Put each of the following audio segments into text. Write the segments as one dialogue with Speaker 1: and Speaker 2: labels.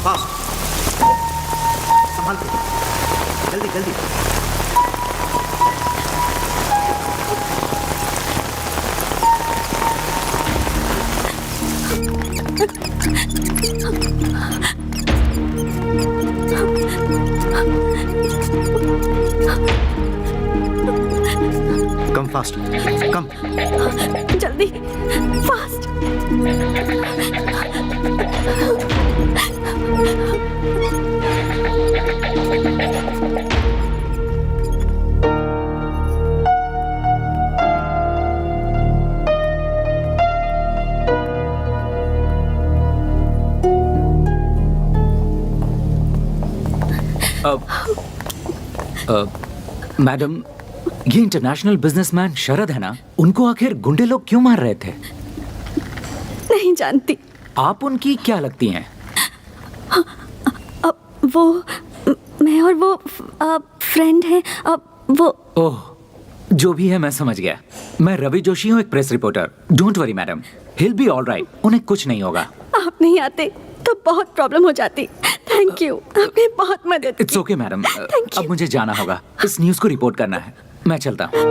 Speaker 1: Fast, संभाल के, जल्दी जल्दी। कम फास्ट, कम
Speaker 2: जल्दी, फास्ट।
Speaker 3: मैडम, ये इंटरनेशनल बिजनेसमैन शरद है ना, उनको आखिर गुंडे लोग क्यों मार रहे थे?
Speaker 2: नहीं जानती।
Speaker 3: आप उनकी क्या लगती हैं?
Speaker 2: वो मैं और वो फ्रेंड हैं। वो
Speaker 3: ओह, जो भी है मैं समझ गया। मैं रवि जोशी हूँ, एक press reporter. Don't worry madam, hill be all right. उन्हें कुछ नहीं होगा।
Speaker 2: आप नहीं आते तो बहुत प्रॉब्लम हो जाती। थैंक यू, आपने बहुत मदद की।
Speaker 3: It's okay madam,
Speaker 2: Thank you.
Speaker 3: अब मुझे जाना होगा। इस न्यूज़ को रिपोर्ट करना है। मैं चलता हूँ।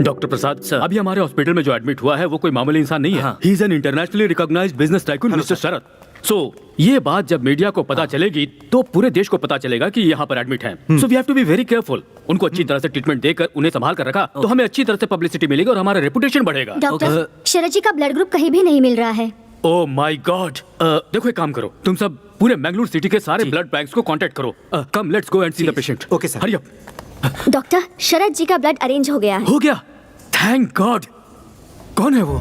Speaker 4: डॉक्टर प्रसाद सर, अभी हमारे हॉस्पिटल में जो एडमिट हुआ है वो कोई मामूली इंसान नहीं है। He is an internationally recognised business tycoon mister Sharad. So ये बात जब मीडिया को पता चलेगी तो पूरे देश को पता चलेगा कि यहाँ पर एडमिट हैं। So we have to be very careful. उनको अच्छी तरह से ट्रीटमेंट देकर उन्हें संभाल कर रखा तो हमें अच्छी तरह से पब्लिसिटी मिलेगी और हमारा रेपुटेशन बढ़ेगा।
Speaker 5: डॉक्टर, शरद जी का ब्लड ग्रुप कहीं भी नहीं मिल रहा है।
Speaker 4: ओह माय गॉड। देखो एक काम करो, तुम सब पूरे मैंगलोर सिटी के सारे ब्लड बैंक्स को कांटेक्ट करो। Come let's go and see the patient.
Speaker 1: Okay sir.
Speaker 4: Hurry up.
Speaker 5: Doctor, Sharad ji का ब्लड अरेंज हो गया है।
Speaker 4: हो गया? Thank God. कौन है वो?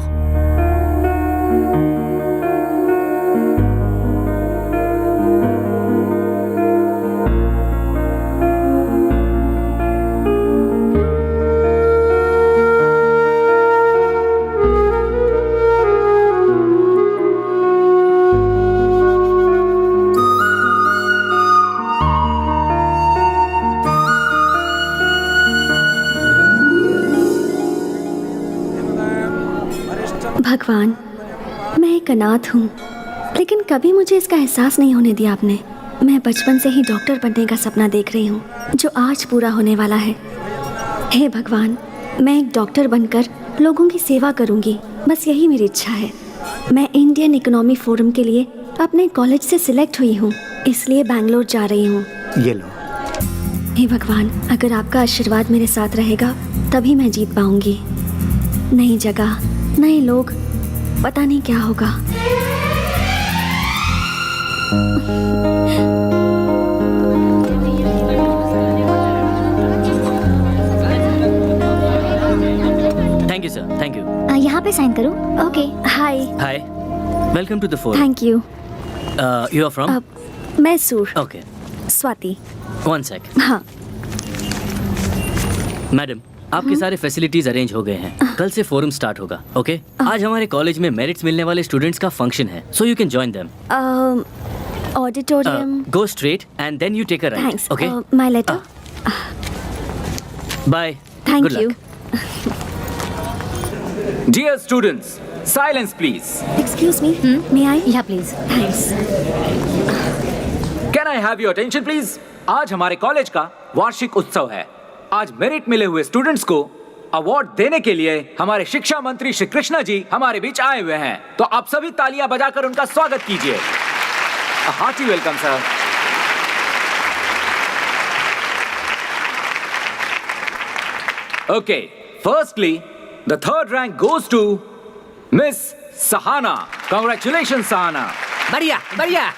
Speaker 2: भगवान, मैं एक अनाथ हूँ, लेकिन कभी मुझे इसका एहसास नहीं होने दिया आपने। मैं बचपन से ही डॉक्टर बनने का सपना देख रही हूँ, जो आज पूरा होने वाला है। हे भगवान, मैं एक डॉक्टर बनकर लोगों की सेवा करूँगी, बस यही मेरी इच्छा है। मैं इंडियन इकोनॉमी फोरम के लिए अपने कॉलेज से सिलेक्ट हुई हूँ, इसलिए बैंगलोर जा रही हूँ।
Speaker 1: ये लो।
Speaker 2: हे भगवान, अगर आपका आशीर्वाद मेरे साथ रहेगा तभी मैं जीत पाऊंगी। नई जगह, नए लोग, पता नहीं क्या होगा।
Speaker 6: Thank you sir, thank you.
Speaker 5: यहाँ पे साइन करूँ? Okay.
Speaker 2: Hi.
Speaker 6: Hi, welcome to the forum.
Speaker 2: Thank you.
Speaker 6: You are from?
Speaker 2: Mysore.
Speaker 6: Okay,
Speaker 2: Swati.
Speaker 6: One sec.
Speaker 2: हाँ।
Speaker 6: मैडम, आपके सारे फैसिलिटीज अरेंज हो गए हैं। कल से फोरम स्टार्ट होगा। ओके? आज हमारे कॉलेज में मेरिट्स मिलने वाले स्टूडेंट्स का फंक्शन है, so you can join them.
Speaker 2: Auditorium.
Speaker 6: Go straight and then you take a right.
Speaker 2: Thanks.
Speaker 6: Okay?
Speaker 2: My letter.
Speaker 6: Bye.
Speaker 2: Thank you.
Speaker 3: Dear students, silence please.
Speaker 2: Excuse me, may I?
Speaker 5: Yeah please.
Speaker 2: Thanks.
Speaker 3: Can I have your attention please? आज हमारे college का वार्षिक उत्सव है। आज merit मिले हुए students को अवार्ड देने के लिए हमारे शिक्षा मंत्री श्री कृष्णा जी हमारे बीच आए हुए हैं, तो आप सभी तालियां बजाकर उनका स्वागत कीजिए। Hearty welcome sir. Okay, firstly the third rank goes to miss Sahana. Congratulations Sahana.
Speaker 7: बढ़िया बढ़िया।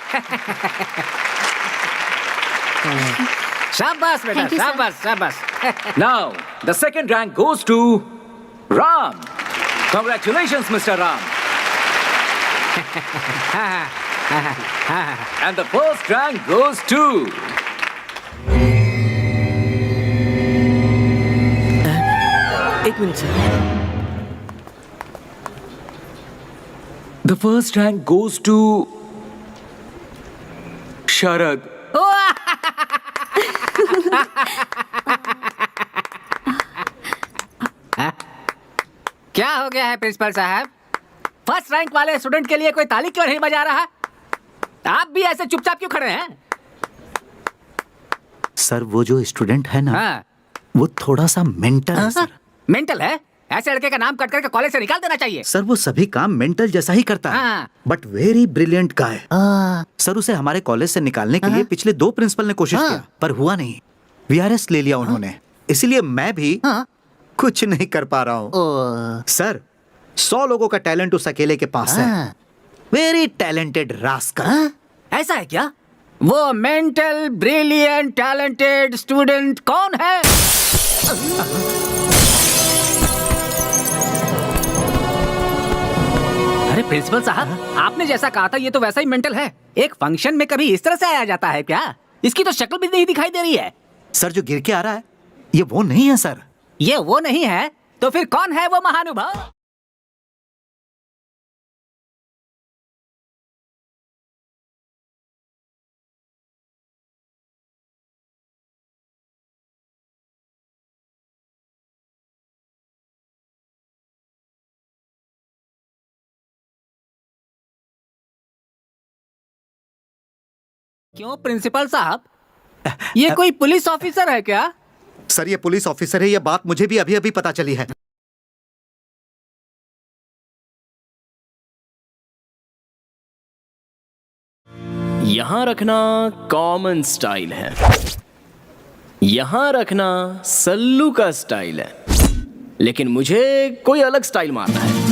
Speaker 7: शाबाश बेटा,
Speaker 2: Thank you, sir.
Speaker 7: शाबाश शाबाश।
Speaker 3: Now, the second rank goes to Ram. Congratulations, Mr. Ram. And the first rank goes to
Speaker 6: एक minute sir.
Speaker 3: the first rank goes to Sharad.
Speaker 7: हो गया है प्रिंसिपल साहब? फर्स्ट रैंक वाले स्टूडेंट के लिए कोई ताली क्यों नहीं बजा रहा? आप भी ऐसे चुपचाप क्यों खड़े हैं?
Speaker 1: सर वो जो स्टूडेंट है ना,
Speaker 7: हाँ।
Speaker 1: वो थोड़ा सा मेंटल है सर।
Speaker 7: मेंटल है? ऐसे लड़के का नाम कट करके कॉलेज से निकाल देना चाहिए।
Speaker 1: सर वो सभी काम मेंटल जैसा ही करता है,
Speaker 7: हाँ।
Speaker 1: But very brilliant guy. Sir उसे हमारे कॉलेज से निकालने के लिए पिछले 2 प्रिंसिपल ने कोशिश किया, पर हुआ नहीं। वीआरएस ले लिया उन्होंने, इसीलिए मैं भी कुछ नहीं कर पा रहा हूँ। सर 100 लोगों का टैलेंट उस अकेले के पास है। Very talented rascal.
Speaker 7: ऐसा है क्या? वो मेंटल ब्रिलियंट टैलेंटेड स्टूडेंट कौन है? अरे प्रिंसिपल साहब, आपने जैसा कहा था ये तो वैसा ही मेंटल है। एक फंक्शन में कभी इस तरह से आया जाता है क्या? इसकी तो शक्ल भी नहीं दिखाई दे रही है।
Speaker 1: सर जो गिर के आ रहा है ये वो नहीं है सर।
Speaker 7: ये वो नहीं है तो फिर कौन है वो महानुभाव? क्यों प्रिंसिपल साहब, ये कोई पुलिस ऑफिसर है क्या?
Speaker 1: सर ये पुलिस ऑफिसर है, ये बात मुझे भी अभी अभी पता चली है।
Speaker 8: यहां रखना कॉमन स्टाइल है, यहां रखना सल्लू का स्टाइल है, लेकिन मुझे कोई अलग स्टाइल मारना है।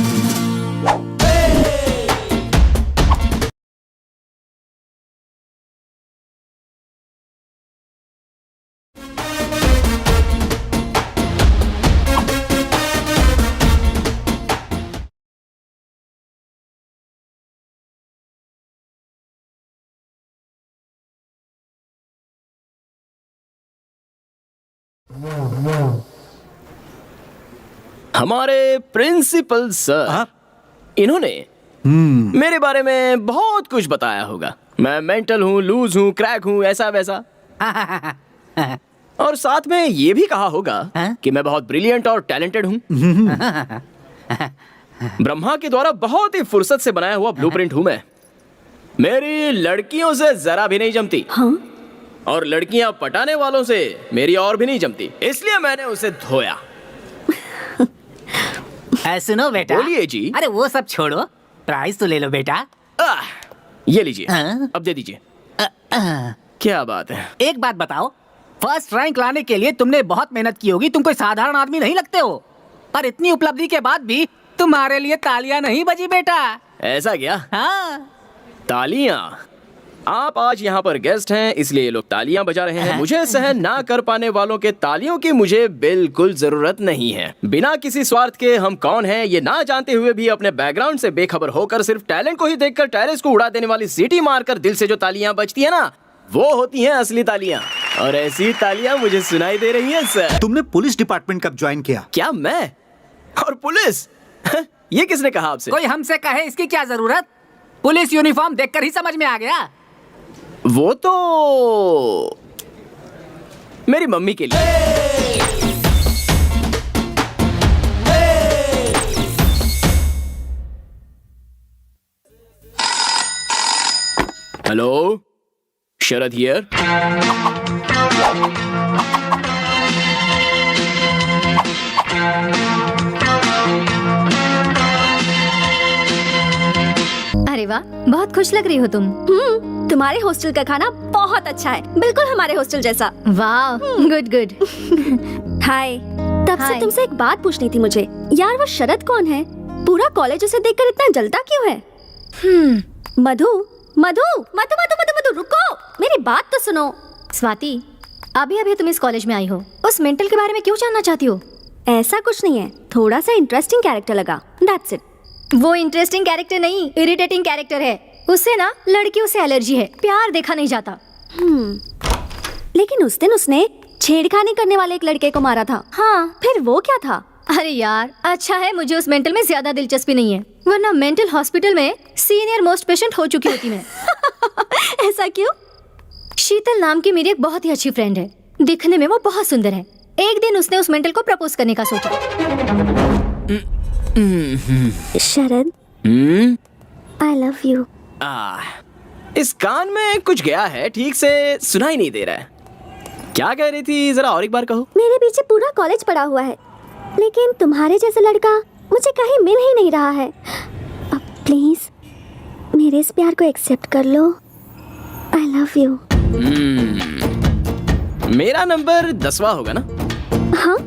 Speaker 8: हमारे प्रिंसिपल सर, इन्होंने मेरे बारे में बहुत कुछ बताया होगा। मैं मेंटल हूँ, लूज हूँ, क्रैक हूँ, ऐसा वैसा। और साथ में ये भी कहा होगा कि मैं बहुत ब्रिलियंट और टैलेंटेड हूँ। ब्रह्मा के द्वारा बहुत ही फुर्सत से बनाया हुआ ब्लूप्रिंट हूँ मैं। मेरी लड़कियों से जरा भी नहीं जमती। और लड़कियां पटाने वालों से मेरी और भी नहीं जमती, इसलिए मैंने उसे धोया।
Speaker 7: सुनो बेटा।
Speaker 8: बोलिए जी।
Speaker 7: अरे वो सब छोड़ो, प्राइज तो ले लो बेटा।
Speaker 8: ये लीजिए, अब दे दीजिए। क्या बात है।
Speaker 7: एक बात बताओ, फर्स्ट रैंक लाने के लिए तुमने बहुत मेहनत की होगी, तुम कोई साधारण आदमी नहीं लगते हो। पर इतनी उपलब्धि के बाद भी तुम्हारे लिए तालियां नहीं बजी बेटा।
Speaker 8: ऐसा क्या?
Speaker 7: हाँ।
Speaker 8: तालियां? आप आज यहाँ पर गेस्ट हैं इसलिए ये लोग तालियां बजा रहे हैं। मुझे सहन ना कर पाने वालों के तालियों की मुझे बिल्कुल जरूरत नहीं है। बिना किसी स्वार्थ के हम कौन हैं ये ना जानते हुए भी अपने बैकग्राउंड से बेखबर होकर सिर्फ टैलेंट को ही देखकर टेरेस को उड़ा देने वाली सीटी मारकर दिल से जो तालियां बजती है ना, वो होती हैं असली तालियां। और ऐसी तालियां मुझे सुनाई दे रही हैं सर।
Speaker 1: तुमने पुलिस डिपार्टमेंट कब ज्वाइन किया?
Speaker 8: क्या मैं? और पुलिस? ये किसने कहा आपसे?
Speaker 7: कोई हमसे कहे इसकी क्या जरूरत? पुलिस यूनिफॉर्म देखकर ही समझ में आ गया।
Speaker 8: वो तो मेरी मम्मी के लिए। Hello, Sharad here.
Speaker 5: अरे वाह, बहुत खुश लग रही हो तुम।
Speaker 2: तुम्हारे हॉस्टल का खाना बहुत अच्छा है, बिल्कुल हमारे हॉस्टल जैसा।
Speaker 5: वाह, गुड गुड।
Speaker 2: हाय। तब से
Speaker 5: हाय।
Speaker 2: तुमसे एक बात पूछनी थी मुझे। यार वो शरद कौन है? पूरा कॉलेज उसे देखकर इतना जलता क्यों है? मधु मधु मधु मधु मधु मधु रुको, मेरी बात तो सुनो।
Speaker 5: स्वाति, अभी अभी तुम इस कॉलेज में आई हो, उस मेंटल के बारे में क्यों जानना चाहती हो?
Speaker 2: ऐसा कुछ नहीं है, थोड़ा सा इंटरेस्टिंग कैरेक्टर लगा, दैट्स इट।
Speaker 5: वो इंटरेस्टिंग कैरेक्टर नहीं, इरिटेटिंग कैरेक्टर है। उससे ना लड़कियों से एलर्जी है, प्यार देखा नहीं जाता।
Speaker 2: लेकिन उस दिन उसने छेड़खानी करने वाले एक लड़के को मारा था। हाँ, फिर वो क्या था?
Speaker 5: अरे यार, अच्छा है मुझे उस मेंटल में ज्यादा दिलचस्पी नहीं है, वरना मेंटल हॉस्पिटल में सीनियर मोस्ट पेशेंट हो चुकी होती मैं।
Speaker 2: ऐसा क्यों?
Speaker 5: शीतल नाम की मेरी एक बहुत ही अच्छी फ्रेंड है, दिखने में वो बहुत सुंदर है। एक दिन उसने उस मेंटल को प्रपोज करने का सोचा।
Speaker 2: शरद, आई लव यू।
Speaker 8: इस कान में कुछ गया है, ठीक से सुनाई नहीं दे रहा है। क्या कह रही थी, जरा और एक बार कहो।
Speaker 2: मेरे पीछे पूरा कॉलेज पड़ा हुआ है, लेकिन तुम्हारे जैसा लड़का मुझे कहीं मिल ही नहीं रहा है। अब प्लीज मेरे इस प्यार को एक्सेप्ट कर लो। I love you.
Speaker 8: मेरा नंबर 10वां होगा ना?
Speaker 2: हाँ।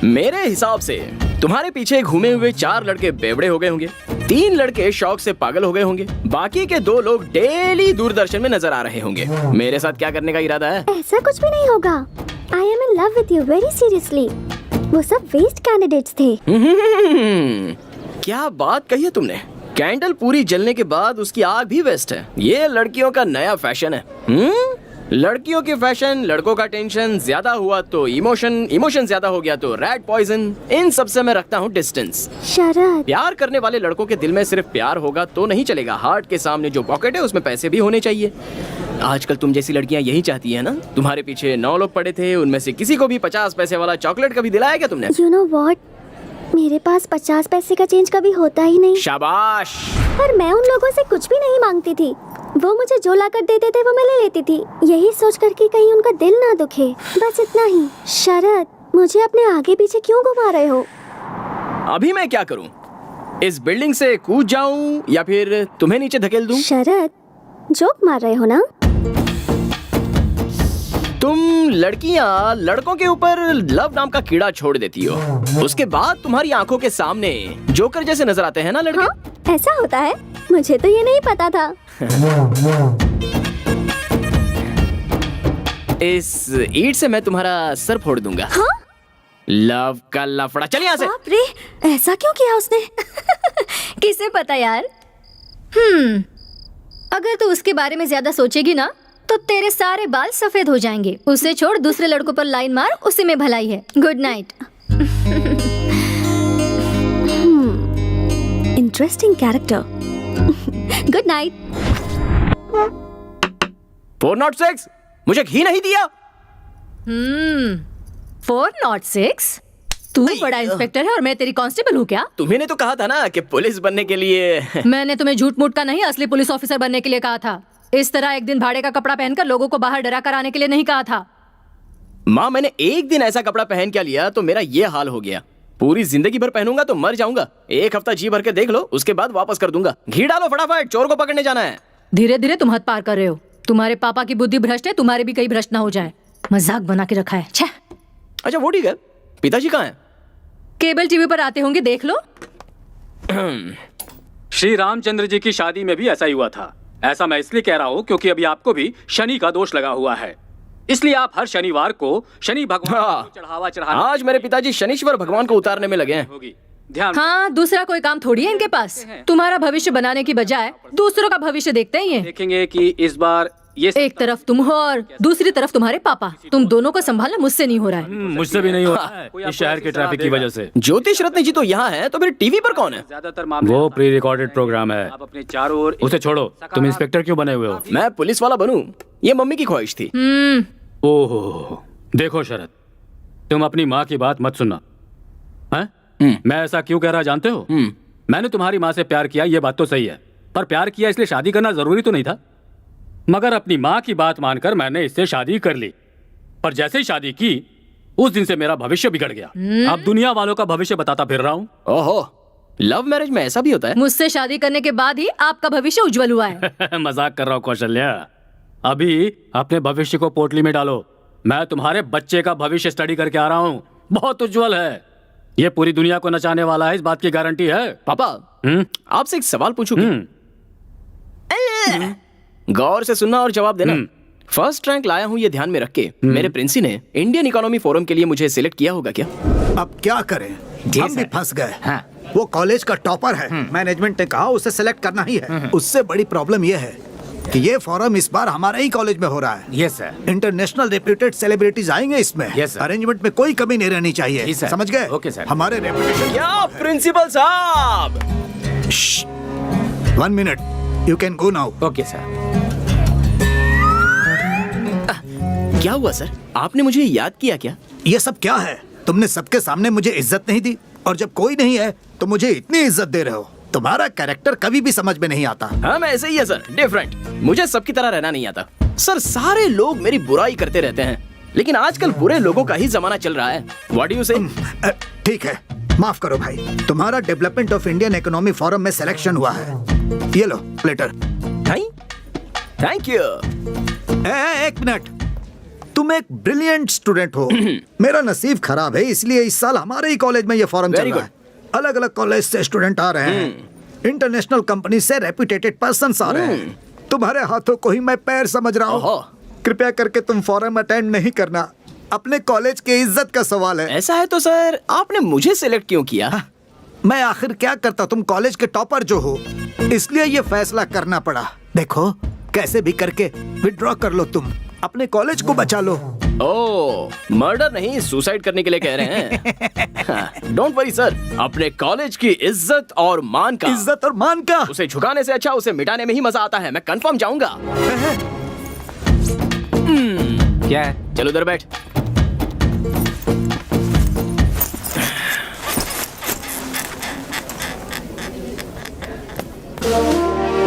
Speaker 8: मेरे हिसाब से तुम्हारे पीछे घूमे हुए 4 लड़के बेवड़े हो गए होंगे, 3 लड़के शौक से पागल हो गए होंगे, बाकी के 2 लोग डेली दूरदर्शन में नजर आ रहे होंगे। मेरे साथ क्या करने का इरादा है?
Speaker 2: ऐसा कुछ भी नहीं होगा। I am in love with you very seriously. वो सब वेस्ट कैंडिडेट्स थे।
Speaker 8: क्या बात कही है तुमने। कैंडल पूरी जलने के बाद उसकी आग भी वेस्ट है। ये लड़कियों का नया फैशन है। लड़कियों की फैशन, लड़कों का टेंशन, ज्यादा हुआ तो इमोशन ज्यादा हो गया तो रेड पॉइजन। इन सब से मैं रखता हूँ डिस्टेंस।
Speaker 2: शरद,
Speaker 8: प्यार करने वाले लड़कों के दिल में सिर्फ प्यार होगा तो नहीं चलेगा, हार्ट के सामने जो पॉकेट है उसमें पैसे भी होने चाहिए। आजकल तुम जैसी लड़कियां यही चाहती है ना। तुम्हारे पीछे 9 लोग पड़े थे, उनमें से किसी को भी 50 पैसे वाला चॉकलेट कभी दिलाया क्या तुमने?
Speaker 2: यू नो व्हाट, मेरे पास 50 पैसे का चेंज कभी होता ही नहीं।
Speaker 8: शाबाश।
Speaker 2: पर मैं उन लोगों से कुछ भी नहीं मांगती थी। वो मुझे जो ला कर देते थे वो मैं ले लेती थी, यही सोच कर कि कहीं उनका दिल ना दुखे, बस इतना ही। शरद, मुझे अपने आगे पीछे क्यों घुमा रहे हो?
Speaker 8: अभी मैं क्या करूं? इस बिल्डिंग से कूद जाऊं या फिर तुम्हें नीचे धकेल दूं?
Speaker 2: शरद, जोक मार रहे हो ना?
Speaker 8: तुम लड़कियां लड़कों के ऊपर लव नाम का कीड़ा छोड़ देती हो, उसके बाद तुम्हारी आंखों के सामने जोकर जैसे नजर आते हैं ना लड़के।
Speaker 2: हाँ, ऐसा होता है? मुझे तो ये नहीं पता था।
Speaker 8: इस ईंट से मैं तुम्हारा सर फोड़ दूंगा।
Speaker 2: हाँ?
Speaker 8: लव का लफड़ा। चल यहाँ से।
Speaker 2: बाप रे, ऐसा क्यों किया उसने?
Speaker 5: किसे पता यार। अगर तू उसके बारे में ज्यादा सोचेगी ना तो तेरे सारे बाल सफेद हो जाएंगे। उसे छोड़, दूसरे लड़कों पर लाइन मार, उसी में भलाई है। Good night.
Speaker 2: Interesting character. Good night.
Speaker 8: 406, मुझे घी नहीं दिया।
Speaker 5: 406? तू बड़ा इंस्पेक्टर है और मैं तेरी कांस्टेबल हूँ क्या?
Speaker 8: तुम्ही तो कहा था ना कि पुलिस बनने के लिए।
Speaker 5: मैंने तुम्हें झूठ मूठ का नहीं, असली पुलिस ऑफिसर बनने के लिए कहा था। इस तरह एक दिन भाड़े का कपड़ा पहनकर लोगों को बाहर डरा कर आने के लिए नहीं कहा था।
Speaker 8: माँ, मैंने एक दिन ऐसा कपड़ा पहन क्या लिया तो मेरा ये हाल हो गया। पूरी जिंदगी भर पहनूंगा तो मर जाऊंगा। 1 हफ्ता जी भर के देख लो, उसके बाद वापस कर दूंगा। घी डालो फटाफट, चोर को पकड़ने जाना है।
Speaker 5: धीरे धीरे तुम हद पार कर रहे हो। तुम्हारे पापा की बुद्धि भ्रष्ट है, तुम्हारे भी कहीं भ्रष्ट ना हो जाए। मजाक बना के रखा है। छे।
Speaker 8: अच्छा वो ठीक है, पिताजी कहाँ हैं?
Speaker 5: केबल टीवी पर आते होंगे, देख लो।
Speaker 4: श्री रामचंद्र जी की शादी में भी ऐसा ही हुआ था। ऐसा मैं इसलिए कह रहा हूँ क्योंकि अभी आपको भी शनि का दोष लगा हुआ है, इसलिए आप हर शनिवार को शनि भगवान को चढ़ावा चढ़ाना।
Speaker 8: आज मेरे पिताजी शनीश्वर भगवान को उतारने में लगे हैं।
Speaker 4: होगी ध्यान।
Speaker 5: हाँ, दूसरा कोई काम थोड़ी है इनके पास। तुम्हारा भविष्य बनाने की बजाय दूसरों का भविष्य देखते ही हैं।
Speaker 4: देखेंगे कि इस बार ये
Speaker 5: एक तरफ तुम हो और दूसरी तरफ तुम्हारे पापा। तुम दोनों को संभालना मुझसे नहीं हो रहा है।
Speaker 4: मुझसे भी नहीं हो रहा है, इस शहर के ट्रैफिक की वजह से।
Speaker 8: ज्योतिष रत्न जी तो यहाँ है, तो फिर टीवी पर कौन है?
Speaker 4: ज्यादातर मामले वो प्री रिकॉर्डेड प्रोग्राम है। आप अपने चारों ओर उसे छोड़ो। तुम इंस्पेक्टर क्यों बने हुए हो?
Speaker 8: मैं पुलिस वाला बनूं, ये मम्मी की ख्वाहिश थी।
Speaker 4: ओहो, देखो शरद, तुम अपनी माँ की बात मत सुनना। हैं? मैं ऐसा क्यों कह रहा जानते हो? मैंने तुम्हारी माँ से प्यार किया, ये बात तो सही है, पर प्यार किया इसलिए शादी करना जरूरी तो नहीं था। मगर अपनी माँ की बात मानकर मैंने इससे शादी कर ली, पर जैसे ही शादी की उस दिन से मेरा भविष्य बिगड़ गया। अब दुनिया वालों का भविष्य बताता फिर रहा हूँ।
Speaker 8: ओहो, लव मैरिज में ऐसा भी होता है?
Speaker 5: मुझसे शादी करने के बाद ही आपका भविष्य उज्जवल हुआ है।
Speaker 4: मजाक कर रहा हूँ कौशल्या। अभी अपने भविष्य को पोटली में डालो। मैं तुम्हारे बच्चे का भविष्य स्टडी करके आ रहा हूँ, बहुत उज्जवल है। ये पूरी दुनिया को नचाने वाला है, इस बात की गारंटी है।
Speaker 8: पापा, आपसे एक सवाल पूछूं क्या? गौर से सुनना और जवाब देना। फर्स्ट रैंक लाया हूँ ये ध्यान में रख के। मेरे प्रिंसी ने इंडियन इकोनॉमी फोरम के लिए मुझे सिलेक्ट किया होगा क्या?
Speaker 1: अब क्या करें, हम भी फंस गए। वो कॉलेज का टॉपर है, मैनेजमेंट ने कहा उसे सेलेक्ट करना ही है। उससे बड़ी प्रॉब्लम ये है कि ये फोरम इस बार हमारे ही कॉलेज में हो रहा है।
Speaker 9: Yes sir.
Speaker 1: International reputed celebrities आएंगे इसमें।
Speaker 9: Yes, sir.
Speaker 1: अरेंजमेंट में कोई कमी नहीं रहनी चाहिए,
Speaker 9: जी, sir.
Speaker 1: समझ गए?
Speaker 9: Okay, sir.
Speaker 1: हमारे रेपुटेशन।
Speaker 8: क्या प्रिंसिपल साहब?
Speaker 1: 1 minute, you can go now.
Speaker 9: Okay sir.
Speaker 8: क्या हुआ सर? आपने मुझे याद किया क्या?
Speaker 1: ये सब क्या है? तुमने सबके सामने मुझे इज्जत नहीं दी और जब कोई नहीं है तो मुझे इतनी इज्जत दे रहे हो। तुम्हारा कैरेक्टर कभी भी समझ में नहीं आता।
Speaker 8: हाँ, मैं ऐसे ही है सर, डिफरेंट। मुझे सबकी तरह रहना नहीं आता सर। सारे लोग मेरी बुराई करते रहते हैं, लेकिन आजकल बुरे लोगों का ही जमाना चल रहा है। व्हाट डू यू से?
Speaker 1: ठीक है, माफ करो भाई। तुम्हारा development of Indian economy forum में सिलेक्शन हुआ है। ये लो लेटर।
Speaker 8: Thank you.
Speaker 1: एक मिनट, तुम एक ब्रिलियंट स्टूडेंट हो। मेरा नसीब खराब है, इसलिए इस साल हमारे ही कॉलेज में ये फॉरम चल रहा है। अलग अलग कॉलेज से स्टूडेंट आ रहे हैं, इंटरनेशनल कंपनी से रेप्यूटेड पर्सन्स आ रहे हैं। तुम्हारे हाथों को ही मैं पैर समझ रहा हूँ। कृपया करके तुम फॉरम अटेंड नहीं करना, अपने कॉलेज की इज्जत का सवाल है।
Speaker 8: ऐसा है तो सर आपने मुझे सिलेक्ट क्यों किया?
Speaker 1: मैं आखिर क्या करता, तुम कॉलेज के टॉपर जो हो, इसलिए ये फैसला करना पड़ा। देखो, कैसे भी करके विड्रॉ कर लो, तुम अपने कॉलेज को बचा लो।
Speaker 8: ओह, मर्डर नहीं, सुसाइड करने के लिए कह रहे हैं। डोंट वरी सर, अपने कॉलेज की इज्जत और मान का उसे झुकाने से अच्छा उसे मिटाने में ही मजा आता है। मैं कंफर्म जाऊंगा।
Speaker 3: क्या है?
Speaker 8: चलो उधर बैठ।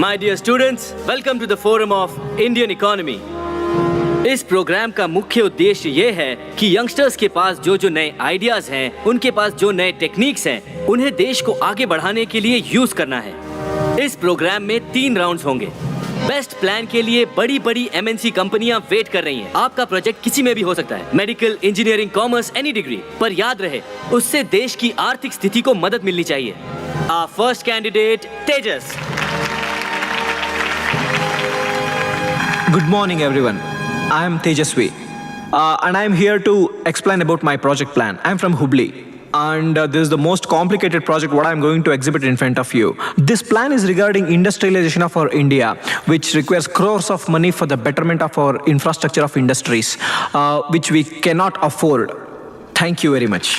Speaker 6: My dear students, welcome to the Forum of Indian Economy. इस प्रोग्राम का मुख्य उद्देश्य ये है कि यंगस्टर्स के पास जो जो नए आइडियाज हैं, उनके पास जो नए टेक्निक्स हैं, उन्हें देश को आगे बढ़ाने के लिए यूज करना है। इस प्रोग्राम में 3 राउंड्स होंगे। बेस्ट प्लान के लिए बड़ी बड़ी MNC कंपनियां वेट कर रही हैं। आपका प्रोजेक्ट किसी में भी हो सकता है, medical, engineering, commerce, any degree. पर याद रहे, उससे देश की आर्थिक स्थिति को मदद मिलनी चाहिए। Our first candidate, Tejas.
Speaker 9: Good morning, everyone. I am Tejaswi, and I am here to explain about my project plan. I am from Hubli, and this is the most complicated project what I am going to exhibit in front of you. This plan is regarding industrialization of our India, which requires crores of money for the betterment of our infrastructure of industries, which we cannot afford. Thank you very much.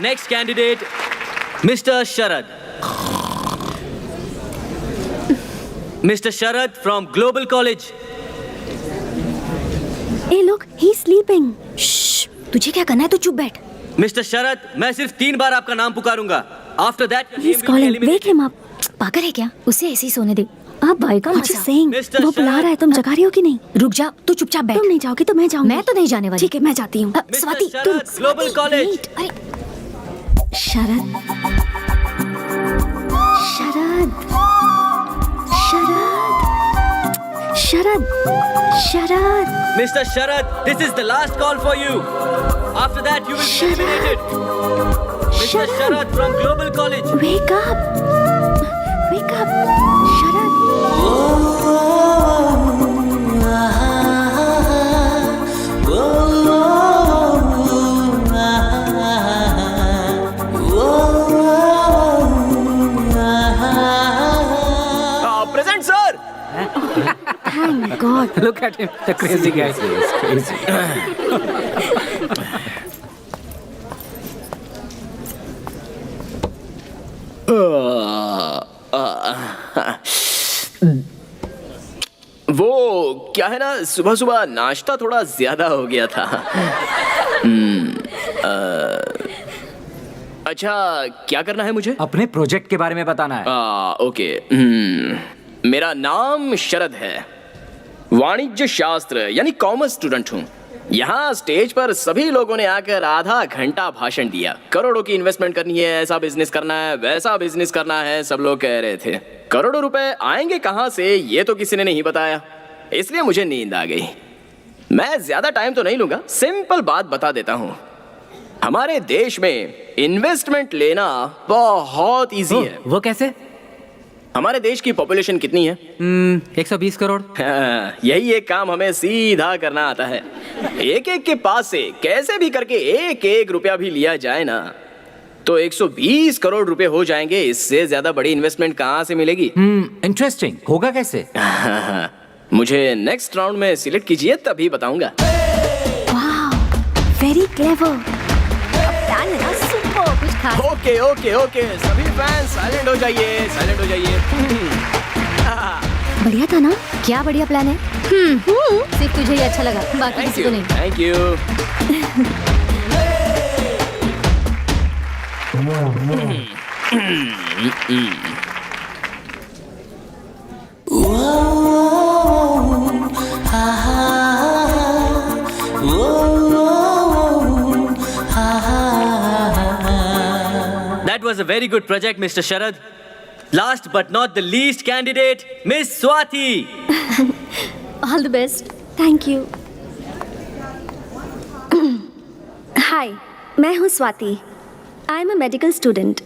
Speaker 6: Next candidate, Mr. Sharad. Mr. Sharad from Global College.
Speaker 2: ए लोग, ही sleeping. तुझे क्या करना है, तू चुप बैठ।
Speaker 6: Mr. Sharad, मैं सिर्फ 3 बार आपका नाम पुकारूंगा। After that,
Speaker 2: he is calling, wake him up. पागल है क्या? उसे ऐसे ही सोने दे। आप भाई का मजा सेइंग, वो बुला रहा है, तुम जगा रही हो कि नहीं? रुक जा, तू चुपचाप बैठ। तुम नहीं जाओगी तो मैं जाऊंगी। मैं तो नहीं जाने वाली। ठीक है, मैं जाती हूँ। स्वाति, तुम
Speaker 6: global college.
Speaker 2: Sharad, Sharad, Sharad, Sharad, Sharad.
Speaker 6: Mr. Sharad, this is the last call for you. After that, you will be eliminated. Mr. Sharad from Global College.
Speaker 2: Wake up, wake up, Sharad.
Speaker 8: Present, sir.
Speaker 2: Thank God.
Speaker 7: Look at him, the crazy guy.
Speaker 3: Crazy.
Speaker 8: वो क्या है ना, सुबह सुबह नाश्ता थोड़ा ज्यादा हो गया था। अच्छा, क्या करना है मुझे?
Speaker 3: अपने प्रोजेक्ट के बारे में बताना है।
Speaker 8: ओके। मेरा नाम शरद है, वाणिज्य शास्त्र यानी कॉमर्स स्टूडेंट हूँ। यहाँ स्टेज पर सभी लोगों ने आकर आधा घंटा भाषण दिया। करोड़ों की इन्वेस्टमेंट करनी है, ऐसा बिजनेस करना है, वैसा बिजनेस करना है, सब लोग कह रहे थे। करोड़ों रुपए आएंगे कहाँ से, ये तो किसी ने नहीं बताया, इसलिए मुझे नींद आ गई। मैं ज्यादा टाइम तो नहीं लूंगा, सिंपल बात बता देता हूँ। हमारे देश में इन्वेस्टमेंट लेना बहुत इजी है।
Speaker 7: वो कैसे?
Speaker 8: हमारे देश की पॉपुलेशन कितनी है?
Speaker 7: 120 करोड़।
Speaker 8: हाँ, यही एक काम हमें सीधा करना आता है। एक एक के पास से कैसे भी करके एक एक रुपया भी लिया जाए ना, तो 120 करोड़ रुपए हो जाएंगे। इससे ज्यादा बड़ी इन्वेस्टमेंट कहाँ से मिलेगी?
Speaker 3: इंटरेस्टिंग। होगा कैसे?
Speaker 8: मुझे नेक्स्ट राउंड में सिलेक्ट कीजिए, तभी बताऊंगा।
Speaker 2: Very clever. प्लान है ना सुपर।
Speaker 5: कुछ खास
Speaker 8: ओके ओके ओके, सभी फैंस साइलेंट हो जाइए, साइलेंट हो जाइए।
Speaker 2: बढ़िया था ना?
Speaker 5: क्या बढ़िया प्लान है। सिर्फ तुझे ही अच्छा लगा, बाकी
Speaker 8: थैंक
Speaker 5: किसी
Speaker 8: यू,
Speaker 5: को नहीं।
Speaker 8: Thank you.
Speaker 6: That was a very good project, Mr. Sharad. Last but not the least candidate, Miss Swati.
Speaker 5: All the best.
Speaker 2: Thank you. Hi, मैं हूँ Swati. I am a medical student.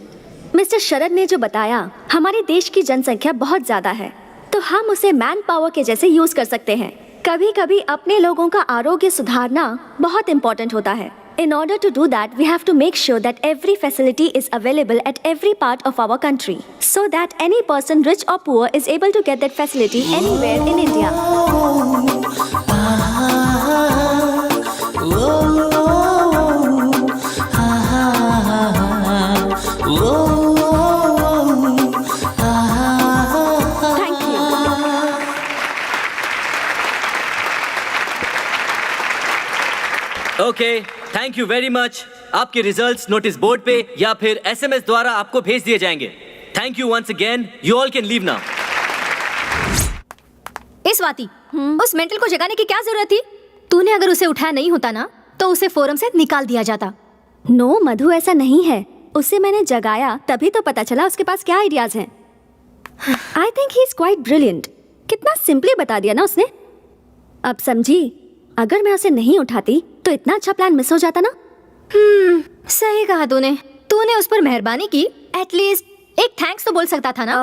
Speaker 2: Mister Sharad ने जो बताया, हमारे देश की जनसंख्या बहुत ज़्यादा है, तो हम उसे मैन पावर के जैसे यूज़ कर सकते हैं। कभी कभी अपने लोगों का आरोग्य सुधारना बहुत इम्पोर्टेंट होता है। In order to do that, we have to make sure that every facility is available at every part of our country, so that any person, rich or poor, is able to get that facility anywhere in India. Thank you.
Speaker 6: Okay, thank you very much. आपके results notice board पे या फिर SMS द्वारा आपको भेज दिए जाएंगे। Thank you once again. You all can leave now.
Speaker 5: ए स्वाति, उस मेंटल को जगाने की क्या जरूरत थी? तूने अगर उसे उठाया नहीं होता ना, तो उसे फोरम से निकाल दिया जाता।
Speaker 2: नो मधु, ऐसा नहीं है। उसे मैंने जगाया तभी तो पता चला उसके पास क्या आइडियाज हैं। I think he is quite brilliant. कितना सिंपली बता दिया ना उसने। अब समझी, अगर मैं उसे नहीं उठाती तो इतना अच्छा प्लान मिस हो जाता ना।
Speaker 5: सही कहा तूने। तूने उस पर मेहरबानी की, एटलीस्ट एक थैंक्स तो बोल सकता था ना।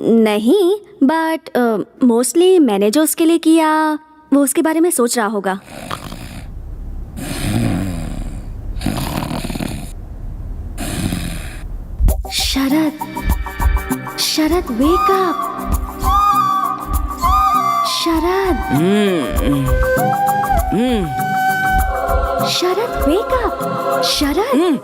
Speaker 2: नहीं, बट मोस्टली मैंने जो उसके लिए किया वो उसके बारे में सोच रहा होगा। शरद, शरद वेक अप। शरद, शरद वेक अप। शरद,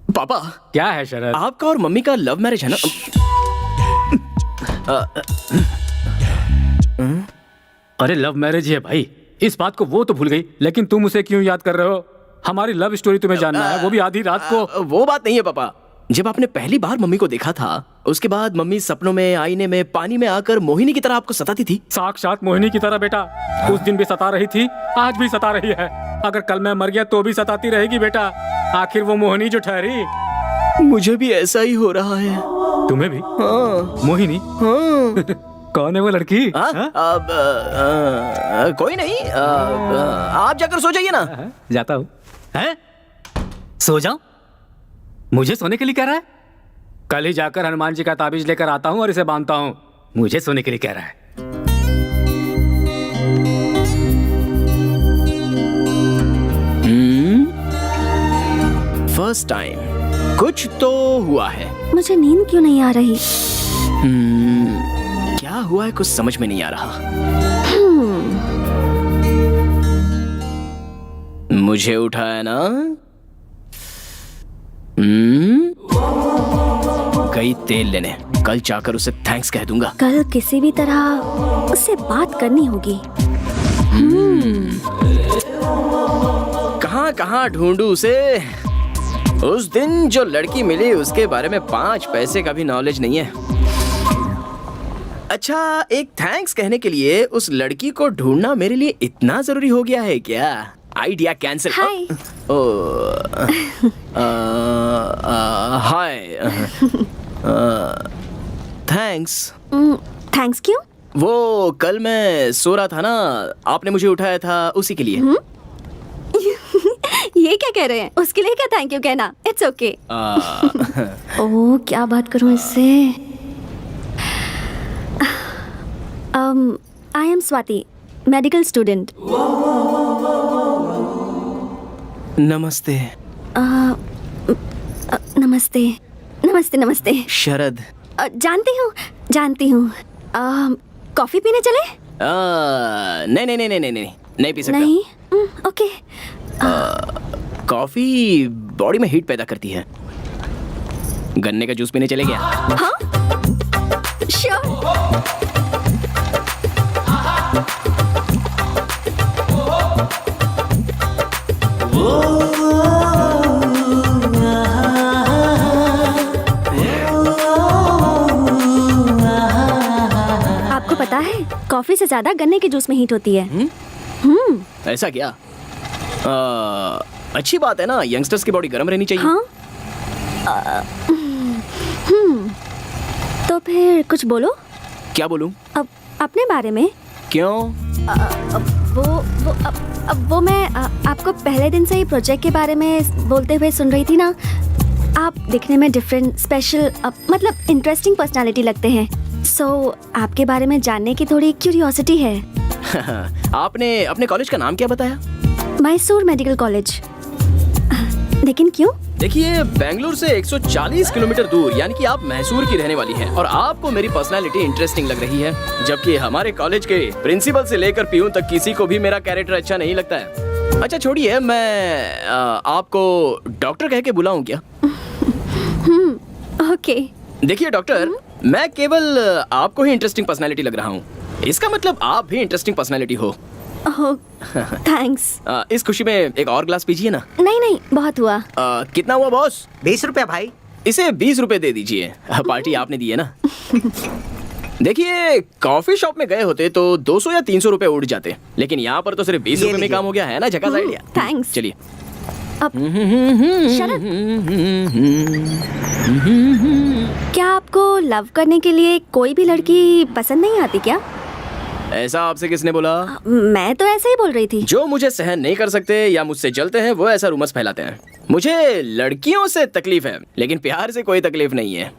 Speaker 8: पापा,
Speaker 4: क्या है शरद?
Speaker 8: आपका और मम्मी का लव मैरिज है ना?
Speaker 4: अरे लव मैरिज ही है भाई, इस बात को वो तो भूल गई, लेकिन तुम उसे क्यों याद कर रहे हो? हमारी लव स्टोरी तुम्हें जानना है, वो भी आधी रात को।
Speaker 8: वो बात नहीं है पापा। जब आपने पहली बार मम्मी को देखा था, उसके बाद मम्मी सपनों में, आईने में, पानी में आकर मोहिनी की तरह आपको सताती थी।
Speaker 4: साक्षात मोहिनी की तरह बेटा। उस दिन भी सता रही थी, आज भी सता रही है। अगर कल मैं मर गया तो भी सताती रहेगी बेटा। आखिर वो मोहिनी जो ठहरी।
Speaker 8: मुझे भी ऐसा ही हो रहा है।
Speaker 4: तुम्हें भी?
Speaker 8: हाँ।
Speaker 4: मोहिनी?
Speaker 8: हाँ।
Speaker 4: कौन है वो लड़की?
Speaker 8: कोई नहीं। आप जाकर सो जाइए ना।
Speaker 4: जाता हूँ। हैं? सो जाऊं? मुझे सोने के लिए कह रहा है? कल ही जाकर हनुमान जी का ताबीज लेकर आता हूँ और इसे बांधता हूँ। मुझे सोने के लिए कह रहा है।
Speaker 8: फर्स्ट टाइम कुछ तो हुआ है।
Speaker 2: मुझे नींद क्यों नहीं आ रही?
Speaker 8: क्या हुआ है कुछ समझ में नहीं आ रहा। मुझे उठाया ना। गई तेल लेने। कल जाकर उसे थैंक्स कह दूंगा।
Speaker 2: कल किसी भी तरह उससे बात करनी होगी।
Speaker 8: कहाँ कहाँ ढूंढूं उसे? उस दिन जो लड़की मिली उसके बारे में 5 पैसे का भी नॉलेज नहीं है। अच्छा, एक थैंक्स कहने के लिए उस लड़की को ढूंढना मेरे लिए इतना जरूरी हो गया है क्या? Idea cancel.
Speaker 2: Hi.
Speaker 8: Hi. Thanks.
Speaker 2: Thanks क्यों?
Speaker 8: वो कल मैं सो रहा था ना, आपने मुझे उठाया था, उसी के लिए।
Speaker 2: ये क्या कह रहे हैं? उसके लिए क्या थैंक यू कहना? It's okay. ओह, क्या बात करूं इससे? I am Swati, medical student.
Speaker 8: नमस्ते।
Speaker 2: नमस्ते नमस्ते नमस्ते।
Speaker 8: शरद।
Speaker 2: जानती हूँ। कॉफी पीने चले?
Speaker 8: नहीं पी सकता।
Speaker 2: नहीं? ओके।
Speaker 8: कॉफी बॉडी में हीट पैदा करती है। गन्ने का जूस पीने चले गया।
Speaker 2: हाँ? श्योर। आपको पता है, कॉफी से ज्यादा गन्ने के जूस में हीट होती है।
Speaker 8: ऐसा क्या? अच्छी बात है ना, यंगस्टर्स की बॉडी गर्म रहनी चाहिए।
Speaker 2: हाँ? तो फिर कुछ बोलो।
Speaker 8: क्या बोलूं?
Speaker 2: अब अपने बारे में।
Speaker 8: क्यों?
Speaker 2: वो मैं आपको पहले दिन से ही प्रोजेक्ट के बारे में बोलते हुए सुन रही थी ना। आप दिखने में डिफरेंट, स्पेशल, मतलब इंटरेस्टिंग पर्सनालिटी लगते हैं। सो आपके बारे में जानने की थोड़ी क्यूरियोसिटी है।
Speaker 8: आपने अपने कॉलेज का नाम क्या बताया?
Speaker 2: Mysore medical college. लेकिन क्यों?
Speaker 8: देखिए, बेंगलुरु से 140 किलोमीटर दूर, यानी कि आप मैसूर की रहने वाली हैं, और आपको मेरी पर्सनालिटी इंटरेस्टिंग लग रही है, जबकि हमारे कॉलेज के प्रिंसिपल से लेकर पीयून तक किसी को भी मेरा कैरेक्टर अच्छा नहीं लगता है। अच्छा छोड़िए, मैं आपको डॉक्टर कह के बुलाऊं क्या?
Speaker 2: ओके।
Speaker 8: देखिए डॉक्टर, मैं केवल आपको ही इंटरेस्टिंग पर्सनालिटी लग रहा हूँ, इसका मतलब आप भी इंटरेस्टिंग पर्सनालिटी हो।
Speaker 2: थैंक्स।
Speaker 8: इस खुशी में एक और ग्लास पीजिए ना।
Speaker 2: नहीं, बहुत हुआ।
Speaker 8: कितना हुआ बॉस?
Speaker 1: 20 रुपया भाई।
Speaker 8: इसे 20 रुपए दे दीजिए, पार्टी आपने दी है ना। देखिए, कॉफी शॉप में गए होते तो 200 या 300 रुपए उड़ जाते, लेकिन यहाँ पर तो सिर्फ 20 रुपए में काम हो गया है ना। झकास आइडिया।
Speaker 2: थैंक्स।
Speaker 8: चलिए।
Speaker 2: शरद, क्या आपको लव करने के लिए कोई भी लड़की पसंद नहीं आती क्या?
Speaker 8: ऐसा आपसे किसने बोला?
Speaker 2: मैं तो ऐसे ही बोल रही थी।
Speaker 8: जो मुझे सहन नहीं कर सकते या मुझसे जलते हैं वो ऐसा रूमर्स फैलाते हैं। मुझे लड़कियों से तकलीफ है, लेकिन प्यार से कोई तकलीफ नहीं है।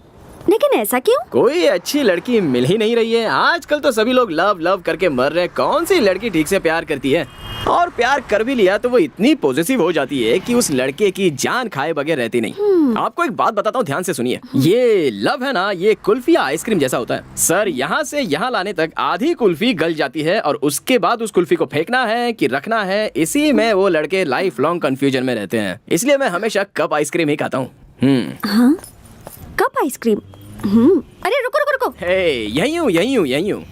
Speaker 2: लेकिन ऐसा क्यों?
Speaker 8: कोई अच्छी लड़की मिल ही नहीं रही है। आजकल तो सभी लोग लव करके मर रहे हैं। कौन सी लड़की ठीक से प्यार करती है? और प्यार कर भी लिया तो वो इतनी पॉजिटिव हो जाती है कि उस लड़के की जान खाए बगैर रहती नहीं। आपको एक बात बताता हूँ, ध्यान से सुनिए। ये लव है ना, ये कुल्फी या आइसक्रीम जैसा होता है। सर, यहाँ से यहाँ लाने तक आधी कुल्फी गल जाती है और उसके बाद उस कुल्फी को फेंकना है कि रखना है, इसी में वो लड़के लाइफ लॉन्ग कंफ्यूजन में रहते हैं। इसलिए मैं हमेशा कप आइसक्रीम ही खाता हूँ।
Speaker 2: हाँ? Cup ice cream? अरे रुको।
Speaker 8: यही हूँ।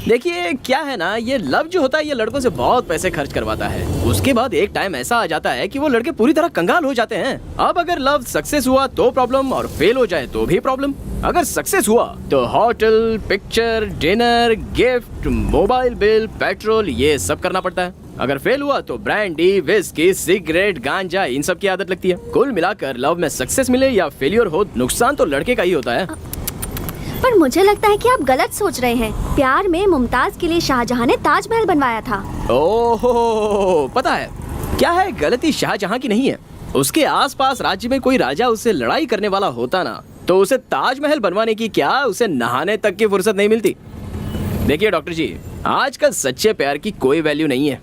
Speaker 8: देखिए क्या है ना, ये लव जो होता है ये लड़कों से बहुत पैसे खर्च करवाता है। उसके बाद एक टाइम ऐसा आ जाता है कि वो लड़के पूरी तरह कंगाल हो जाते हैं। अब अगर लव सक्सेस हुआ तो प्रॉब्लम, और फेल हो जाए तो भी प्रॉब्लम। अगर सक्सेस हुआ तो hotel, picture, dinner, gift, mobile bill, petrol, ये सब करना पड़ता है। अगर फेल हुआ तो ब्रांडी, विस्की, सिगरेट, गांजा, इन सब की आदत लगती है। कुल मिलाकर लव में सक्सेस मिले या फेलियर हो, नुकसान तो लड़के का ही होता है।
Speaker 2: पर मुझे लगता है कि आप गलत सोच रहे हैं। प्यार में मुमताज के लिए शाहजहां ने ताजमहल बनवाया था।
Speaker 8: ओहो, पता है क्या है, गलती शाहजहां की नहीं है। उसके आसपास राज्य में कोई राजा उससे लड़ाई करने वाला होता ना, तो उसे ताजमहल बनवाने की क्या, उसे नहाने तक की फुर्सत नहीं मिलती। देखिए डॉक्टर जी, आजकल सच्चे प्यार की कोई वैल्यू नहीं है।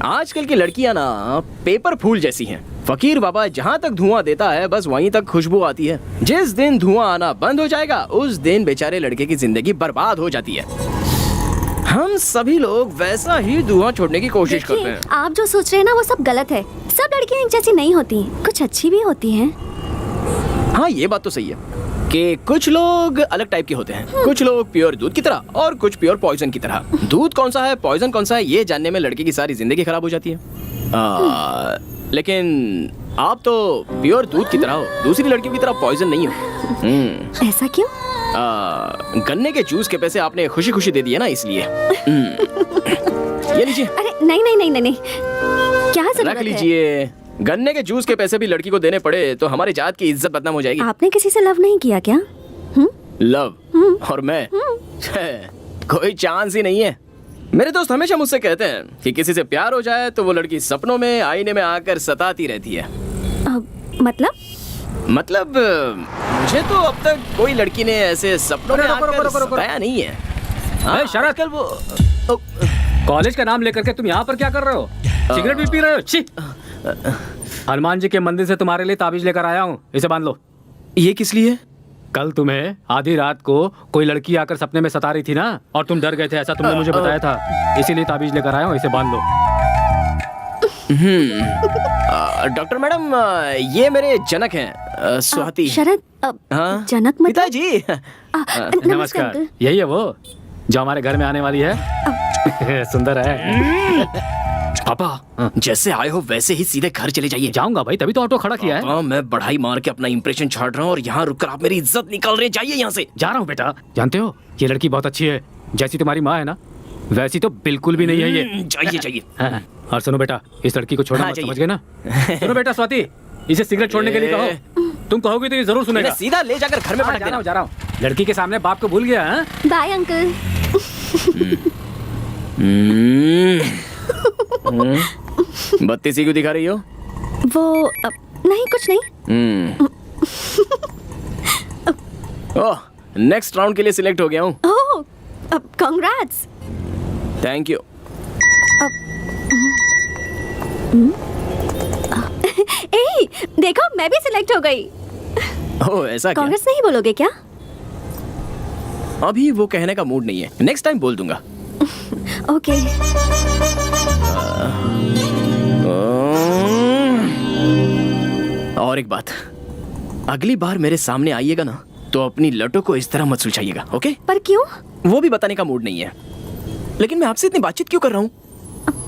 Speaker 8: आजकल की लड़कियां ना पेपर फूल जैसी हैं। फकीर बाबा जहाँ तक धुआं देता है बस वहीं तक खुशबू आती है। जिस दिन धुआं आना बंद हो जाएगा उस दिन बेचारे लड़के की जिंदगी बर्बाद हो जाती है। हम सभी लोग वैसा ही धुआं छोड़ने की कोशिश करते हैं।
Speaker 2: आप जो सोच रहे हैं ना वो सब गलत है। सब लड़कियां एक जैसी नहीं होती, कुछ अच्छी भी होती हैं।
Speaker 8: हाँ, ये बात तो सही है कि कुछ लोग अलग टाइप के होते हैं। कुछ लोग प्योर दूध की तरह और कुछ प्योर पॉइजन की तरह। दूध कौन सा है, पॉइजन कौन सा है, ये जानने में लड़के की सारी जिंदगी खराब हो जाती है। लेकिन आप तो प्योर दूध की तरह हो, दूसरी लड़कियों की तरह पॉइजन नहीं हो।
Speaker 2: ऐसा क्यों?
Speaker 8: गन्ने के जूस के पैसे आपने खुशी खुशी दे दिए ना, इसलिए। ये लीजिए।
Speaker 2: अरे नहीं नहीं नहीं नहीं नहीं, क्या जरूरत
Speaker 8: रख
Speaker 2: है?
Speaker 8: लीजिए। गन्ने के जूस के पैसे भी लड़की को देने पड़े तो हमारी जात की इज्जत बदनाम हो जाएगी।
Speaker 2: आपने किसी से लव नहीं किया क्या?
Speaker 8: लव और मैं कोई चांस ही नहीं है। मेरे दोस्त हमेशा मुझसे कहते हैं कि किसी से प्यार हो जाए तो वो लड़की सपनों में आईने में आकर सताती रहती है। मतलब मुझे तो अब तक कोई लड़की ने ऐसे सपनों में आकर सताया नहीं है। हाँ,
Speaker 3: शरद,
Speaker 8: कल वो
Speaker 3: कॉलेज का नाम लेकर के तुम यहाँ पर क्या कर रहे हो? सिगरेट भी पी रहे हो? छी! हनुमान जी के मंदिर से तुम्हारे लिए ताबीज लेकर आया हूँ, इसे बांध लो।
Speaker 8: ये किस लिए?
Speaker 3: कल तुम्हें आधी रात को कोई लड़की आकर सपने में सता रही थी ना, और तुम डर गए थे, ऐसा तुमने मुझे बताया था, इसीलिए ताबीज लेकर आया हूँ, इसे बांध लो।
Speaker 8: डॉक्टर मैडम, ये मेरे जनक हैं, स्वाति।
Speaker 2: शरद,
Speaker 8: हाँ?
Speaker 2: जनक मतलब?
Speaker 8: पिताजी।
Speaker 3: नमस्कार। यही है वो जो हमारे घर में आने वाली है। सुंदर है।
Speaker 8: पापा, जैसे आए हो वैसे ही सीधे घर चले जाइए।
Speaker 3: जाऊंगा भाई, तभी तो ऑटो खड़ा किया है।
Speaker 8: मैं बढ़ाई मार के अपना इंप्रेशन छाड़ रहा हूँ और यहाँ रुककर आप मेरी इज्जत निकाल रहे हैं। जाइए यहाँ से।
Speaker 3: जा रहा हूँ बेटा। जानते हो ये लड़की बहुत अच्छी है, जैसी तुम्हारी माँ है ना वैसी तो बिल्कुल भी नहीं है ये।
Speaker 8: जाइए जाइए।
Speaker 3: हाँ, और सुनो बेटा, इस लड़की को छोड़ना मत, समझ गए ना? सुनो बेटा स्वाति, इसे सिगरेट छोड़ने के लिए कहो। तुम कहोगे तो ये जरूर सुनेगा।
Speaker 8: सीधा ले जाकर घर में पटक देना।
Speaker 3: जा रहा हूँ। लड़की के सामने बाप को भूल गया।
Speaker 2: Bye uncle.
Speaker 8: बत्ती सी क्यों दिखा रही हो?
Speaker 2: वो नहीं, कुछ नहीं।
Speaker 8: ओह, नेक्स्ट राउंड के लिए सिलेक्ट हो गया हूँ।
Speaker 2: ओह, कांग्रेट्स।
Speaker 8: Thank you.
Speaker 2: ए, देखो मैं भी सिलेक्ट हो गई।
Speaker 8: ओह, ऐसा क्या?
Speaker 2: कांग्रेस नहीं बोलोगे क्या?
Speaker 8: अभी वो कहने का मूड नहीं है, नेक्स्ट टाइम बोल दूंगा।
Speaker 2: ओके।
Speaker 8: और एक बात, अगली बार मेरे सामने आइएगा ना तो अपनी लटों को इस तरह मत सुलझाइएगा, ओके?
Speaker 2: पर क्यों?
Speaker 8: वो भी बताने का मूड नहीं है, लेकिन मैं आपसे इतनी बातचीत क्यों कर रहा हूँ?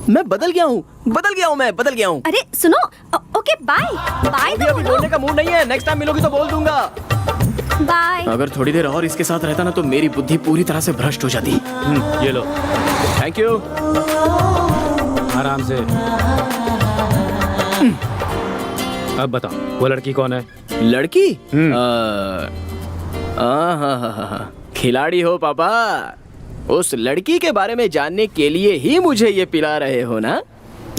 Speaker 8: मैं बदल गया हूँ, मैं बदल गया हूँ।
Speaker 2: अरे सुनो, ओके बाय बाय।
Speaker 8: अभी बोलने का मूड नहीं है, नेक्स्ट टाइम मिलोगी तो बोल दूंगा।
Speaker 2: बाय।
Speaker 8: अगर थोड़ी देर और इसके साथ रहता ना तो मेरी बुद्धि पूरी तरह से भ्रष्ट हो जाती।
Speaker 3: ये लो।
Speaker 8: Thank you.
Speaker 3: आराम से। अब बताओ वो लड़की कौन है?
Speaker 8: लड़की? खिलाड़ी हो पापा। उस लड़की के बारे में जानने के लिए ही मुझे ये पिला रहे हो ना?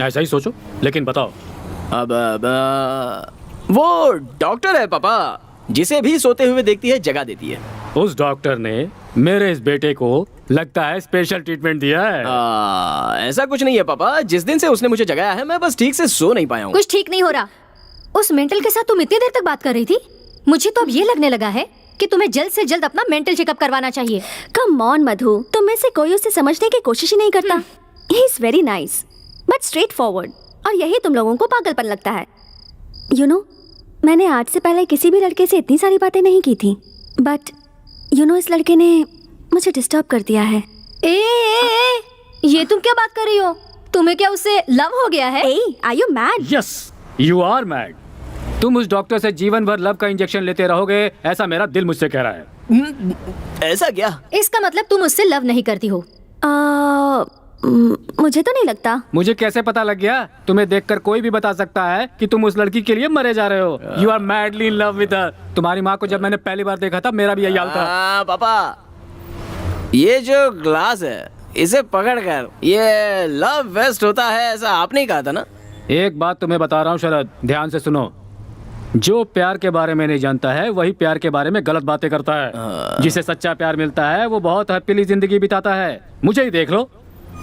Speaker 3: ऐसा ही सोचो, लेकिन बताओ।
Speaker 8: अब वो डॉक्टर है पापा, जिसे भी सोते हुए देखती है जगा देती है।
Speaker 3: उस डॉक्टर ने मेरे इस बेटे को लगता है स्पेशल ट्रीटमेंट दिया है।
Speaker 8: ऐसा कुछ नहीं है पापा, जिस दिन से उसने मुझे जगाया है मैं बस ठीक से सो नहीं पाया हूँ।
Speaker 5: कुछ ठीक नहीं हो रहा। उस मेंटल के साथ तुम इतनी देर तक बात कर रही थी, मुझे तो अब ये लगने लगा है कि तुम्हें जल्द से जल्द अपना मेंटल चेकअप करवाना चाहिए।
Speaker 2: कम ऑन मधु, तुम में से कोई उसे समझने की कोशिश ही नहीं करता। He is very nice but straight forward, और यही तुम लोगों को पागलपन लगता है। यू नो, मैंने आज से पहले किसी भी लड़के से इतनी सारी बातें नहीं की थी, बट यू नो इस लड़के ने मुझे डिस्टर्ब कर दिया है।
Speaker 5: ये तुम क्या बात कर रही हो? तुम्हें क्या उससे लव हो गया है?
Speaker 2: Are you mad?
Speaker 3: Yes, you are mad. तुम उस डॉक्टर से जीवन भर लव का इंजेक्शन लेते रहोगे, ऐसा मेरा दिल मुझसे कह रहा है।
Speaker 8: ऐसा क्या?
Speaker 5: इसका मतलब तुम उससे लव नहीं करती हो?
Speaker 2: मुझे तो नहीं लगता।
Speaker 3: मुझे कैसे पता लग गया? तुम्हें देखकर कोई भी बता सकता है कि तुम उस लड़की के लिए मरे जा रहे हो। You are madly in love with her. तुम्हारी माँ को जब मैंने पहली बार देखा था मेरा भी यही हाल था।
Speaker 8: पापा, ये जो ग्लास है इसे पकड़कर ये लव वेस्ट होता है, ऐसा आपने ही कहा था ना?
Speaker 3: एक बात तुम्हें बता रहा हूँ शरद, ध्यान से सुनो। जो प्यार के बारे में नहीं जानता है वही प्यार के बारे में गलत बातें करता है। जिसे सच्चा प्यार मिलता है वो बहुत हैप्पीली जिंदगी बिताता है। मुझे ही देख लो,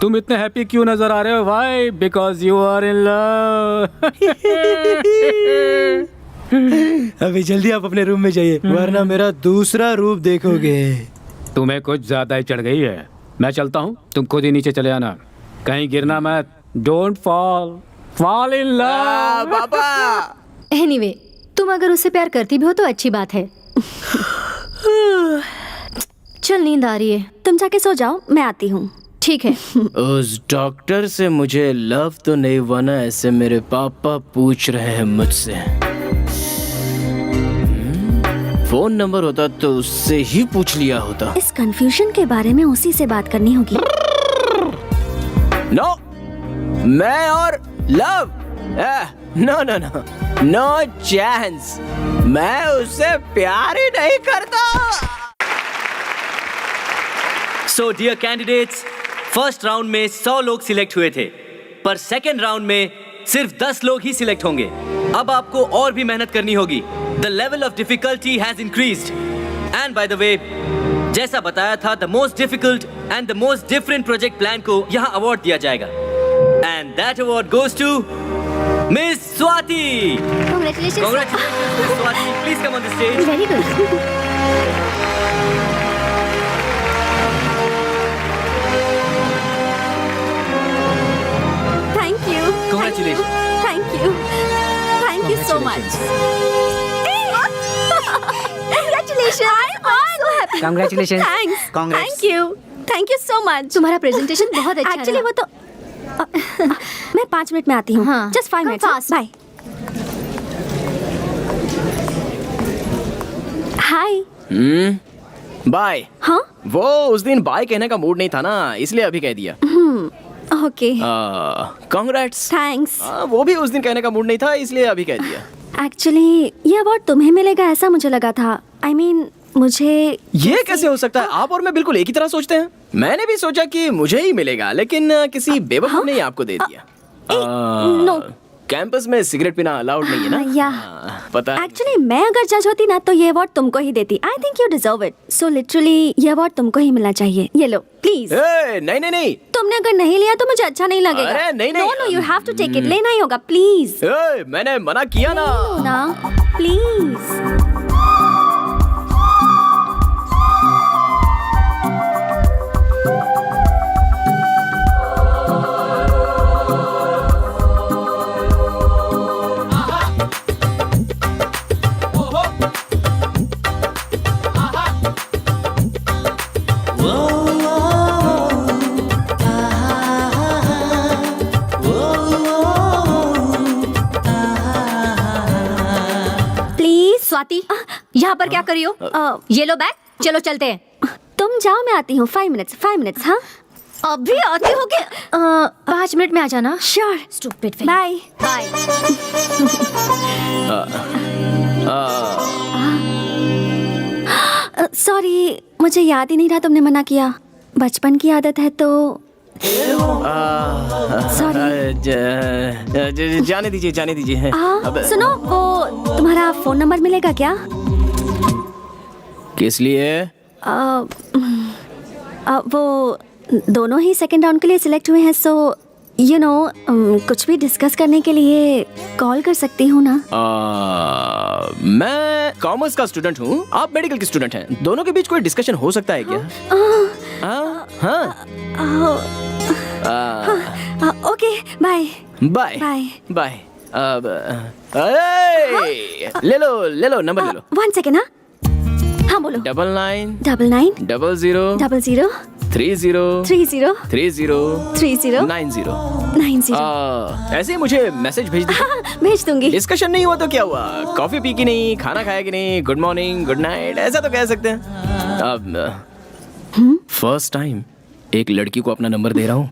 Speaker 3: तुम इतने हैप्पी क्यों नजर आ रहे हो? Why? Because you are in love.
Speaker 10: अभी जल्दी आप अपने रूम में जाइए, वरना मेरा दूसरा रूप देखोगे।
Speaker 3: तुम्हें कुछ ज्यादा ही चढ़ गई है। मैं चलता हूँ, तुम खुद ही नीचे चले आना, कहीं गिरना मत। Don't fall in love.
Speaker 8: पापा
Speaker 5: एनीवे, तुम अगर उससे प्यार करती भी हो तो अच्छी बात है। चल, नींद आ रही है,
Speaker 2: तुम जाके सो जाओ, मैं आती हूँ।
Speaker 5: ठीक है।
Speaker 8: उस डॉक्टर से मुझे लव तो नहीं हुआ ना, ऐसे मेरे पापा पूछ रहे हैं मुझसे। फोन नंबर होता तो उससे ही पूछ लिया होता।
Speaker 2: इस कंफ्यूजन के बारे में उसी से बात करनी होगी।
Speaker 8: नो, मैं और love, no no no, no chance. मैं उससे प्यार ही नहीं करता।
Speaker 6: So dear candidates, first round में 100 लोग सिलेक्ट हुए थे, पर सेकेंड राउंड में सिर्फ 10 लोग ही सिलेक्ट होंगे। अब आपको और भी मेहनत करनी होगी। The level of difficulty has increased. And by the way, जैसा बताया था, the most difficult and the most different project plan को यहाँ अवार्ड दिया जाएगा। And that award goes to miss Swati.
Speaker 5: Congratulations.
Speaker 6: Congratulations, Miss Swati. Please come on the stage.
Speaker 5: Very good.
Speaker 2: Thank you.
Speaker 6: Congratulations.
Speaker 2: Thank you. Thank you so much. Congratulations. I'm so happy.
Speaker 7: Congratulations.
Speaker 2: Thanks.
Speaker 1: Congrats.
Speaker 2: Thank you. Thank you so much.
Speaker 5: तुम्हारा presentation बहुत अच्छा
Speaker 2: actually
Speaker 5: रहा।
Speaker 2: वो तो मैं 5 minute में आती हूँ।
Speaker 5: हाँ।
Speaker 2: Just 5
Speaker 5: Come
Speaker 2: minutes.
Speaker 5: fast.
Speaker 2: Bye. Hi.
Speaker 8: Bye.
Speaker 2: हाँ।
Speaker 8: वो उस दिन बाय कहने का मूड नहीं था ना, इसलिए अभी कह दिया।
Speaker 2: ओके।
Speaker 8: कांग्रेट्स।
Speaker 2: थैंक्स।
Speaker 8: वो भी उस दिन कहने का मूड नहीं था, इसलिए अभी कह दिया।
Speaker 2: एक्चुअली ये अवार्ड तुम्हें मिलेगा ऐसा मुझे लगा था। I mean, मुझे
Speaker 8: ये कैसे हो सकता है? आप और मैं बिल्कुल एक ही तरह सोचते हैं। मैंने भी सोचा कि मुझे ही मिलेगा, लेकिन किसी बेवकूफ ने ही आपको दे दिया।
Speaker 2: नो।
Speaker 8: कैंपस में सिगरेट पीना अलाउड नहीं है ना?
Speaker 2: या
Speaker 8: पता है।
Speaker 2: एक्चुअली मैं अगर जज होती ना तो ये अवार्ड तुमको ही देती। I think you deserve it. So literally ये अवार्ड तुमको ही मिलना चाहिए। ये लो प्लीज।
Speaker 8: नहीं नहीं नहीं।
Speaker 2: तुमने अगर नहीं लिया तो मुझे अच्छा नहीं लगेगा।
Speaker 8: अरे नहीं नहीं।
Speaker 2: No no, you have to take it. लेना ही होगा प्लीज।
Speaker 8: मैंने मना किया ना।
Speaker 2: ना प्लीज।
Speaker 5: स्वाति, यहाँ पर क्या कर रही हो? ये लो बैग, चलो चलते हैं।
Speaker 2: तुम जाओ, मैं आती हूँ। 5 मिनट्स। हाँ
Speaker 5: अभी आती हो के 5 मिनट में आ जाना।
Speaker 2: Sure.
Speaker 5: Stupid.
Speaker 2: Bye
Speaker 5: bye.
Speaker 2: Sorry, मुझे याद ही नहीं रहा तुमने मना किया। बचपन की आदत है तो सॉरी।
Speaker 8: जाने दीजिए।
Speaker 2: सुनो, वो तुम्हारा फोन नंबर मिलेगा क्या?
Speaker 8: किस लिए?
Speaker 2: वो दोनों ही सेकंड राउंड के लिए सिलेक्ट हुए हैं, सो यू नो कुछ भी डिस्कस करने के लिए कॉल कर सकती हूँ ना?
Speaker 8: मैं कॉमर्स का स्टूडेंट हूँ, आप मेडिकल की स्टूडेंट हैं। दोनों के बीच कोई डिस्कशन हो सकता है क्या?
Speaker 2: Okay, bye
Speaker 8: bye bye. ले लो नंबर ले लो।
Speaker 2: 1 सेकेंड। हाँ बोलो।
Speaker 8: 99
Speaker 2: 99
Speaker 8: 00
Speaker 2: 00
Speaker 8: 30
Speaker 2: 30
Speaker 8: 30
Speaker 2: 30
Speaker 8: 90।
Speaker 2: 90।
Speaker 8: ऐसे ही मुझे मैसेज भेज दीजिए।
Speaker 2: हाँ, भेज दूंगी।
Speaker 8: डिस्कशन नहीं हुआ तो क्या हुआ? कॉफी पी की नहीं, खाना खाया कि नहीं, गुड मॉर्निंग गुड नाइट ऐसा तो कह सकते हैं। अब फर्स्ट टाइम एक लड़की को अपना नंबर दे रहा हूँ।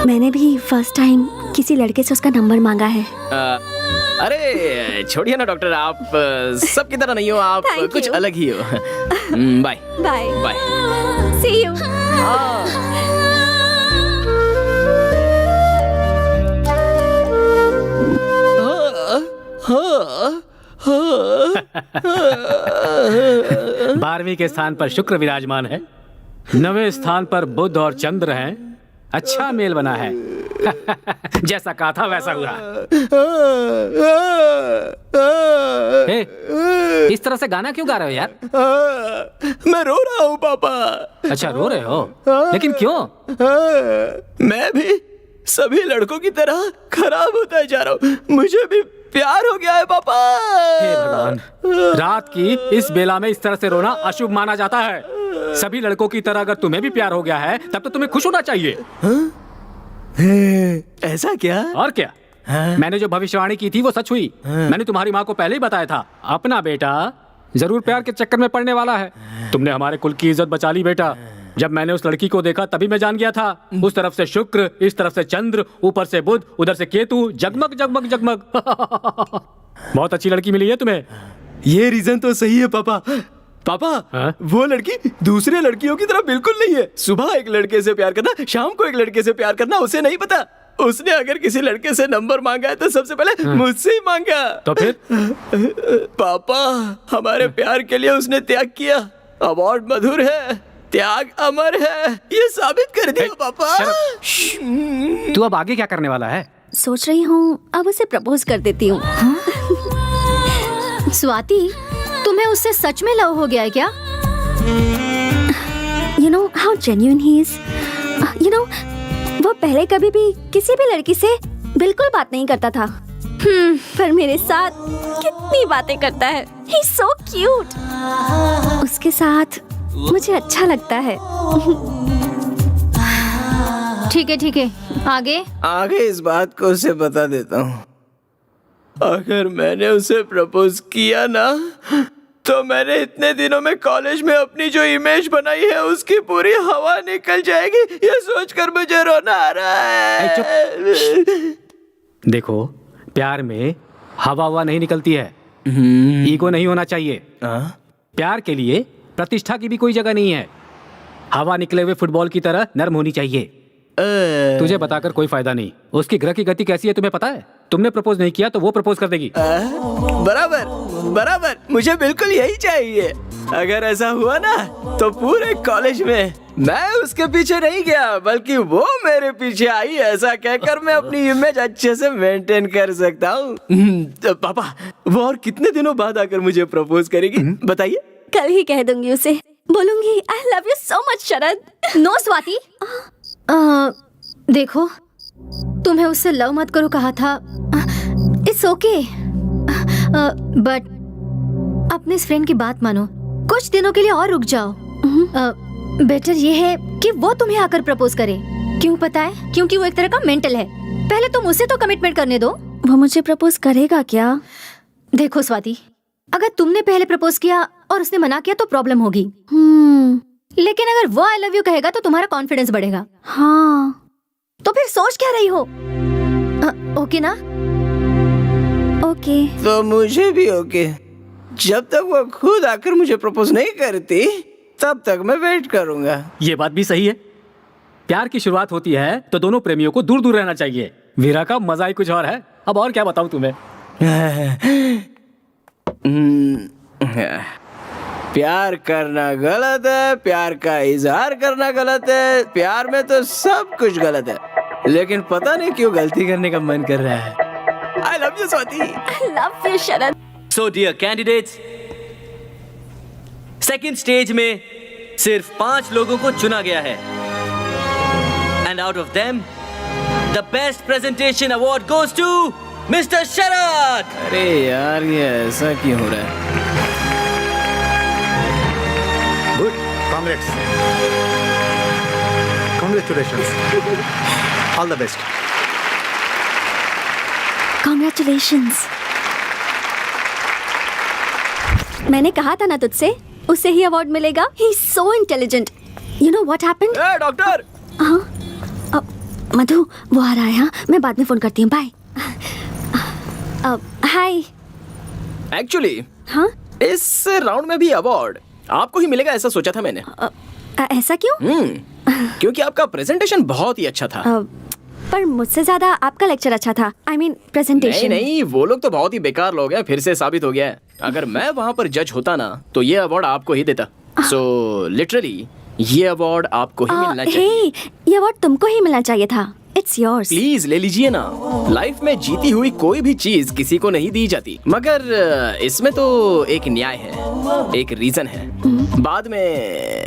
Speaker 2: मैंने भी फर्स्ट टाइम किसी लड़के से उसका नंबर मांगा है।
Speaker 8: अरे छोड़िए ना डॉक्टर, आप सबकी तरह नहीं हो, आप
Speaker 2: Thank
Speaker 8: कुछ
Speaker 2: you.
Speaker 8: अलग ही हो। Bye
Speaker 2: bye
Speaker 8: bye.
Speaker 2: See you.
Speaker 4: बारहवीं के स्थान पर शुक्र विराजमान है, 9वें स्थान पर बुध और चंद्र हैं। अच्छा मेल बना है। जैसा कहा था वैसा हुआ। इस तरह से गाना क्यों गा रहे हो यार?
Speaker 8: मैं रो रहा हूँ पापा।
Speaker 4: अच्छा रो रहे हो, लेकिन क्यों?
Speaker 8: मैं भी सभी लड़कों की तरह खराब होता जा रहा हूँ, मुझे भी प्यार हो गया है पापा।
Speaker 4: हे भगवान, रात की इस बेला में इस तरह से रोना अशुभ माना जाता है। सभी लड़कों की तरह अगर तुम्हें भी प्यार हो गया है तब तो तुम्हें खुश होना चाहिए।
Speaker 8: ऐसा क्या?
Speaker 4: और क्या? मैंने जो भविष्यवाणी की थी वो सच हुई। मैंने तुम्हारी माँ को पहले ही बताया था, अपना बेटा जरूर प्यार के चक्कर में पड़ने वाला है। तुमने हमारे कुल की इज्जत बचा ली बेटा। जब मैंने उस लड़की को देखा तभी मैं जान गया था। उस तरफ से शुक्र, इस तरफ से चंद्र, ऊपर से बुध, उधर से केतु, जगमग जगमग जगमग। बहुत अच्छी लड़की मिली है तुम्हें।
Speaker 10: ये रीजन तो सही है पापा। पापा, वो लड़की दूसरे लड़कियों की तरह बिल्कुल नहीं है।
Speaker 8: सुबह एक लड़के से प्यार करना, शाम को एक लड़के से प्यार करना उसे नहीं पता। उसने अगर किसी लड़के से नंबर मांगा है तो सबसे पहले मुझसे ही मांगा।
Speaker 4: तो फिर?
Speaker 8: पापा, हमारे प्यार के लिए उसने त्याग किया। अवार्ड मधुर है, त्याग अमर है, ये साबित कर दिया पापा।
Speaker 4: तू अब आगे क्या करने वाला है?
Speaker 2: सोच रही हूँ अब उसे प्रपोज कर देती हूँ।
Speaker 5: स्वाति, तुम्हें उससे सच में लव हो गया है क्या?
Speaker 2: You know how genuine he is. You know, वो पहले कभी भी किसी भी लड़की से बिल्कुल बात नहीं करता था। पर मेरे साथ कितनी बातें करता है। He's so cute. उसके साथ मुझे अच्छा लगता है।
Speaker 5: ठीक है, आगे?
Speaker 8: आगे इस बात को उसे बता देता हूँ। अगर मैंने उसे प्रपोज किया ना, तो मैंने इतने दिनों में कॉलेज में अपनी जो इमेज बनाई है उसकी पूरी हवा निकल जाएगी। ये सोचकर मुझे रोना आ रहा है।
Speaker 4: देखो, प्यार में हवा नहीं निकलती है। ईगो नहीं होना चाहिए। प्यार के लिए प्रतिष्ठा की भी कोई जगह नहीं है। हवा निकले हुए फुटबॉल की तरह नर्म होनी चाहिए। तुझे बताकर कोई फायदा नहीं। उसकी ग्रह की गति कैसी है तुम्हें पता है? तुमने प्रपोज नहीं किया तो वो प्रपोज कर देगी।
Speaker 8: बराबर, मुझे बिल्कुल यही चाहिए। अगर ऐसा हुआ ना तो पूरे कॉलेज में मैं उसके पीछे नहीं गया बल्कि वो मेरे पीछे आई। ऐसा कहकर मैं अपनी इमेज अच्छे से मेंटेन कर सकता हूँ। पापा, वो और कितने दिनों बाद आकर मुझे प्रपोज करेगी बताइए?
Speaker 2: कल ही कह दूंगी उसे। बोलूंगी I love you so much Sharad.
Speaker 5: No Swati, देखो, तुम्हें उससे लव मत करो कहा था। इट्स ओके, बट अपने इस फ्रेंड की बात मानो। कुछ दिनों के लिए और रुक जाओ। बेटर ये है कि वो तुम्हें आकर प्रपोज करे। क्यों पता है? क्योंकि वो एक तरह का मेंटल है। पहले तुम उसे तो कमिटमेंट करने दो।
Speaker 2: वो मुझे प्रपोज करेगा क्या?
Speaker 5: देखो स्वाति, अगर तुमने पहले प्रपोज किया और उसने मना किया तो प्रॉब्लम होगी। लेकिन अगर वो आई लव यू कहेगा तो तुम्हारा कॉन्फिडेंस बढ़ेगा।
Speaker 2: हाँ,
Speaker 5: तो फिर सोच क्या रही हो? ओके ना?
Speaker 2: ओके।
Speaker 8: तो मुझे भी ओके। जब तक वो खुद आकर मुझे प्रपोज नहीं करती तब तक मैं वेट करूंगा।
Speaker 4: ये बात भी सही है। प्यार की शुरुआत होती है तो दोनों प्रेमियों को दूर दूर रहना चाहिए। वीरा का मजा ही कुछ और है। अब और क्या बताऊं तुम्हें?
Speaker 8: प्यार करना गलत है, प्यार का इजहार करना गलत है, प्यार में तो सब कुछ गलत है, लेकिन पता नहीं क्यों गलती करने का मन कर रहा है। I love you, Swati.
Speaker 2: I love you, Sharad.
Speaker 6: So dear candidates, second stage में सिर्फ 5 लोगों को चुना गया है। And out of them, the best presentation award goes to Mr. शरद।
Speaker 8: अरे यार, ये ऐसा क्यों हो रहा है?
Speaker 1: Good, congrats, congratulations, all the best.
Speaker 2: Congratulations। मैंने कहा था ना तुझसे, उसे ही अवार्ड मिलेगा। He's so intelligent। You know what happened?
Speaker 8: Doctor.
Speaker 2: हाँ, मधु, वो आ रहा है। हाँ, मैं बाद में फोन करती हूँ। बाय। हाय।
Speaker 8: एक्चुअली
Speaker 2: हाँ,
Speaker 8: इस राउंड में भी अवार्ड आपको ही मिलेगा ऐसा सोचा था मैंने।
Speaker 2: ऐसा क्यों?
Speaker 8: क्योंकि आपका प्रेजेंटेशन बहुत ही अच्छा था।
Speaker 2: पर मुझसे ज्यादा आपका लेक्चर अच्छा था। I mean, presentation।
Speaker 8: नहीं, वो लोग तो बहुत ही बेकार लोग हैं। फिर से साबित हो गया है। अगर मैं वहाँ पर जज होता ना तो ये अवार्ड आपको ही देता। सो लिटरली ये अवार्ड आपको ही मिलना चाहिए।
Speaker 2: ये अवार्ड तुमको ही मिलना चाहिए था। It's yours।
Speaker 8: प्लीज ले लीजिए ना। लाइफ में जीती हुई कोई भी चीज किसी को नहीं दी जाती, मगर इसमें तो एक न्याय है, एक रीजन है। बाद में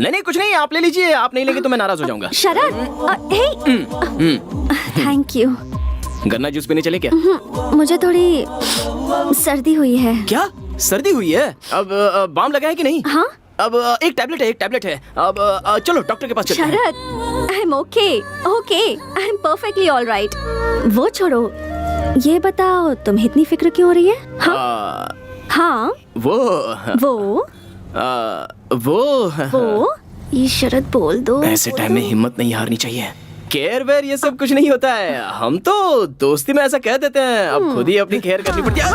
Speaker 8: नहीं कुछ नहीं, आप ले लीजिए। आप नहीं लेंगे तो मैं नाराज हो जाऊंगा।
Speaker 2: शरद, थैंक यू।
Speaker 8: गन्ना जूस पीने चले क्या?
Speaker 2: मुझे थोड़ी सर्दी हुई है।
Speaker 8: क्या? सर्दी हुई है। अब बाम लगा है कि नहीं?
Speaker 2: हाँ?
Speaker 8: अब एक टैबलेट है। अब चलो डॉक्टर के पास चलते हैं।
Speaker 2: Sharad, I am okay, I am perfectly all right. वो छोड़ो, ये बताओ तुम्हें इतनी फिक्र क्यों हो रही है? हाँ? वो ये शरद बोल दो।
Speaker 8: ऐसे टाइम में हिम्मत नहीं हारनी चाहिए। केयर वेयर ये सब कुछ नहीं होता है, हम तो दोस्ती में ऐसा कह देते हैं। अब खुद ही अपनी केयर करनी पड़ती है।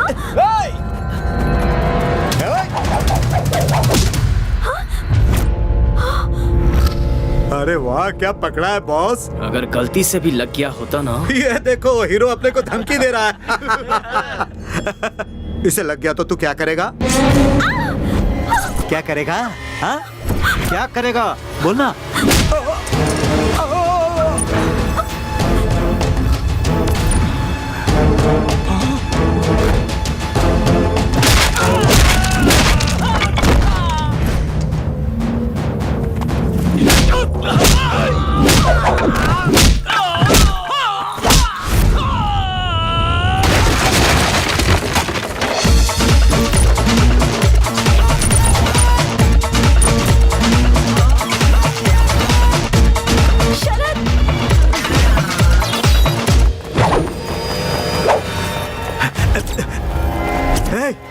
Speaker 1: अरे वाह, क्या पकड़ा है बॉस।
Speaker 8: अगर गलती से भी लग गया होता ना।
Speaker 1: ये देखो, हीरो अपने को धमकी दे रहा है। इसे लग गया तो तू क्या करेगा? क्या करेगा? हाँ? क्या करेगा? बोलना।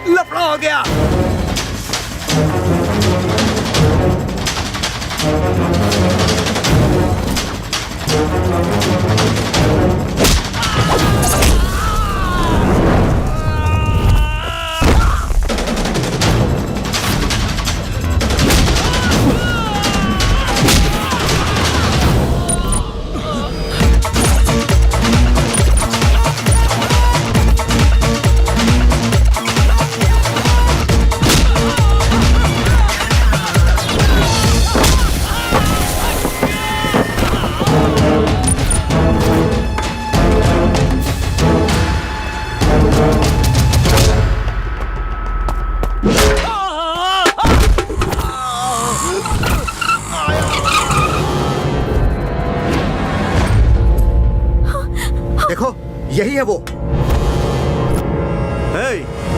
Speaker 1: लफड़ा हो गया। देखो, यही है वो।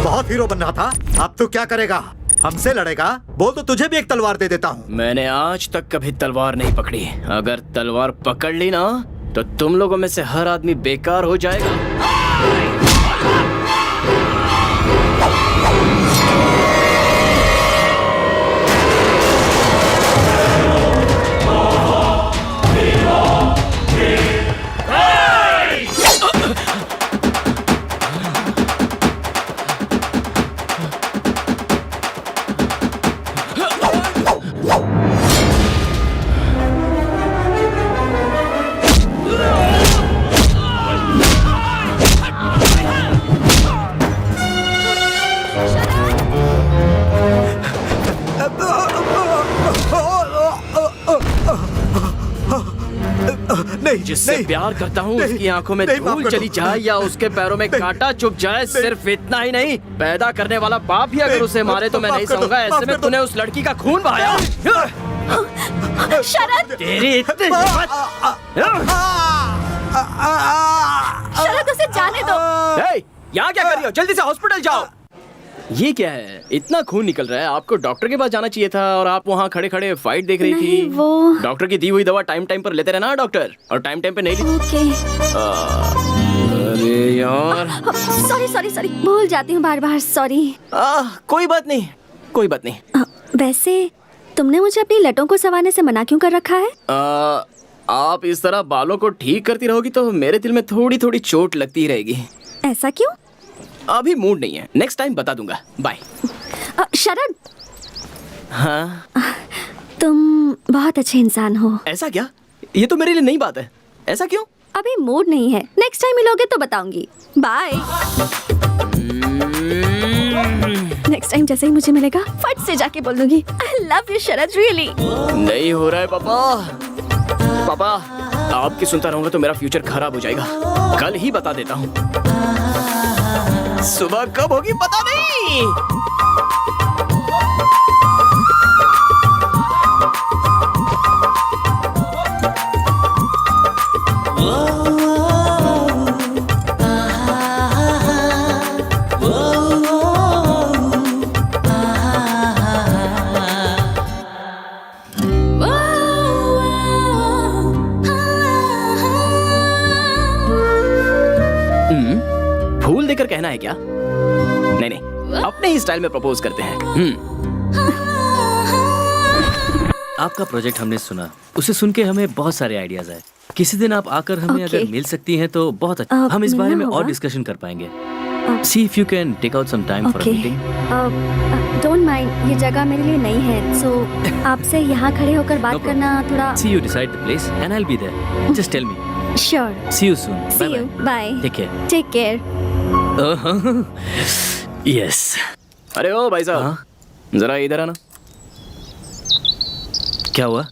Speaker 1: बहुत हीरो बनना था, अब तू क्या करेगा? हमसे लड़ेगा? बोल तो तुझे भी एक तलवार दे देता हूँ।
Speaker 8: मैंने आज तक कभी तलवार नहीं पकड़ी। अगर तलवार पकड़ ली ना तो तुम लोगों में से हर आदमी बेकार हो जाएगा। जिससे प्यार करता हूँ उसकी आंखों में धूल चली जाए या उसके पैरों में कांटा चुभ जाए, सिर्फ इतना ही नहीं, पैदा करने वाला बाप ही अगर उसे मारे तो मैं नहीं सहूंगा। ऐसे में तूने उस लड़की का खून बहाया।
Speaker 2: शरद,
Speaker 8: तेरी इतनी
Speaker 2: शरद, उसे जाने दो।
Speaker 8: यहाँ क्या कर रही हो? जल्दी से हॉस्पिटल जाओ। ये क्या है? इतना खून निकल रहा है, आपको डॉक्टर के पास जाना चाहिए था और आप वहाँ खड़े खड़े फाइट देख रही थी।
Speaker 2: वो
Speaker 8: डॉक्टर की दी हुई दवा टाइम टाइम पर लेते रहना डॉक्टर, और टाइम टाइम पे नहीं ली।
Speaker 2: ओके।
Speaker 8: अरे यार,
Speaker 2: सॉरी, भूल जाती हूँ बार बार, सॉरी।
Speaker 8: कोई बात नहीं।
Speaker 2: वैसे तुमने मुझे अपनी लटों को संवारने से मना क्यों कर रखा है?
Speaker 8: आप इस तरह बालों को ठीक करती रहोगी तो मेरे दिल में थोड़ी थोड़ी चोट लगती रहेगी।
Speaker 2: ऐसा क्यों?
Speaker 8: अभी मूड नहीं है, नेक्स्ट टाइम बता दूंगा। बाय।
Speaker 2: शरद,
Speaker 8: हाँ?
Speaker 2: तुम बहुत अच्छे इंसान हो।
Speaker 8: ऐसा क्या? ये तो मेरे लिए नई बात है। ऐसा क्यों?
Speaker 2: अभी मूड नहीं है, नेक्स्ट टाइम मिलोगे तो बताऊंगी। बाय। नेक्स्ट टाइम जैसे ही मुझे मिलेगा फट से जाके बोल दूंगी आई लव यू शरद, रियली।
Speaker 8: नहीं हो रहा है पापा, आपकी सुनता रहूंगा तो मेरा फ्यूचर खराब हो जाएगा। कल ही बता देता हूँ। सुबह कब होगी पता नहीं। लेकर कहना है क्या? नहीं नहीं, अपने ही स्टाइल में प्रपोज करते हैं।
Speaker 6: आपका प्रोजेक्ट हमने सुना, उसे सुन के हमें बहुत सारे आइडियाज आए। किसी दिन आप आकर हमें
Speaker 2: Okay.
Speaker 6: अगर मिल सकती हैं तो बहुत अच्छा। हम इस
Speaker 2: मिलना
Speaker 6: बारे में
Speaker 2: होगा?
Speaker 6: और डिस्कशन कर पाएंगे। See if you can take out some time for a
Speaker 2: okay
Speaker 6: meeting.
Speaker 2: Don't mind, ये जगह मेरे लिए नई है, सो आपसे यहाँ खड़े होकर बात
Speaker 6: problem.
Speaker 2: करना थोड़ा।
Speaker 6: See you decide the place and I will be there. Just tell me.
Speaker 2: Sure,
Speaker 6: see you soon.
Speaker 2: See you, bye,
Speaker 6: take care.
Speaker 2: Take care.
Speaker 6: Yes.
Speaker 8: अरे ओ भाई साहब,
Speaker 6: हाँ?
Speaker 8: जरा इधर आना।
Speaker 6: क्या हुआ?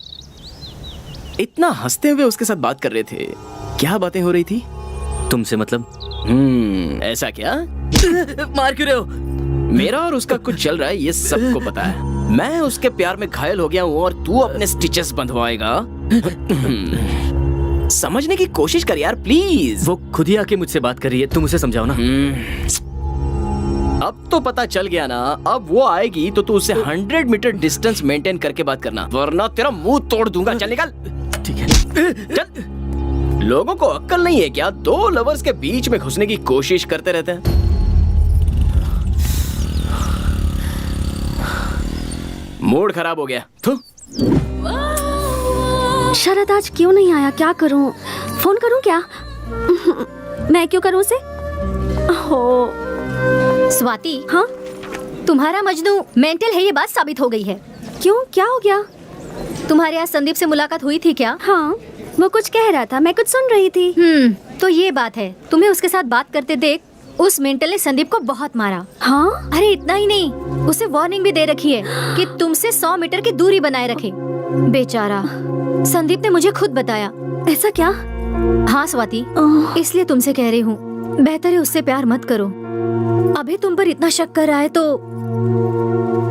Speaker 8: इतना हंसते हुए उसके साथ बात कर रहे थे, क्या बातें हो रही थी?
Speaker 6: तुमसे मतलब?
Speaker 8: ऐसा क्या? मार क्यों रहे हो? मेरा और उसका कुछ चल रहा है, ये सबको पता है। मैं उसके प्यार में घायल हो गया हूँ और तू अपने स्टिचेस बंधवाएगा? समझने की कोशिश कर यार प्लीज।
Speaker 6: वो खुद ही आके मुझसे बात कर रही है, तुम उसे समझाओ ना।
Speaker 8: अब तो पता चल गया ना। अब वो आएगी तो तू उससे 100 मीटर डिस्टेंस मेंटेन करके बात करना, वरना तेरा मुंह तोड़ दूंगा। चल निकल।
Speaker 6: ठीक है।
Speaker 8: चल। लोगों को अक्ल नहीं है क्या? दो लवर्स के बीच में घुसने की कोशिश करते रहते हैं। मूड खराब हो गया। थू।
Speaker 2: शरद आज क्यों नहीं आया? क्या करूं? फोन करूं क्या? मैं क्यों करूं उसे? हो
Speaker 5: स्वाति,
Speaker 2: हाँ,
Speaker 5: तुम्हारा मजनू मेंटल है, ये बात साबित हो गई है।
Speaker 2: क्यों, क्या हो गया?
Speaker 5: तुम्हारे यहाँ संदीप से मुलाकात हुई थी क्या?
Speaker 2: हाँ, वो कुछ कह रहा था, मैं कुछ सुन रही थी।
Speaker 5: तो ये बात है, तुम्हें उसके साथ बात करते देख उस मेंटल ने संदीप को बहुत मारा।
Speaker 2: हाँ,
Speaker 5: अरे इतना ही नहीं, उसे वार्निंग भी दे रखी है कि तुमसे 100 मीटर की दूरी बनाए रखे। बेचारा संदीप ने मुझे खुद बताया।
Speaker 2: ऐसा क्या?
Speaker 5: हाँ स्वाति,
Speaker 2: ओह।
Speaker 5: इसलिए तुमसे कह रही हूँ, बेहतर है उससे प्यार मत करो। अभी तुम पर इतना शक कर रहा है तो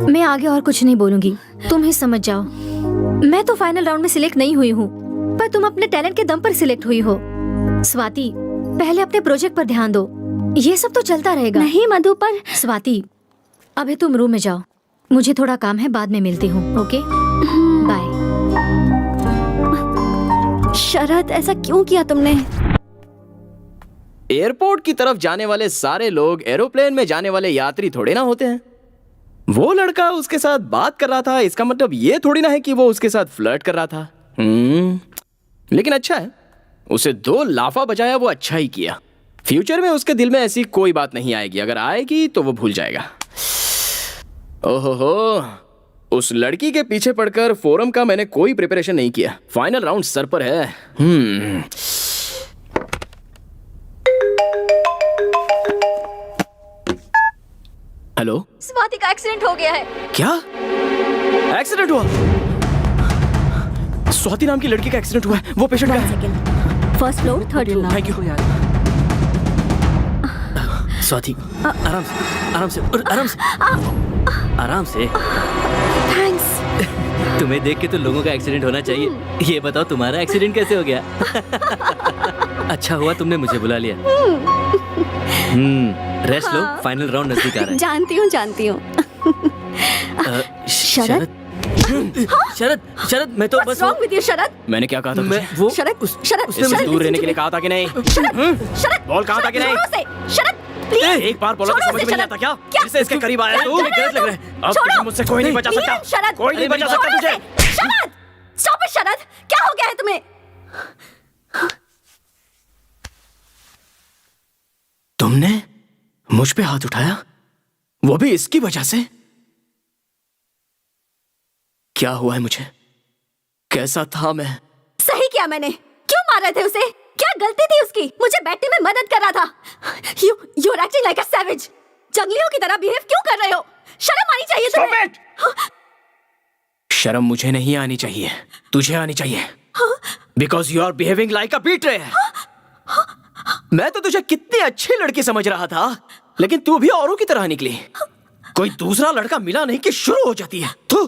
Speaker 5: मैं आगे और कुछ नहीं बोलूंगी, तुम ही समझ जाओ। मैं तो फाइनल राउंड में सिलेक्ट नहीं हुई हूँ, पर तुम अपने टैलेंट के दम पर सिलेक्ट हुई हो। स्वाति, पहले अपने प्रोजेक्ट पर ध्यान दो, ये सब तो चलता रहेगा।
Speaker 2: नहीं मधु, पर
Speaker 5: स्वाति, अभी तुम रूम में जाओ, मुझे थोड़ा काम है, बाद में मिलती हूँ। Okay, bye.
Speaker 2: शरद, ऐसा क्यों किया तुमने?
Speaker 8: एयरपोर्ट की तरफ जाने वाले सारे लोग एरोप्लेन में जाने वाले यात्री थोड़े ना होते हैं। वो लड़का उसके साथ बात कर रहा था, इसका मतलब ये थोड़ी ना है कि वो उसके साथ फ्लर्ट कर रहा था। लेकिन अच्छा है, उसे 2 लाफा बजाया, वो अच्छा ही किया। फ्यूचर में उसके दिल में ऐसी कोई बात नहीं आएगी, अगर आएगी तो वो भूल जाएगा। ओहो, उस लड़की के पीछे पड़कर फोरम का मैंने कोई प्रिपरेशन नहीं किया। फाइनल राउंड सर पर है। हेलो,
Speaker 5: स्वाति का एक्सीडेंट हो गया है।
Speaker 8: क्या एक्सीडेंट हुआ? स्वाति नाम की लड़की का एक्सीडेंट हुआ है। वो पेशेंट का है।
Speaker 2: First floor, third floor.
Speaker 8: Thank you.
Speaker 6: Swati, आराम से, आराम से, आराम से, आराम से।
Speaker 2: थैंक्स।
Speaker 6: तुम्हें देख के तो लोगों का एक्सीडेंट होना चाहिए। ये बताओ तुम्हारा एक्सीडेंट कैसे हो गया? अच्छा हुआ तुमने मुझे बुला लिया। रेस्ट लो, फाइनल राउंड नजदीक आ रहा है।
Speaker 2: जानती हूँ, जानती हूँ। शरद?
Speaker 6: शरद, शरद, मैं तो
Speaker 2: What's
Speaker 6: बस
Speaker 2: wrong with you, शरद?
Speaker 8: मैंने क्या कहा था
Speaker 6: मैं
Speaker 8: तुझे?
Speaker 6: वो
Speaker 2: शरद, शरद,
Speaker 8: इससे
Speaker 2: शरद,
Speaker 8: दूर रहने
Speaker 2: listen
Speaker 8: के लिए
Speaker 2: to
Speaker 8: कहा था कि नहीं?
Speaker 2: me. शरद,
Speaker 8: बोल, कहा था कि नहीं?
Speaker 2: जोरों से, शरद, please.
Speaker 8: एक बार बोला तो
Speaker 2: छोड़ो
Speaker 8: समझ
Speaker 2: उसे,
Speaker 8: में नहीं
Speaker 2: शरद।
Speaker 8: आता क्या?
Speaker 2: क्या?
Speaker 8: इससे इसके करीब आया तू?
Speaker 2: क्या
Speaker 8: गलत लग रहा है। अब
Speaker 2: छोड़ो।
Speaker 8: तुझे मुझसे कोई नहीं बचा सकता।
Speaker 2: नीरज, शरद,
Speaker 8: कोई नहीं बचा सकता
Speaker 2: छोड़ो
Speaker 8: तुझे।
Speaker 2: उसे। शरद, stop it, शरद, क्या हो गया है तुम्हें?
Speaker 8: तुमने मुझ पे हाथ उठाया, वो भी इसकी वजह से? क्या हुआ है मुझे? कैसा था मैं?
Speaker 2: सही किया मैंने। क्यों मार रहे थे उसे? क्या गलती थी उसकी? मुझे बैठने में मदद कर रहा था। You're acting like a savage. जंगलियों की तरह बिहेव क्यों कर रहे हो? शर्म आनी चाहिए तुम्हें।
Speaker 8: शर्म मुझे नहीं आनी चाहिए, तुझे आनी चाहिए। Because you are behaving like a betrayer. मैं तो तुझे कितनी अच्छी लड़की समझ रहा था, लेकिन तू भी औरों की तरह निकली। कोई दूसरा लड़का मिला नहीं कि शुरू हो जाती है। तू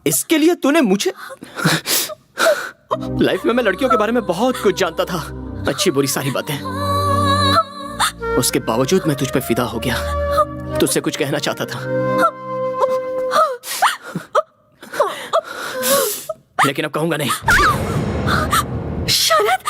Speaker 8: इसके लिए तूने मुझे लाइफ में मैं लड़कियों के बारे में बहुत कुछ जानता था, अच्छी बुरी सारी बातें। उसके बावजूद मैं तुझ पे फिदा हो गया, तुझसे कुछ कहना चाहता था, लेकिन अब कहूंगा नहीं।
Speaker 2: शरद,